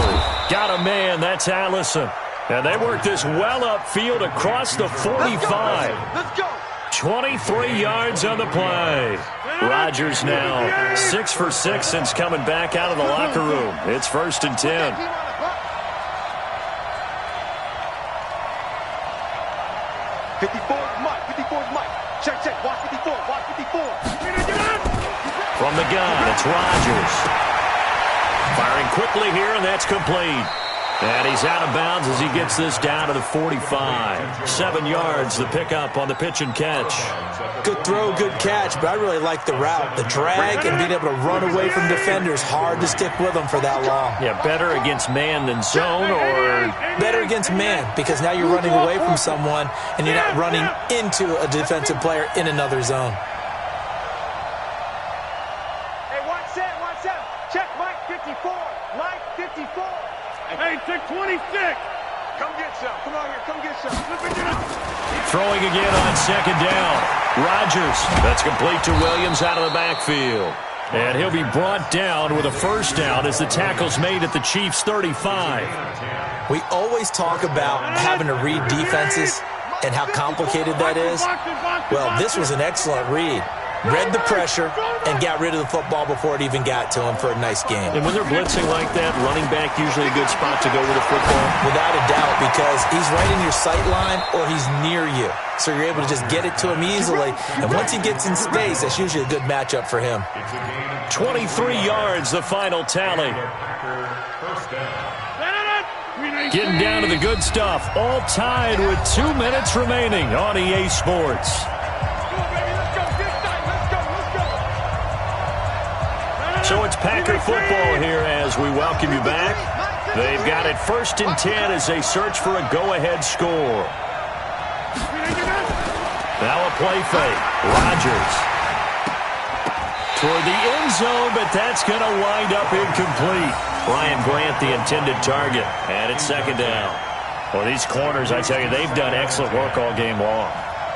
Got a man. That's Allison. And they work this well upfield across the 45. Let's go. 23 yards on the play. Rodgers now 6 for 6 since coming back out of the locker room. It's 1st and 10. 54 is Mike. Check. Watch 54. From the gun, it's Rodgers. Firing quickly here, and that's complete. And he's out of bounds as he gets this down to the 45. 7 yards, the pickup on the pitch and catch. Good throw, good catch, but I really like the route. The drag and being able to run away from defenders, hard to stick with them for that long. Yeah, better against man than zone, or better against man, because now you're running away from someone and you're not running into a defensive player in another zone. Hey, 1-7. Check Mike 54. Mike 54. Hey, check 26. Come get some. Come on here. Come get some. Throwing again on second down. Rodgers. That's complete to Williams out of the backfield. And he'll be brought down with a first down as the tackle's made at the Chiefs' 35. We always talk about having to read defenses and how complicated that is. Well, this was an excellent read. Read the pressure and got rid of the football before it even got to him for a nice game. And when they're blitzing like that, running back usually a good spot to go with the football? Without a doubt, because he's right in your sight line or he's near you. So you're able to just get it to him easily. And once he gets in space, that's usually a good matchup for him. 23 yards, the final tally. Getting down to the good stuff. All tied with 2 minutes remaining on EA Sports. So it's Packer football here as we welcome you back. They've got it 1st and 10 as they search for a go-ahead score. Now a play fake. Rodgers. Toward the end zone, but that's going to wind up incomplete. Ryan Grant, the intended target, and it's second down. Well, these corners, I tell you, they've done excellent work all game long.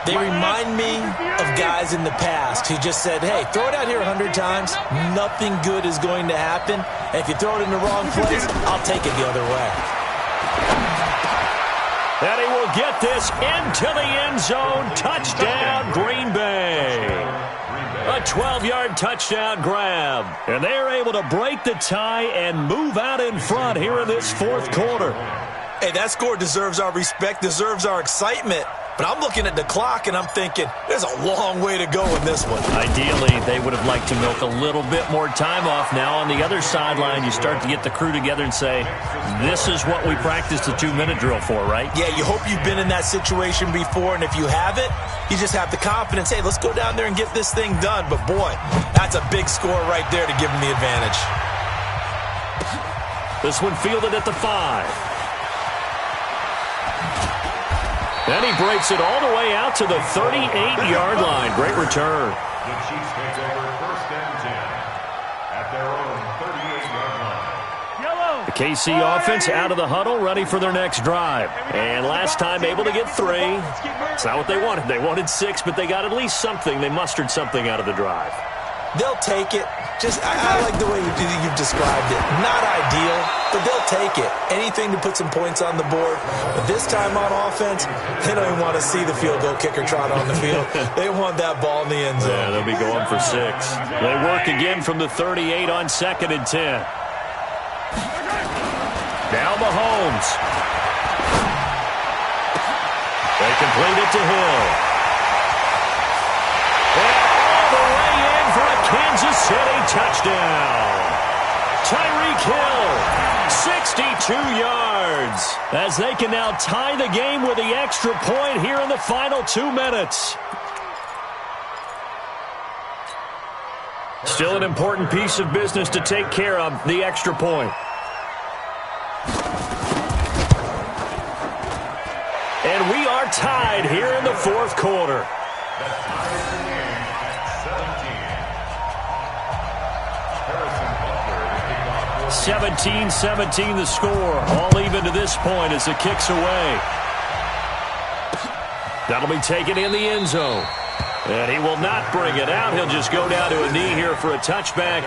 They remind me of guys in the past who just said, hey, throw it out here 100 times. Nothing good is going to happen. And if you throw it in the wrong place, I'll take it the other way. And he will get this into the end zone. Touchdown, Green Bay. A A 12-yard touchdown grab. And they're able to break the tie and move out in front here in this fourth quarter. Hey, that score deserves our respect, deserves our excitement. But I'm looking at the clock, and I'm thinking, there's a long way to go in this one. Ideally, they would have liked to milk a little bit more time off. Now on the other sideline, you start to get the crew together and say, this is what we practiced the 2-minute drill for, right? Yeah, you hope you've been in that situation before, and if you haven't, you just have the confidence, hey, let's go down there and get this thing done. But, boy, that's a big score right there to give them the advantage. This one fielded at the 5. Then he breaks it all the way out to the 38-yard line. Great return. The Chiefs take over 1st and 10 at their own 38-yard line. The KC offense out of the huddle, ready for their next drive. And last time able to get 3. It's not what they wanted. They wanted 6, but they got at least something. They mustered something out of the drive. They'll take it. I like the way you've described it. Not ideal, but they'll take it. Anything to put some points on the board. But this time on offense, they don't even want to see the field goal kicker trot on the field. They want that ball in the end zone. Yeah, they'll be going for 6. They work again from the 38 on 2nd and 10. Now Mahomes. They complete it to Hill. Kansas City touchdown. Tyreek Hill, 62 yards. As they can now tie the game with the extra point here in the final 2 minutes. Still an important piece of business to take care of, the extra point. And we are tied here in the fourth quarter. 17-17 the score. All even to this point as the kick's away. That'll be taken in the end zone. And he will not bring it out. He'll just go down to a knee here for a touchback.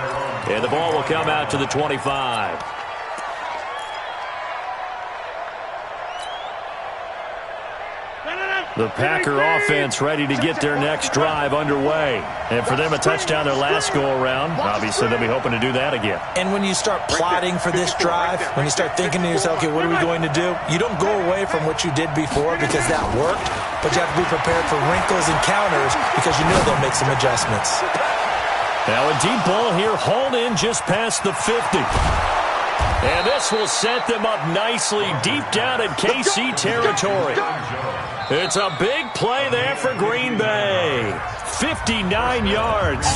And the ball will come out to the 25. The Packer offense ready to get their next drive underway. And for them, a touchdown their last go-around. Obviously, they'll be hoping to do that again. And when you start plotting for this drive, when you start thinking to yourself, okay, what are we going to do? You don't go away from what you did before because that worked, but you have to be prepared for wrinkles and counters because you know they'll make some adjustments. Now a deep ball here, hauled in just past the 50. And this will set them up nicely deep down in KC territory. It's a big play there for Green Bay. 59 yards.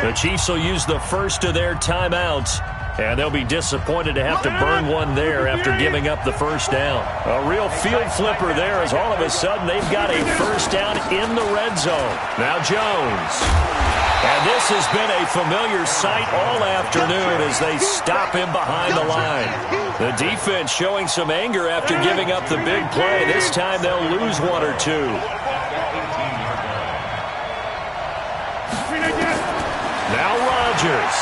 The Chiefs will use the first of their timeouts, and they'll be disappointed to have to burn one there after giving up the first down. A real field flipper there as all of a sudden they've got a first down in the red zone. Now Jones. And this has been a familiar sight all afternoon as they stop him behind the line. The defense showing some anger after giving up the big play. This time they'll lose 1 or 2. Now Rodgers.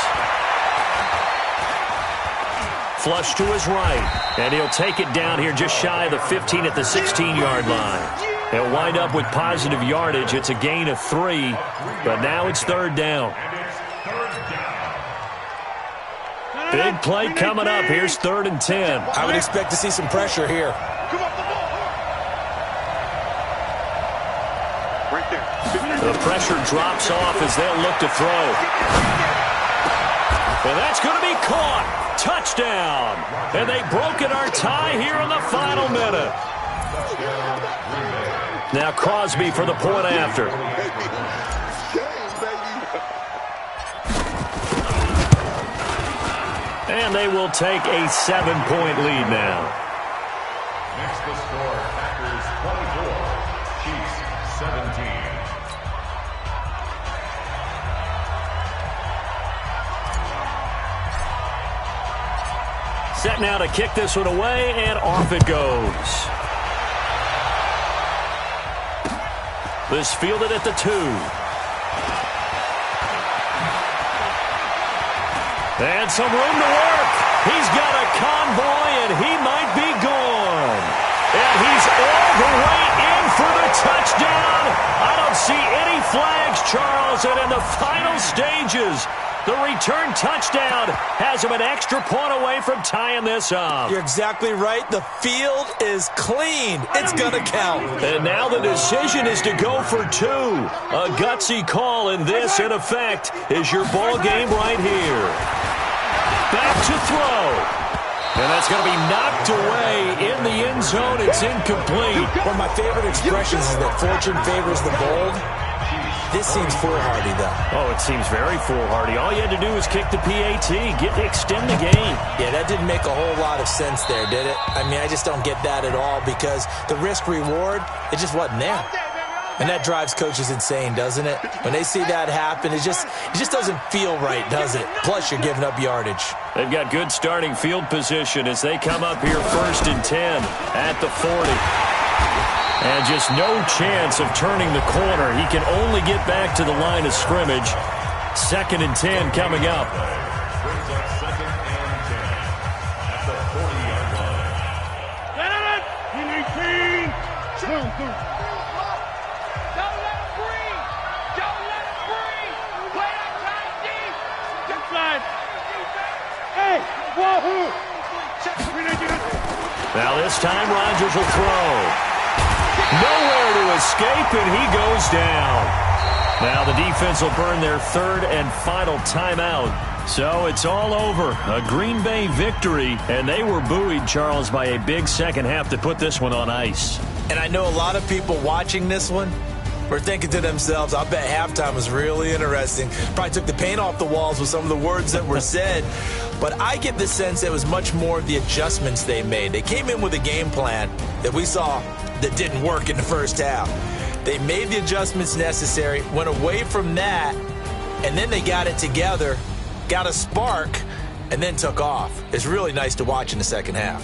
Flush to his right. And he'll take it down here just shy of the 15 at the 16-yard line. They'll wind up with positive yardage. It's a gain of 3, but now it's 3rd down. Big play coming up. Here's 3rd and 10. I would expect to see some pressure here. The pressure drops off as they'll look to throw. And that's going to be caught. Touchdown. And they broken our tie here in the final minute. Now Crosby for the point after. And they will take a 7-point lead now. Next the score, Packers 24, Chiefs 17. Set now to kick this one away, and off it goes. This fielded at the 2. And some room to work. He's got a convoy, and he might be gone. And he's all the way in for the touchdown. I don't see any flags Charles, and in the final stages, the return touchdown has him an extra point away from tying this up. You're exactly right. The field is clean. It's going to count. And now the decision is to go for 2. A gutsy call, and this, in effect, is your ball game right here. Back to throw. And that's going to be knocked away in the end zone. It's incomplete. One of my favorite expressions is that fortune favors the bold. This seems foolhardy, though. Oh, it seems very foolhardy. All you had to do was kick the PAT, extend the game. Yeah, that didn't make a whole lot of sense there, did it? I mean, I just don't get that at all because the risk-reward, it just wasn't there. And that drives coaches insane, doesn't it? When they see that happen, it just doesn't feel right, does it? Plus, you're giving up yardage. They've got good starting field position as they come up here 1st and 10 at the 40. And just no chance of turning the corner. He can only get back to the line of scrimmage. 2nd and 10 coming up. Brings up 2nd and 10 at the 40-yard line. Don't let him breathe. Don't let him breathe. Play that tight deep. Inside. Hey, wahoo. Now this time Rodgers will throw. Nowhere to escape, and he goes down. Now the defense will burn their 3rd and final timeout. So it's all over. A Green Bay victory, and they were buoyed, Charles, by a big second half to put this one on ice. And I know a lot of people watching this one were thinking to themselves, I bet halftime was really interesting. Probably took the paint off the walls with some of the words that were said. But I get the sense it was much more of the adjustments they made. They came in with a game plan that we saw that didn't work in the first half. They made the adjustments necessary, went away from that, and then they got it together, got a spark, and then took off. It's really nice to watch in the second half.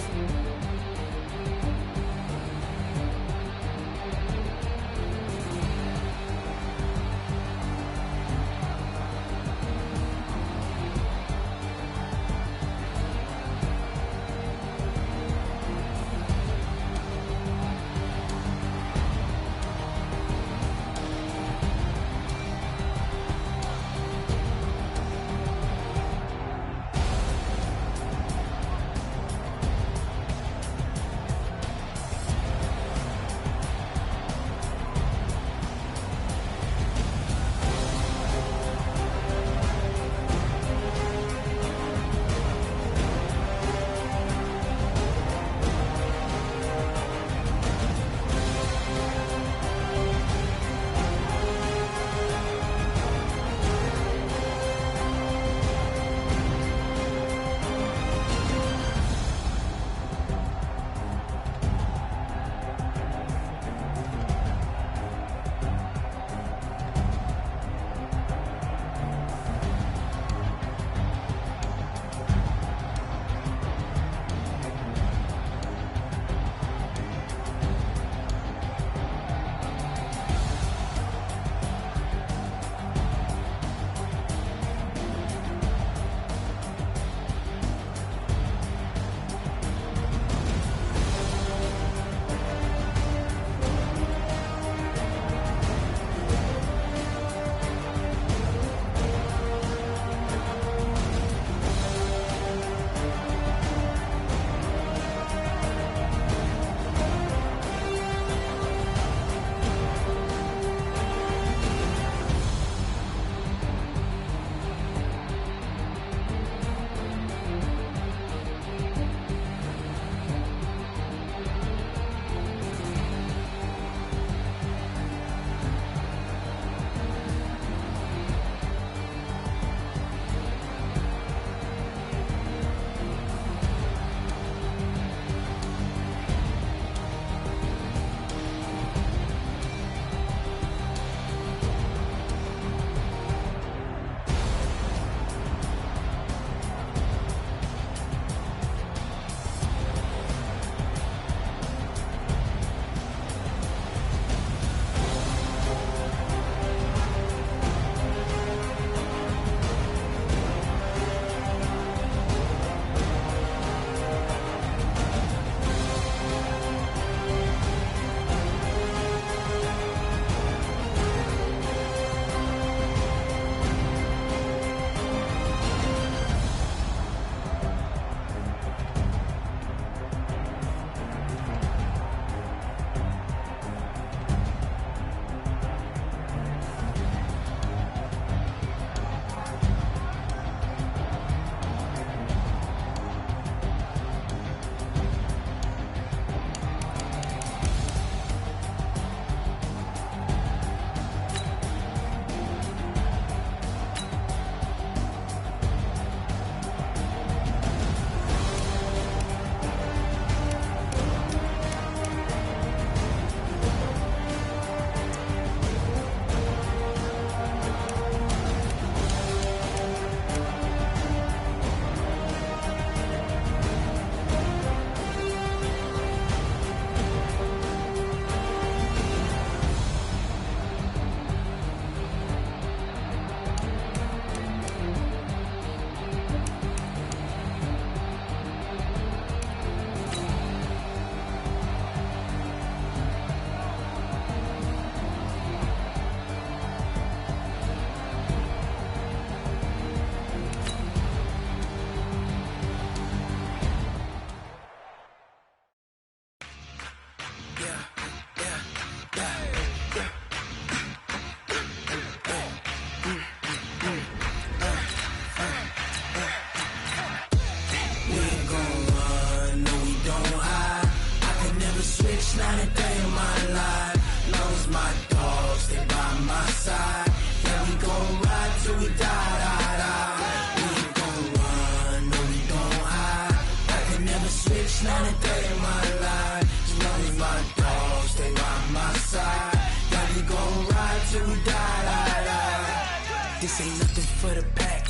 till we die. This ain't nothing for the pack.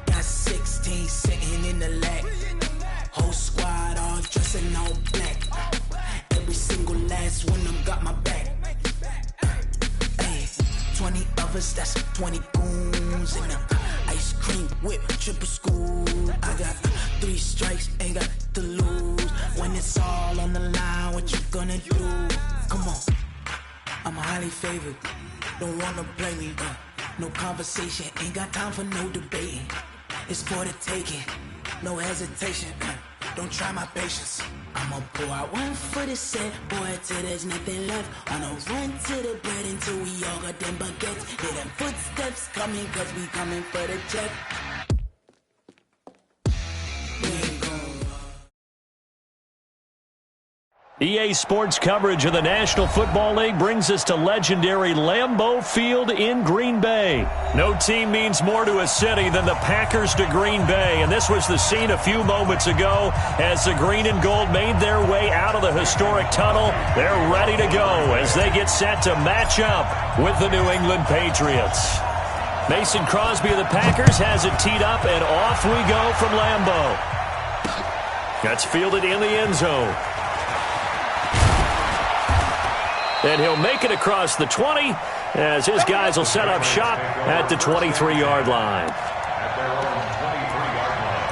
Got 16 sitting in the lag. Whole squad all dressing all black. Every single last one of them got my back. 20 of us, that's 20 goons in them. Ice cream whip, triple school. I got 3 strikes, ain't got to lose. When it's all on the line, what you gonna do? Come on, I'm highly favored. Don't wanna play me, no conversation, ain't got time for no debating. It's for the taking, no hesitation. Don't try my patience. I'ma pour out one for the set, boy, till there's nothing left. On a run to the bread until we all got them baguettes. Hear them footsteps coming, cause we coming for the check. EA Sports coverage of the National Football League brings us to legendary Lambeau Field in Green Bay. No team means more to a city than the Packers to Green Bay, and this was the scene a few moments ago as the green and gold made their way out of the historic tunnel. They're ready to go as they get set to match up with the New England Patriots. Mason Crosby of the Packers has it teed up, and off we go from Lambeau. That's fielded in the end zone. And he'll make it across the 20 as his guys will set up shop at the 23-yard line. At their own 23-yard line.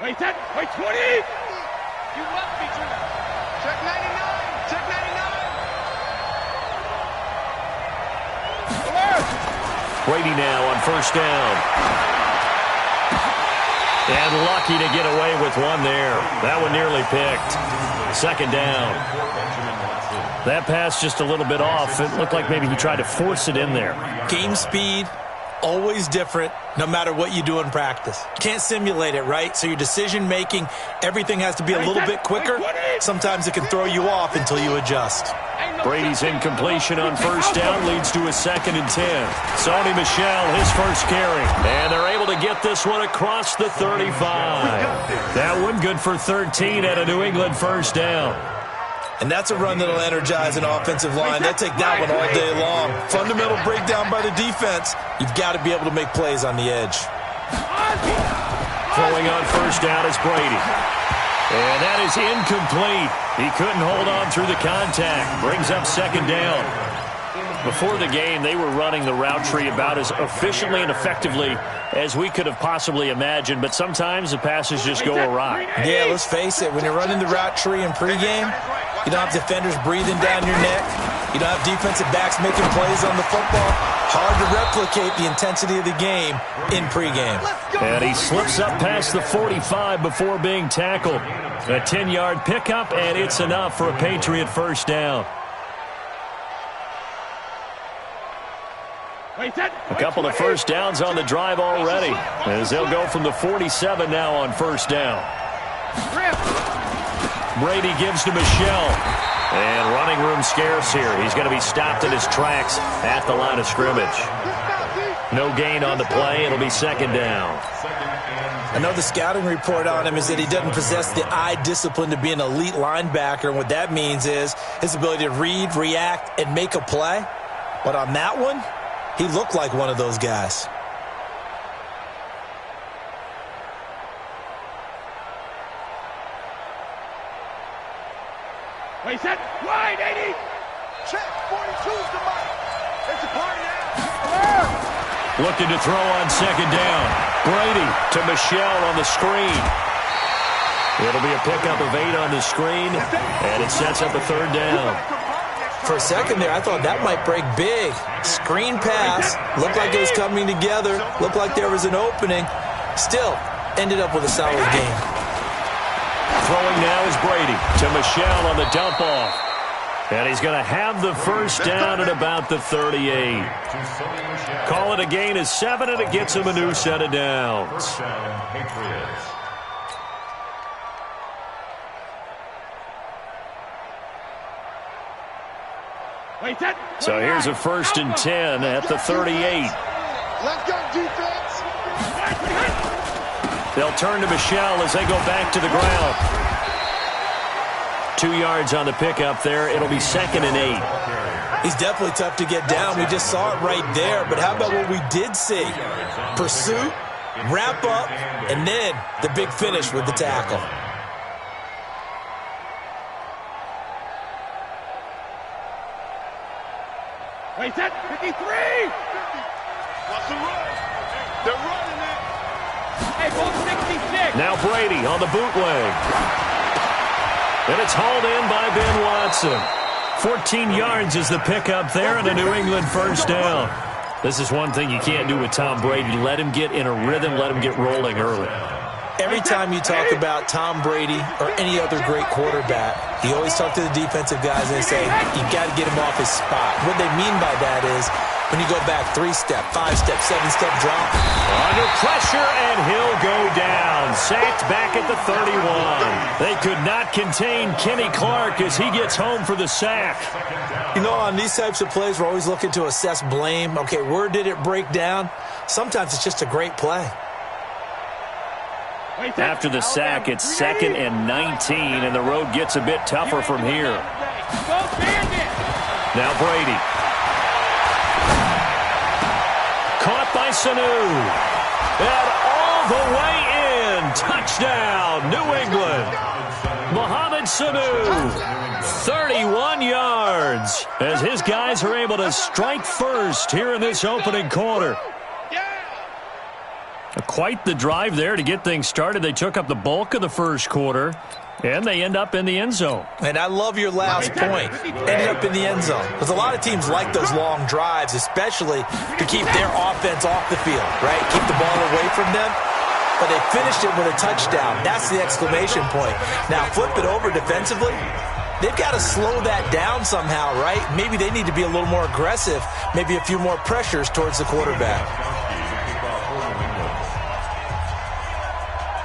Wait, 10, wait, 20! You left me, Jim. Check 99, check 99! Brady now on first down. And lucky to get away with one there. That one nearly picked. Second down. That pass just a little bit off. It looked like maybe he tried to force it in there. Game speed, always different, no matter what you do in practice. Can't simulate it, right? So your decision-making, everything has to be a little bit quicker. Sometimes it can throw you off until you adjust. Brady's incompletion on first down leads to a 2nd and 10. Sony Michel, his first carry. And they're able to get this one across the 35. That one good for 13 at a New England first down. And that's a run that'll energize an offensive line. They'll take that one all day long. Fundamental breakdown by the defense. You've got to be able to make plays on the edge. Throwing on first down is Brady. And that is incomplete. He couldn't hold on through the contact. Brings up 2nd down. Before the game, they were running the route tree about as efficiently and effectively as we could have possibly imagined, but sometimes the passes just go awry. Yeah, let's face it. When you're running the route tree in pregame, you don't have defenders breathing down your neck. You don't have defensive backs making plays on the football. Hard to replicate the intensity of the game in pregame. And he slips up past the 45 before being tackled. A 10-yard pickup, and it's enough for a Patriot first down. A couple of first downs on the drive already, as they'll go from the 47 now on first down. Brady gives to Michel. And running room scarce here. He's going to be stopped in his tracks at the line of scrimmage. No gain on the play. It'll be 2nd down. I know the scouting report on him is that he doesn't possess the eye discipline to be an elite linebacker. And what that means is his ability to read, react, and make a play. But on that one, he looked like one of those guys. Wait, set, wide, 80! Check, 42's the mic. It's a party now. Looking to throw on 2nd down. Brady to Michel on the screen. It'll be a pickup of 8 on the screen, and it sets up a 3rd down. For a second there, I thought that might break big. Screen pass. Looked like it was coming together. Looked like there was an opening. Still, ended up with a solid game. Throwing now is Brady to Michel on the dump off. And he's going to have the first down at about the 38. Call it a gain of 7, and it gets him a new set of downs. So here's a 1st and 10 at the 38. Let's go, defense. They'll turn to Michelle as they go back to the ground. 2 yards on the pickup there. It'll be 2nd and 8. He's definitely tough to get down. We just saw it right there. But how about what we did see? Pursuit, wrap up, and then the big finish with the tackle. Wait, that 53! What's the run? They're running it. Hey, ball 66. Now Brady on the bootleg. And it's hauled in by Ben Watson. 14 yards is the pickup there and a New England first down. This is one thing you can't do with Tom Brady. Let him get in a rhythm. Let him get rolling early. Every time you talk about Tom Brady or any other great quarterback, you always talk to the defensive guys and they say, you got to get him off his spot. What they mean by that is when you go back 3-step, 5-step, 7-step drop. Under pressure, and he'll go down. Sacked back at the 31. They could not contain Kenny Clark as he gets home for the sack. You know, on these types of plays, we're always looking to assess blame. Okay, where did it break down? Sometimes it's just a great play. After the sack, it's 2nd and 19, and the road gets a bit tougher from here. Now Brady. Caught by Sanu. And all the way in. Touchdown, New England. Mohamed Sanu. 31 yards as his guys are able to strike first here in this opening quarter. Quite the drive there to get things started. They took up the bulk of the first quarter, and they end up in the end zone. And I love your last point. Ended up in the end zone. Because a lot of teams like those long drives, especially to keep their offense off the field, right? Keep the ball away from them. But they finished it with a touchdown. That's the exclamation point. Now flip it over defensively. They've got to slow that down somehow, right? Maybe they need to be a little more aggressive. Maybe a few more pressures towards the quarterback.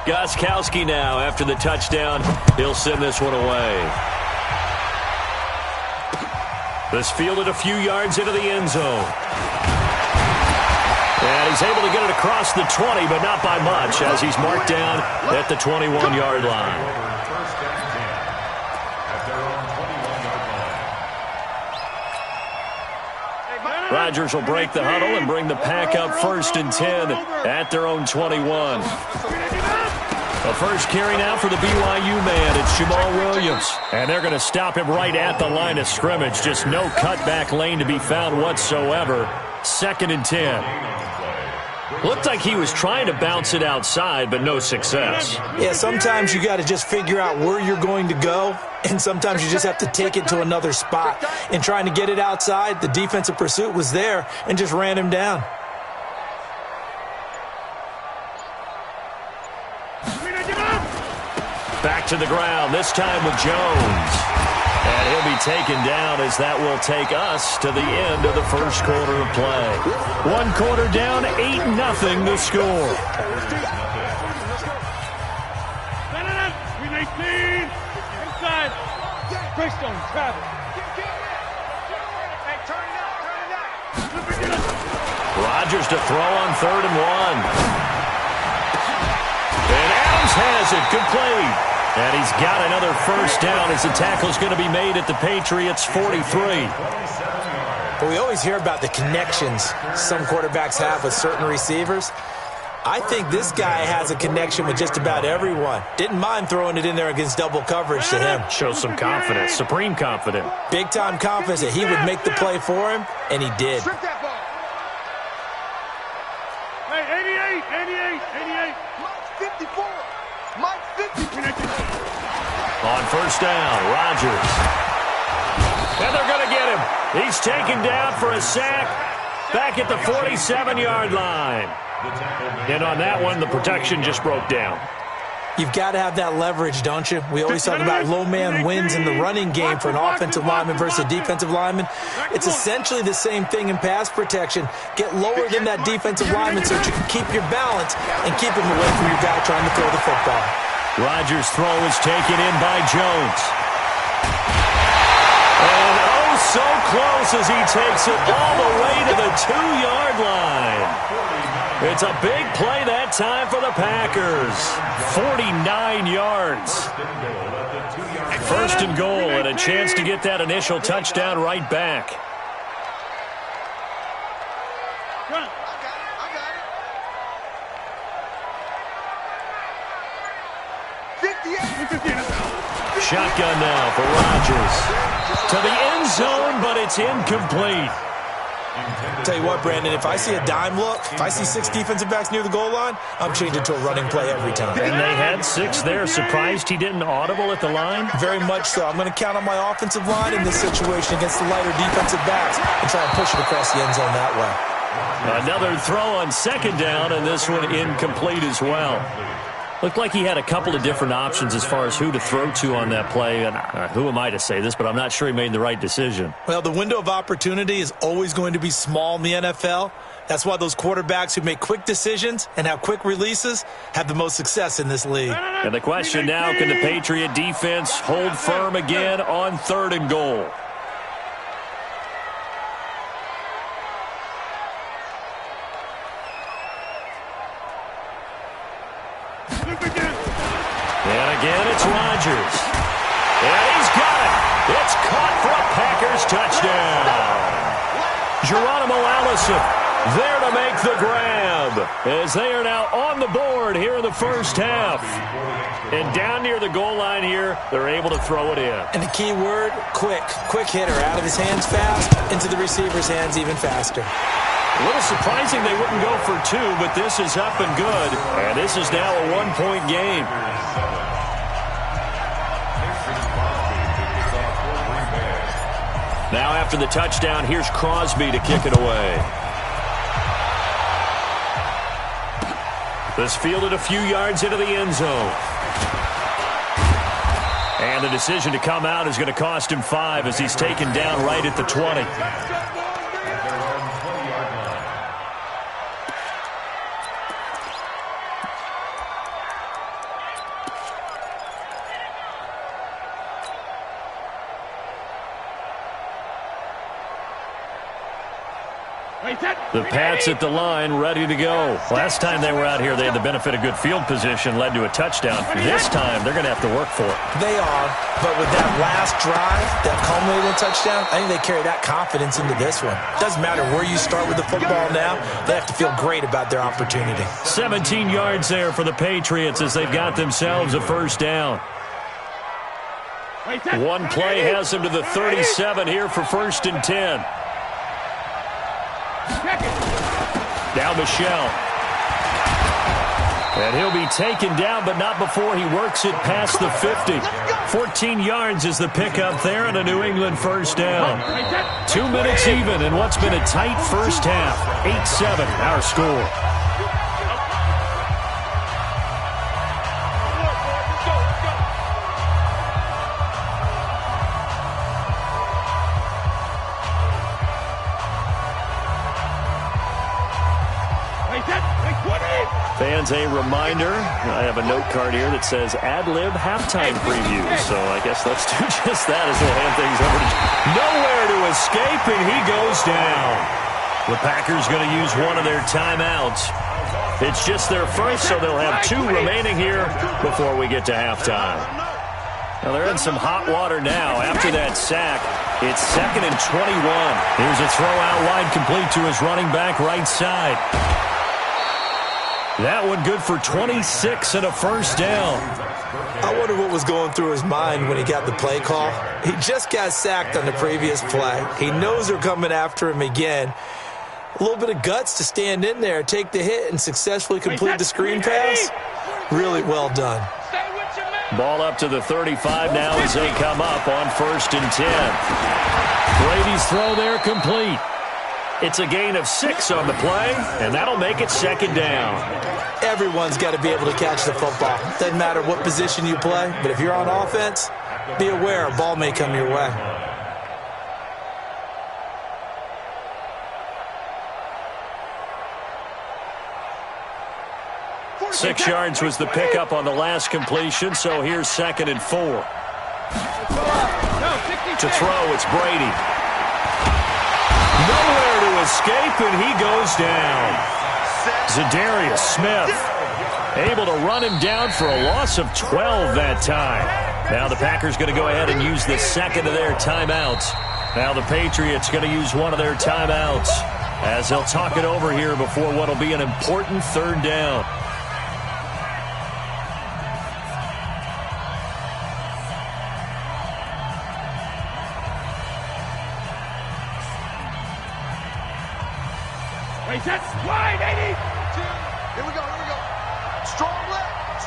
Gostkowski now after the touchdown. He'll send this one away. This fielded a few yards into the end zone. And he's able to get it across the 20, but not by much as he's marked down at the 21-yard line. Rodgers will break the huddle and bring the pack up 1st and 10 at their own 21. The first carry now for the BYU man. It's Jamal Williams. And they're going to stop him right at the line of scrimmage. Just no cutback lane to be found whatsoever. 2nd and 10. Looked like he was trying to bounce it outside, but no success. Yeah, sometimes you got to just figure out where you're going to go, and sometimes you just have to take it to another spot. And trying to get it outside, the defensive pursuit was there and just ran him down. Back to the ground, this time with Jones. And he'll be taken down as that will take us to the end of the first quarter of play. 1 quarter down, 8-0 the score. Inside. Greystone, travel. Rodgers to throw on 3rd and 1. And Adams has it, complete. And he's got another first down as the tackle's going to be made at the Patriots' 43. But we always hear about the connections some quarterbacks have with certain receivers. I think this guy has a connection with just about everyone. Didn't mind throwing it in there against double coverage to him. Shows some confidence, supreme confidence. Big-time confidence that he would make the play for him, and he did. Hey, 88. Mike 54. Mike 50. On first down, Rodgers. And they're going to get him. He's taken down for a sack back at the 47-yard line. And on that one, the protection just broke down. You've got to have that leverage, don't you? We always talk about low man wins in the running game for an offensive lineman versus a defensive lineman. It's essentially the same thing in pass protection. Get lower than that defensive lineman so that you can keep your balance and keep him away from your guy trying to throw the football. Rodgers' throw is taken in by Jones. And oh, so close as he takes it all the way to the 2-yard line. It's a big play that time for the Packers. 49 yards. First and goal, and a chance to get that initial touchdown right back. Shotgun now for Rodgers. To the end zone, but it's incomplete. Tell you what, Brandon, if I see a dime look, if I see 6 defensive backs near the goal line, I'm changing to a running play every time. And they had 6 there. Surprised he didn't audible at the line? Very much so. I'm going to count on my offensive line in this situation against the lighter defensive backs and try and push it across the end zone that way. Another throw on second down, and this one incomplete as well. Looked like he had a couple of different options as far as who to throw to on that play. And who am I to say this, but I'm not sure he made the right decision. Well, the window of opportunity is always going to be small in the NFL. That's why those quarterbacks who make quick decisions and have quick releases have the most success in this league. And the question now, can the Patriot defense hold firm again on 3rd and goal? And again, it's Rodgers. And he's got it. It's caught for a Packers touchdown. Geronimo Allison there to make the grab as they are now on the board here in the first half. And down near the goal line here, they're able to throw it in. And the key word, quick. Quick hitter. Out of his hands fast, into the receiver's hands even faster. A little surprising they wouldn't go for 2, but this is up and good. And this is now a 1-point game. Now after the touchdown, here's Crosby to kick it away. This fielded a few yards into the end zone. And the decision to come out is going to cost him 5 as he's taken down right at the 20. The Pats at the line, ready to go. Last time they were out here, they had the benefit of good field position, led to a touchdown. This time, they're going to have to work for it. They are, but with that last drive, that culminated touchdown, I think they carry that confidence into this one. Doesn't matter where you start with the football now, they have to feel great about their opportunity. 17 yards there for the Patriots as they've got themselves a first down. One play has them to the 37 here for 1st and 10. Now Michelle. And he'll be taken down, but not before he works it past the 50. 14 yards is the pickup there and a New England first down. 2 minutes even in what's been a tight first half. 8-7 our score. Fans, a reminder, I have a note card here that says ad-lib halftime preview. So I guess let's do just that as we'll hand things over to nowhere to escape, and he goes down. The Packers going to use one of their timeouts. It's just their first, so they'll have 2 remaining here before we get to halftime. Now they're in some hot water now. After that sack, it's 2nd and 21. Here's a throw out wide complete to his running back right side. That one good for 26 and a first down. I wonder what was going through his mind when he got the play call. He just got sacked on the previous play. He knows they're coming after him again. A little bit of guts to stand in there, take the hit, and successfully complete the screen pass. Really well done. Ball up to the 35 now as they come up on 1st and 10. Brady's throw there complete. It's a gain of 6 on the play, and that'll make it 2nd down. Everyone's got to be able to catch the football. Doesn't matter what position you play, but if you're on offense, be aware a ball may come your way. Six yards was the pickup on the last completion, so here's 2nd and 4. To throw, it's Brady. Nowhere to escape, and he goes down. Zadarius Smith able to run him down for a loss of 12 that time. Now the Packers going to go ahead and use the second of their timeouts. Now the Patriots going to use one of their timeouts as they'll talk it over here before what will be an important third down. Wait, that's wide, 80. Here we go. Strong left.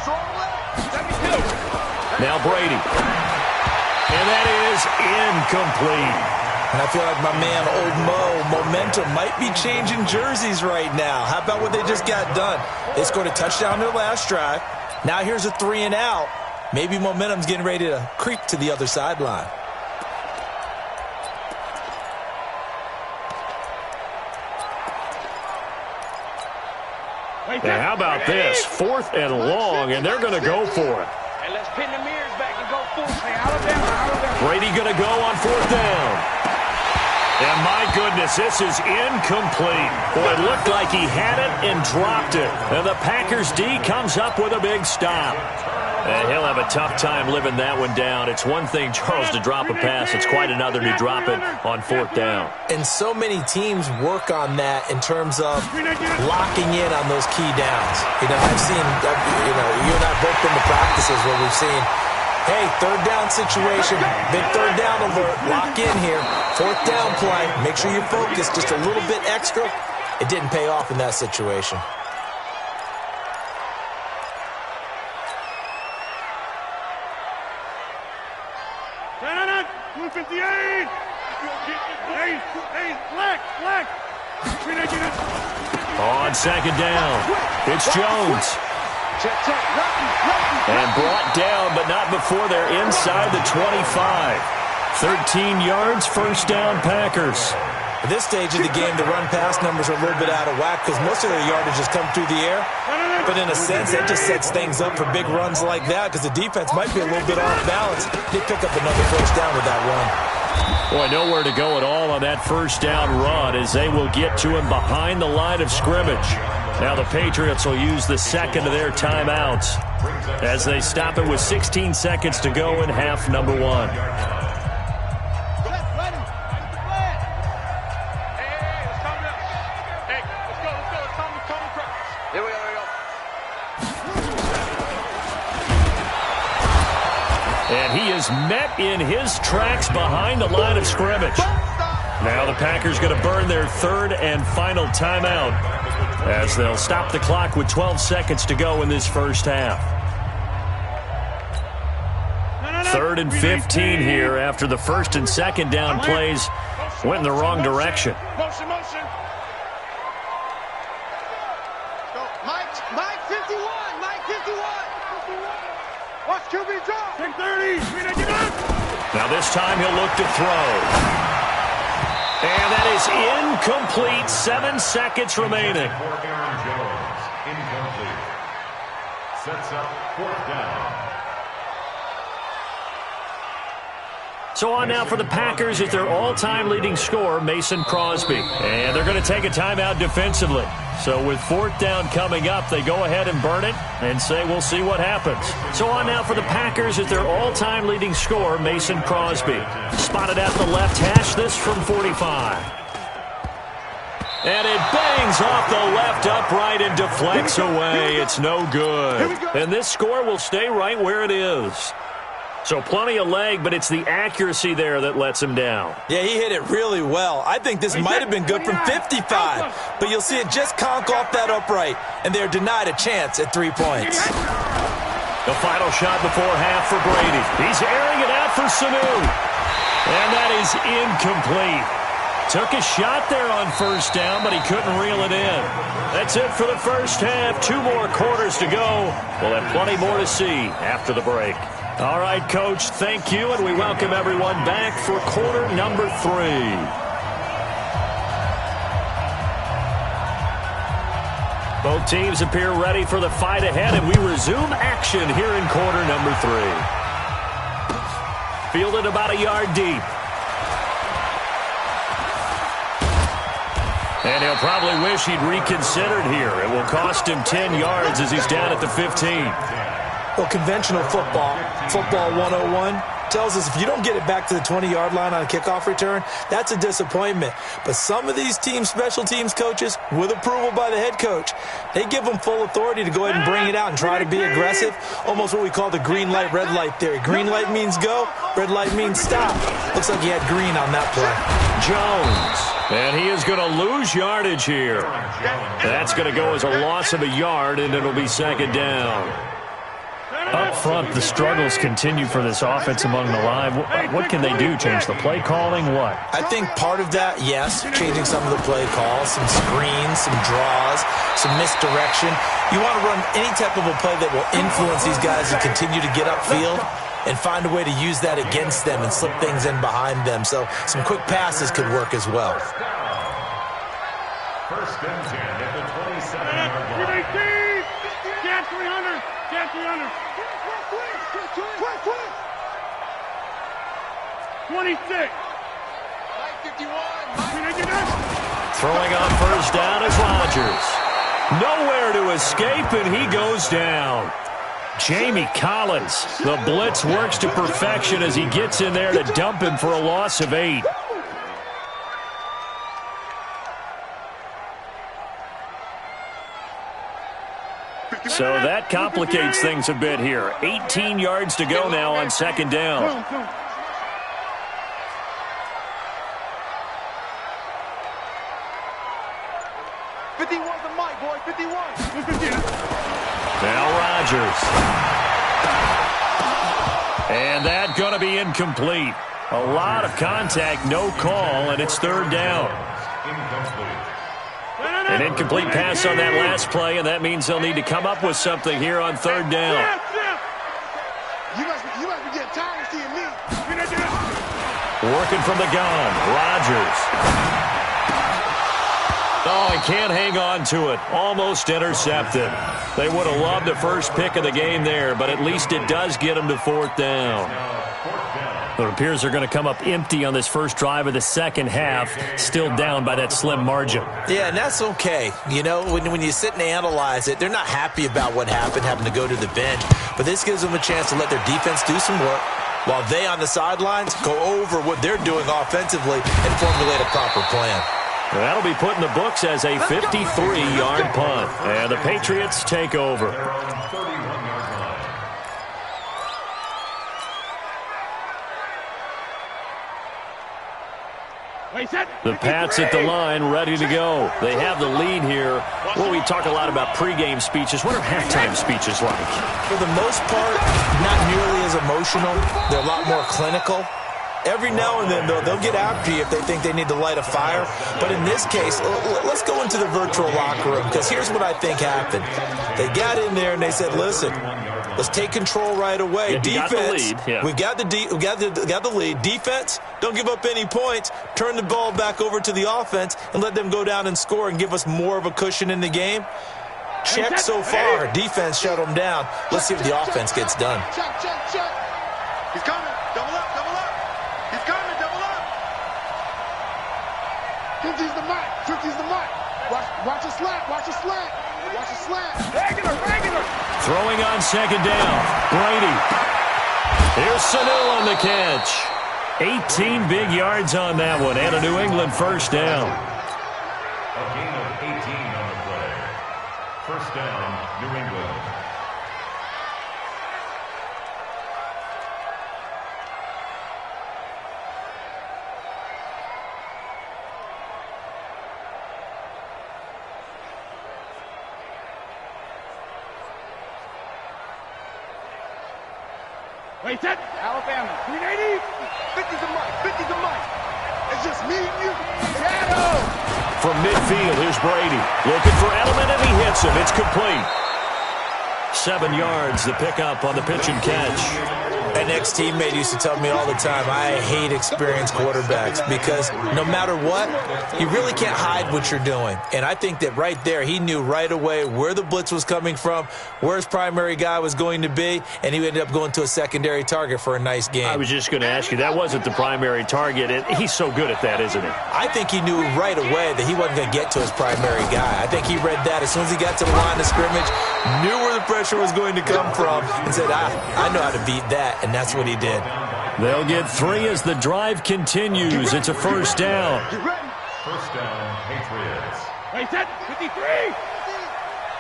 72. Now Brady. And that is incomplete. And I feel like my man, Old Mo, momentum might be changing jerseys right now. How about what they just got done? They scored a touchdown their last drive. Now here's a 3 and out. Maybe momentum's getting ready to creep to the other sideline. Now how about this? 4th and long, and they're going to go for it. And let's pin the mirrors back and go full. Hey, Alabama. Brady going to go on 4th down. And my goodness, this is incomplete. Boy, it looked like he had it and dropped it. And the Packers D comes up with a big stop. And he'll have a tough time living that one down. It's one thing, Charles, to drop a pass. It's quite another to drop it on 4th down. And so many teams work on that in terms of locking in on those key downs. I've seen, you and I have both been to practices where we've seen, hey, 3rd down situation, big 3rd down alert, lock in here, 4th down play, make sure you're focused just a little bit extra. It didn't pay off in that situation. On 2nd down, it's Jones. And brought down, but not before they're inside the 25. 13 yards, 1st down, Packers. At this stage of the game, the run-pass numbers are a little bit out of whack because most of their yardage has come through the air. But in a sense, that just sets things up for big runs like that because the defense might be a little bit off balance. They pick up another 1st down with that run. Boy, nowhere to go at all on that 1st down run as they will get to him behind the line of scrimmage. Now the Patriots will use the second of their timeouts as they stop it with 16 seconds to go in half number 1. And he is met in his tracks behind the line of scrimmage. Now the Packers going to burn their 3rd and final timeout as they'll stop the clock with 12 seconds to go in this first half. 3rd and 15 here after the 1st and 2nd down plays went in the wrong direction. Motion. Mike 51. Watch QB drop. 630. Now this time he'll look to throw. And that is incomplete. 7 seconds remaining. For Aaron Jones, incomplete. Sets up 4th down. So on now for the Packers is their all-time leading scorer, Mason Crosby. And they're going to take a timeout defensively. So with 4th down coming up, they go ahead and burn it and say we'll see what happens. So on now for the Packers is their all-time leading scorer, Mason Crosby. Spotted at the left hash, this from 45. And it bangs off the left upright and deflects away. It's no good. And this score will stay right where it is. So plenty of leg, but it's the accuracy there that lets him down. Yeah, he hit it really well. I think this might have been good from 55, but you'll see it just conk off that upright, and they're denied a chance at 3 points. The final shot before half for Brady. He's airing it out for Sanu. And that is incomplete. Took a shot there on 1st down, but he couldn't reel it in. That's it for the first half. 2 more quarters to go. We'll have plenty more to see after the break. All right, Coach, thank you, and we welcome everyone back for quarter number 3. Both teams appear ready for the fight ahead, and we resume action here in quarter number 3. Fielded about a yard deep. And he'll probably wish he'd reconsidered here. It will cost him 10 yards as he's down at the 15. Well, conventional football 101, tells us if you don't get it back to the 20-yard line on a kickoff return, that's a disappointment. But some of these special teams coaches, with approval by the head coach, they give them full authority to go ahead and bring it out and try to be aggressive, almost what we call the green light, red light theory. Green light means go, red light means stop. Looks like he had green on that play. Jones, and he is going to lose yardage here. That's going to go as a loss of a yard, and it'll be second down. Up front, the struggles continue for this offense among the line. What can they do? Change the play calling? What? I think part of that, yes, changing some of the play calls, some screens, some draws, some misdirection. You want to run any type of a play that will influence these guys to continue to get upfield and find a way to use that against them and slip things in behind them. So some quick passes could work as well. First and 10 at the 27-yard line. Get 300. Get 300. 26. 51. Throwing on first down is Rodgers. Nowhere to escape, and he goes down. Jamie Collins, the blitz works to perfection as he gets in there to dump him for a loss of 8. So that complicates things a bit here. 18 yards to go now on second down. 51 the mic, boy. 51. Now Rodgers. And that going to be incomplete. A lot of contact, no call, and it's third down. An incomplete pass on that last play, and that means they'll need to come up with something here on third down. You must be getting tired of seeing me. Working from the gun, Rodgers. Oh, he can't hang on to it. Almost intercepted. They would have loved the first pick of the game there, but at least it does get them to fourth down. It appears they're going to come up empty on this first drive of the second half, still down by that slim margin. Yeah, and that's okay. You know, when you sit and analyze it, they're not happy about what happened, having to go to the bench. But this gives them a chance to let their defense do some work while they on the sidelines go over what they're doing offensively and formulate a proper plan. Well, that'll be put in the books as a 53-yard punt. And the Patriots take over. The Pats at the line, ready to go. They have the lead here. Well, we talk a lot about pregame speeches. What are halftime speeches like? For the most part, not nearly as emotional. They're a lot more clinical. Every now and then, though, they'll get after you if they think they need to light a fire. But in this case, let's go into the virtual locker room, because here's what I think happened. They got in there and they said, listen, let's take control right away. Defense, we got the lead. Defense, don't give up any points. Turn the ball back over to the offense and let them go down and score and give us more of a cushion in the game. Check so far. Defense shut them down. Let's see if the offense gets done. Check. He's coming. Double up. He's coming. Double up. 50's the mic. Watch a slant. Regular. Throwing on second down. Brady. Here's Sanu on the catch. 18 big yards on that one, and a New England first down. A gain of 18 on the play. First down, New England. Wait, set. Alabama. 380. 50's the mic. It's just me and you. Shadow. From midfield, here's Brady. Looking for Edelman, and he hits him. It's complete. 7 yards, the pickup on the pitch and catch. An ex-teammate used to tell me all the time, I hate experienced quarterbacks because no matter what, you really can't hide what you're doing. And I think that right there, he knew right away where the blitz was coming from, where his primary guy was going to be, and he ended up going to a secondary target for a nice game. I was just going to ask you, that wasn't the primary target. He's so good at that, isn't he? I think he knew right away that he wasn't going to get to his primary guy. I think he read that as soon as he got to the line of scrimmage, knew where the pressure was going to come from, and said, I know how to beat that. And that's what he did. They'll get 3 as the drive continues. It's a first down. First down, Patriots. Hey, set, 53.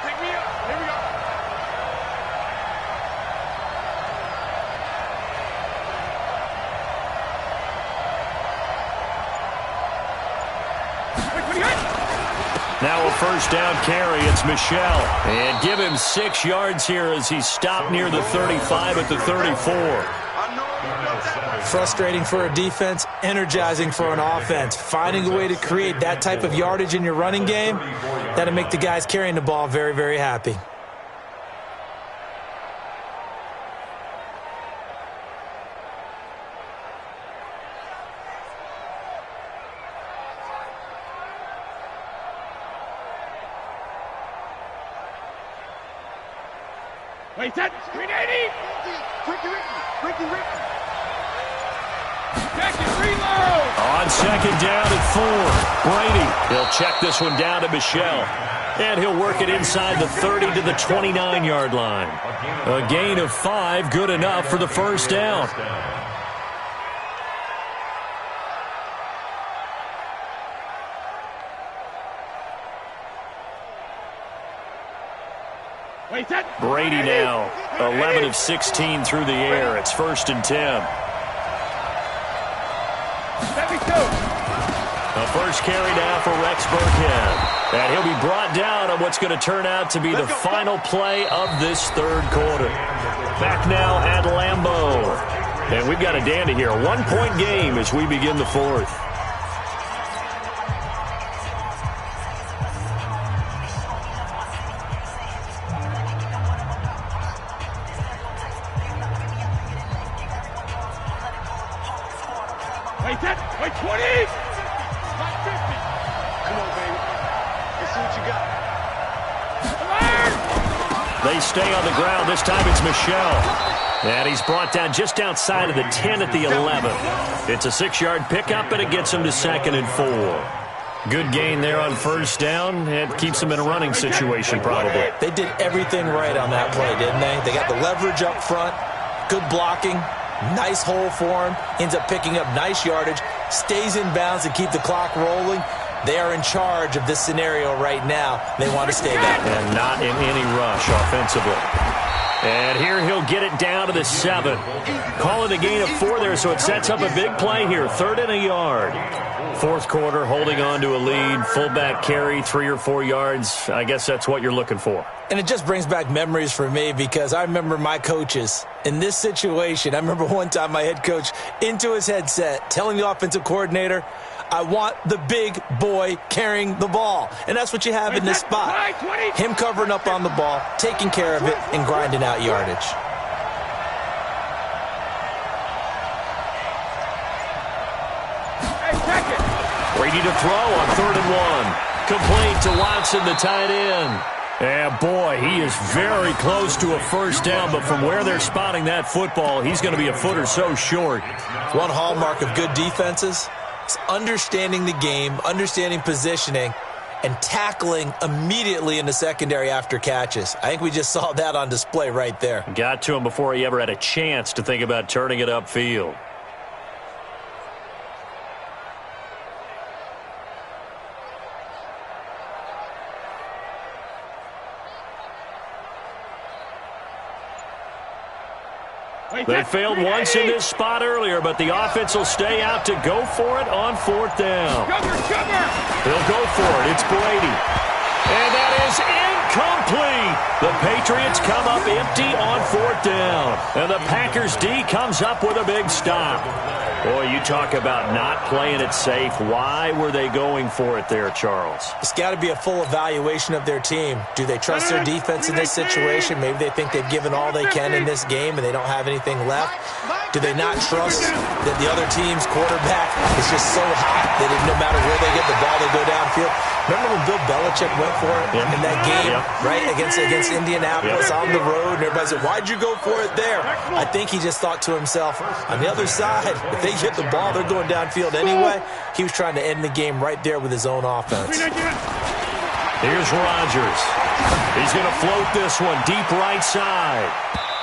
Pick me up. Here we go. Now a first down carry. It's Michelle. And give him 6 yards here as he's stopped near the 35 at the 34. Frustrating for a defense, energizing for an offense. Finding a way to create that type of yardage in your running game, that'll make the guys carrying the ball very, very happy. Wait, set, screen 80. Ricky. Second reload. On second down at 4. Brady, he'll check this one down to Michelle. And he'll work it inside the 30 to the 29-yard line. A gain of 5, good enough for the first down. Brady now, 11 of 16 through the air. It's 1st and 10. The first carry now for Rex Burkhead. And he'll be brought down on what's going to turn out to be the final play of this third quarter. Back now at Lambeau. And we've got a dandy here. A 1-point game as we begin the fourth. Wait, 20! Not 50! Come on, baby. Let's see what you got. They stay on the ground. This time it's Michelle. And he's brought down just outside of the 10 at the 11. It's a 6-yard pickup, and it gets him to 2nd and 4. Good gain there on first down. It keeps them in a running situation, probably. They did everything right on that play, didn't they? They got the leverage up front, good blocking, nice hole for him, ends up picking up nice yardage, stays in bounds and keep the clock rolling. They are in charge of this scenario right now. They want to stay that way. And not in any rush offensively. And here he'll get it down to the 7. Calling a gain of 4 there, so it sets up a big play here. 3rd and a yard. Fourth quarter, holding on to a lead. Fullback carry, 3 or 4 yards. I guess that's what you're looking for. And it just brings back memories for me because I remember my coaches in this situation. I remember one time my head coach into his headset telling the offensive coordinator, I want the big boy carrying the ball. And that's what you have in this spot. Him covering up on the ball, taking care of it, and grinding out yardage. Brady to throw on 3rd and 1. Complete to Watson, the tight end. And boy, he is very close to a first down, but from where they're spotting that football, he's going to be a foot or so short. One hallmark of good defenses is understanding the game, understanding positioning, and tackling immediately in the secondary after catches. I think we just saw that on display right there. Got to him before he ever had a chance to think about turning it upfield. They failed once in this spot earlier, but the offense will stay out to go for it on 4th down. They'll go for it. It's Brady. And that is incomplete. The Patriots come up empty on 4th down. And the Packers D comes up with a big stop. Boy, you talk about not playing it safe. Why were they going for it there, Charles? It's got to be a full evaluation of their team. Do they trust their defense in this situation? Maybe they think they've given all they can in this game and they don't have anything left. Do they not trust that the other team's quarterback is just so hot that no matter where they get the ball, they go downfield? Remember when Bill Belichick went for it in that game, right, against Indianapolis on the road, and everybody said, why'd you go for it there? I think he just thought to himself, on the other side, if they get the ball, they're going downfield anyway. He was trying to end the game right there with his own offense. Here's Rodgers. He's going to float this one deep right side.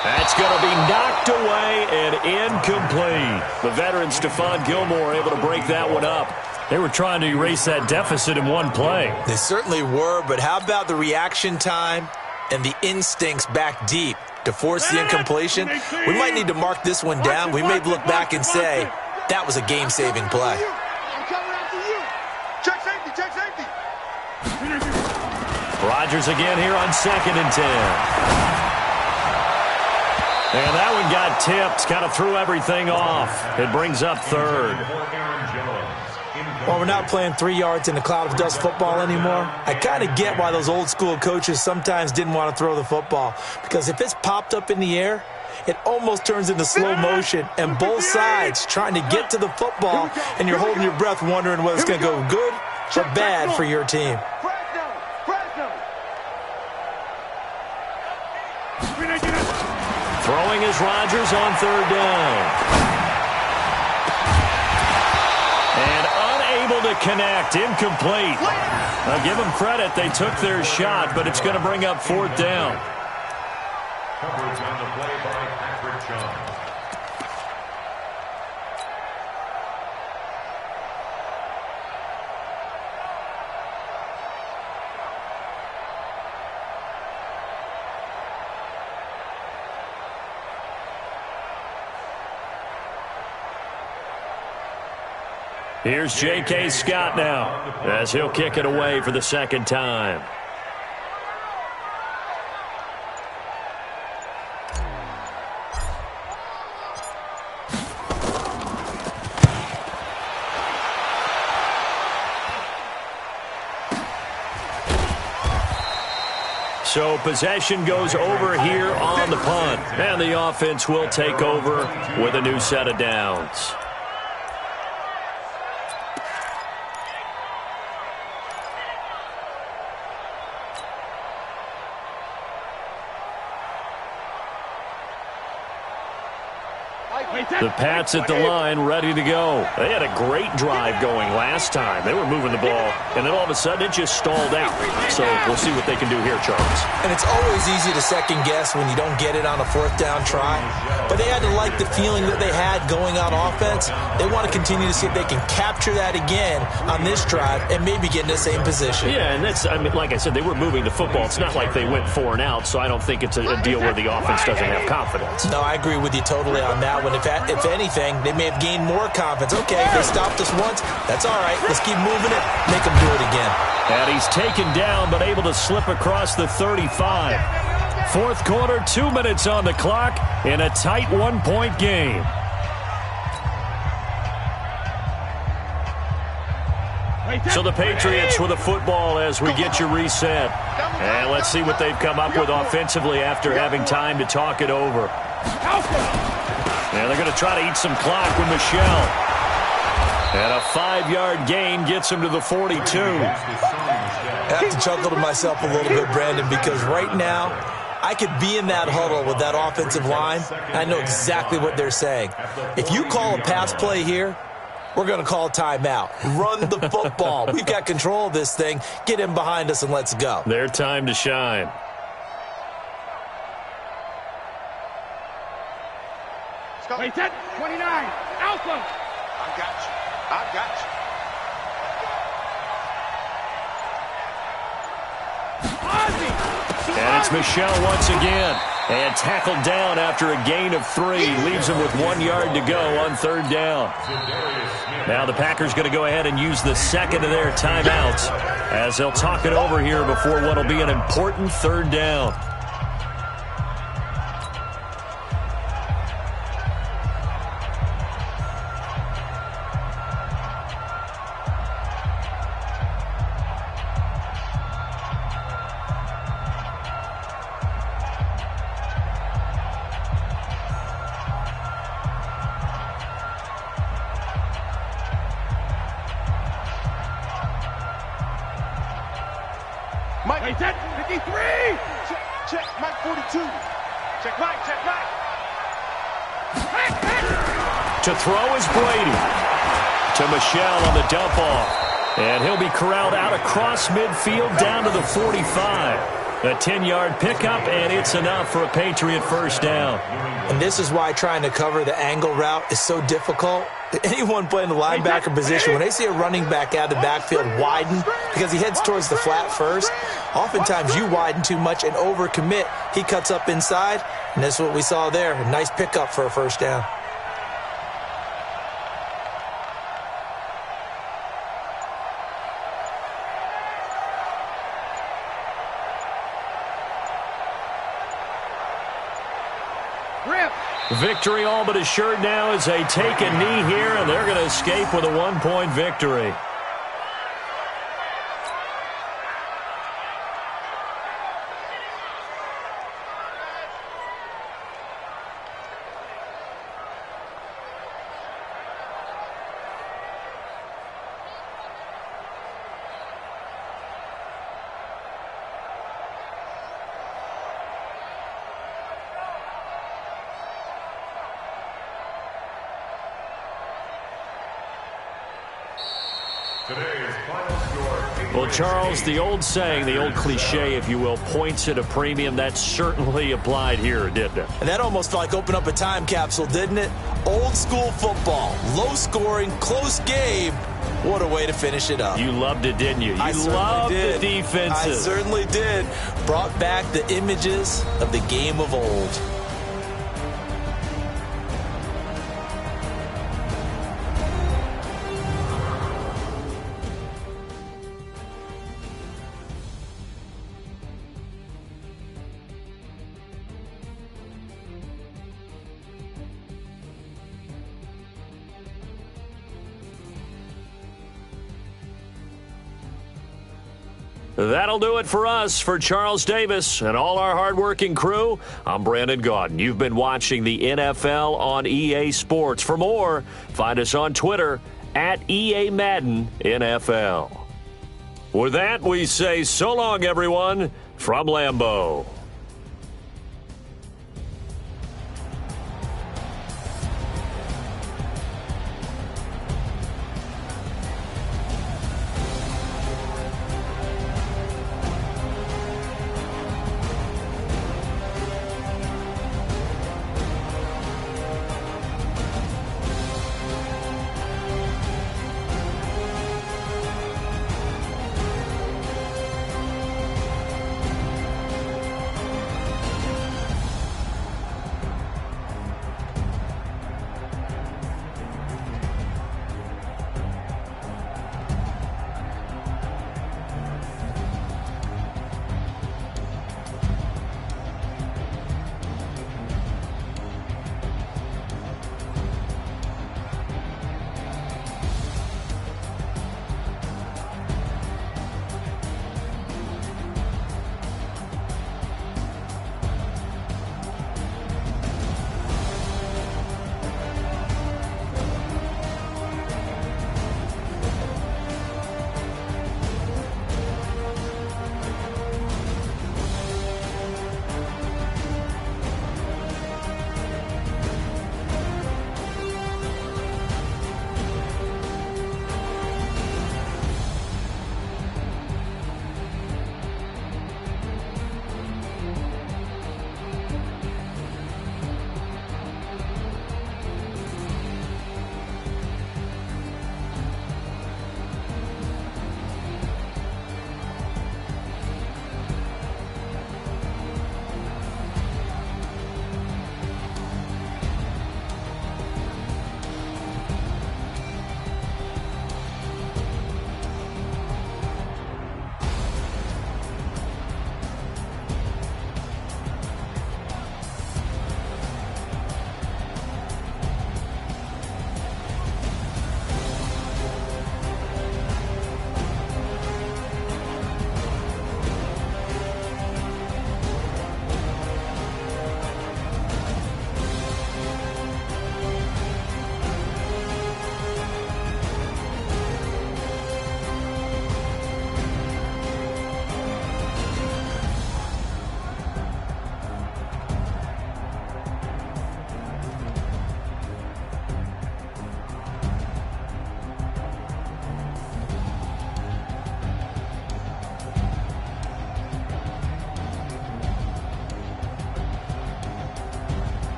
That's going to be knocked away and incomplete. The veteran Stephon Gilmore able to break that one up. They were trying to erase that deficit in one play. They certainly were, but how about the reaction time and the instincts back deep to force the incompletion? We might need to mark this one down. We may look back and say, that was a game-saving play. Check safety, check safety. Rodgers again here on 2nd and 10. And that one got tipped, kind of threw everything off. It brings up 3rd. Well, we're not playing 3 yards in a cloud of dust football anymore. I kind of get why those old school coaches sometimes didn't want to throw the football. Because if it's popped up in the air, it almost turns into slow motion. And both sides trying to get to the football, and you're holding your breath wondering whether it's going to go good or bad for your team. Throwing is Rodgers on 3rd down. And unable to connect. Incomplete. Now give them credit. They took their shot, but it's going to bring up 4th down. Coverage on the play by Patrick Chung. Here's J.K. Scott now as he'll kick it away for the 2nd time. So possession goes over here on the punt, and the offense will take over with a new set of downs. The Pats at the line, ready to go. They had a great drive going last time. They were moving the ball, and then all of a sudden it just stalled out. So we'll see what they can do here, Charles. And it's always easy to second-guess when you don't get it on a 4th down try. But they had to like the feeling that they had going on offense. They want to continue to see if they can capture that again on this drive and maybe get in the same position. Yeah, and that's, I mean, like I said, they were moving the football. It's not like they went 4 and out, so I don't think it's a deal where the offense doesn't have confidence. No, I agree with you totally on that one. If anything, they may have gained more confidence. Okay, they stopped us once. That's all right. Let's keep moving it. Make them do it again. And he's taken down, but able to slip across the 35. 4th quarter, 2 minutes on the clock in a tight 1-point game. So the Patriots with a football as we get you reset. And let's see what they've come up with offensively after having time to talk it over. And they're going to try to eat some clock with Michelle. And a 5-yard gain gets him to the 42. I have to chuckle to myself a little bit, Brandon, because right now I could be in that huddle with that offensive line. I know exactly what they're saying. If you call a pass play here, we're going to call timeout. Run the football. We've got control of this thing. Get in behind us and let's go. Their time to shine. Wait, 10, 29, Alpha. I got you. I got you. And it's Michelle once again. And tackled down after a gain of 3. Leaves him with 1 yard to go on 3rd down. Now the Packers going to go ahead and use the 2nd of their timeouts as they'll talk it over here before what will be an important 3rd down. Mikey, 3! Check, Mike 42. Check, Mike, To throw is Brady. To Michelle on the dump off. And he'll be corralled out across midfield down to the 45. A 10-yard pickup, and it's enough for a Patriot first down. And this is why trying to cover the angle route is so difficult. Anyone playing the linebacker position, when they see a running back out of the backfield widen because he heads towards the flat first, oftentimes you widen too much and overcommit. He cuts up inside, and that's what we saw there. A nice pickup for a first down. Victory all but assured now as they take a knee here, and they're going to escape with a 1-point victory. Well, Charles, the old saying, the old cliche, if you will, points at a premium, that certainly applied here, didn't it? And that almost felt like opened up a time capsule, didn't it? Old school football, low scoring, close game. What a way to finish it up. You loved it, didn't you? You loved the defenses. I certainly did. Brought back the images of the game of old. That'll do it for us. For Charles Davis and all our hardworking crew, I'm Brandon Gaudin. You've been watching the NFL on EA Sports. For more, find us on Twitter at EA Madden NFL. With that, we say so long, everyone, from Lambeau.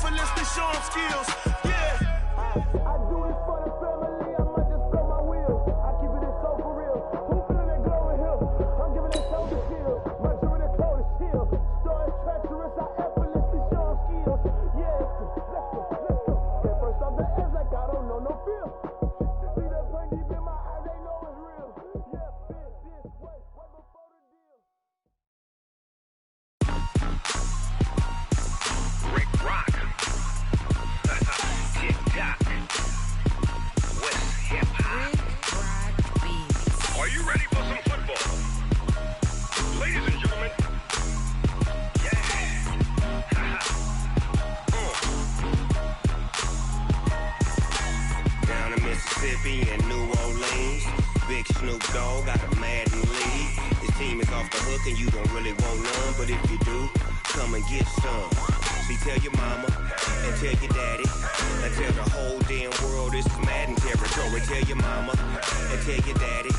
effortlessly showing skills. Yeah. I do this for the family, I might just spell my wheels. I keep it in so for real. Who feeling that glowing hill? I'm giving it shoulder shield. My jewelry the coldest chill. Story treacherous, I effortlessly showing skills. Yeah, let's go. Get first off the edge like I don't know no feel. See that pain deep in my eyes, they know it's real. Yeah, fit this way, right before the deal. Rick Rock. TikTok. West Hip Hop. Are you ready for some football? Ladies and gentlemen. Yeah. Down in Mississippi and New Orleans, Big Snoop Dogg got a Madden league. His team is off the hook and you don't really want none, but if you do, come and get some. See, tell your mama and tell your daddy and tell the whole damn world this is Madden territory. Tell your mama and tell your daddy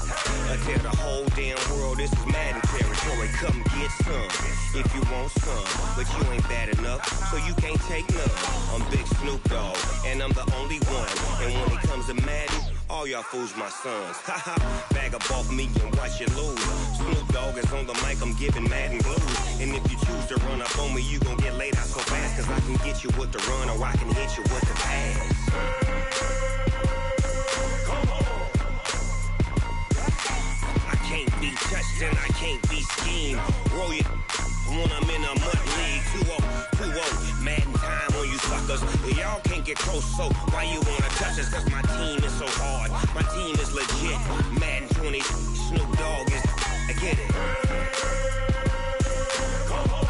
and tell the whole damn world this is Madden territory. Come get some if you want some, but you ain't bad enough, so you can't take none. I'm Big Snoop Dogg and I'm the only one. And when it comes to Madden, all y'all fools my sons. Haha, bag up off me and watch you lose. Snoop Dogg is on the mic, I'm giving Madden blues. And if you choose to run up on me, you gon' get laid out so fast, cause I can get you with the run or I can hit you with the pass. Come on. I can't be touched and I can't be schemed. Roll it when I'm in a mud league. 2-0, Madden time on you suckers. Y'all can't get close, so why you wanna touch us? Cause my team is so hard, my team is legit. Madden 20, Snoop Dogg is, I get it. Come on.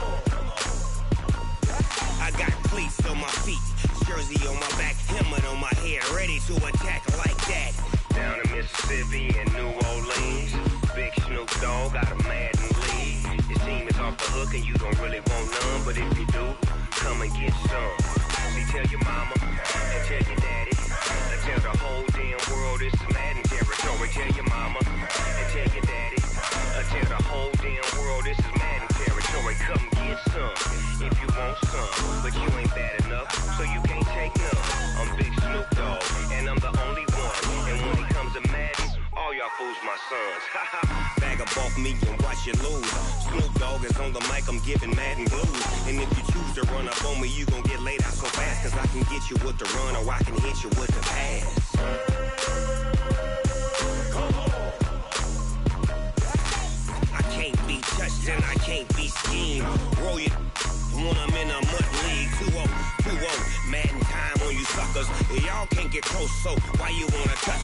I got cleats on my feet, jersey on my back, helmet on my head, ready to attack like that. Down in Mississippi and New Orleans, Big Snoop Dogg got a Madden league. His team is off the hook and you don't really want none, but if you do, come and get some. See, tell your mama and tell your daddy and tell the whole damn world this is Madden territory. Tell your mama and tell your daddy and tell the whole damn world this is Madden territory. Come get some if you want some, but you ain't bad enough, so you can't take none. I'm Big Snoop Dogg and I'm the only one. And when it comes to Madden, all y'all fools my sons. Bag up off me and watch you lose. Snoop Dogg is on the mic, I'm giving Madden blues. And if you choose to run up on me, you gon' get laid out so fast, cause I can get you with the run or I can hit you with the pass. Come on. I can't be touched and I can't be schemed. Roll it when I'm in a mud league. 2-0, Madden time on you suckers. Y'all can't get close, so why you wanna touch?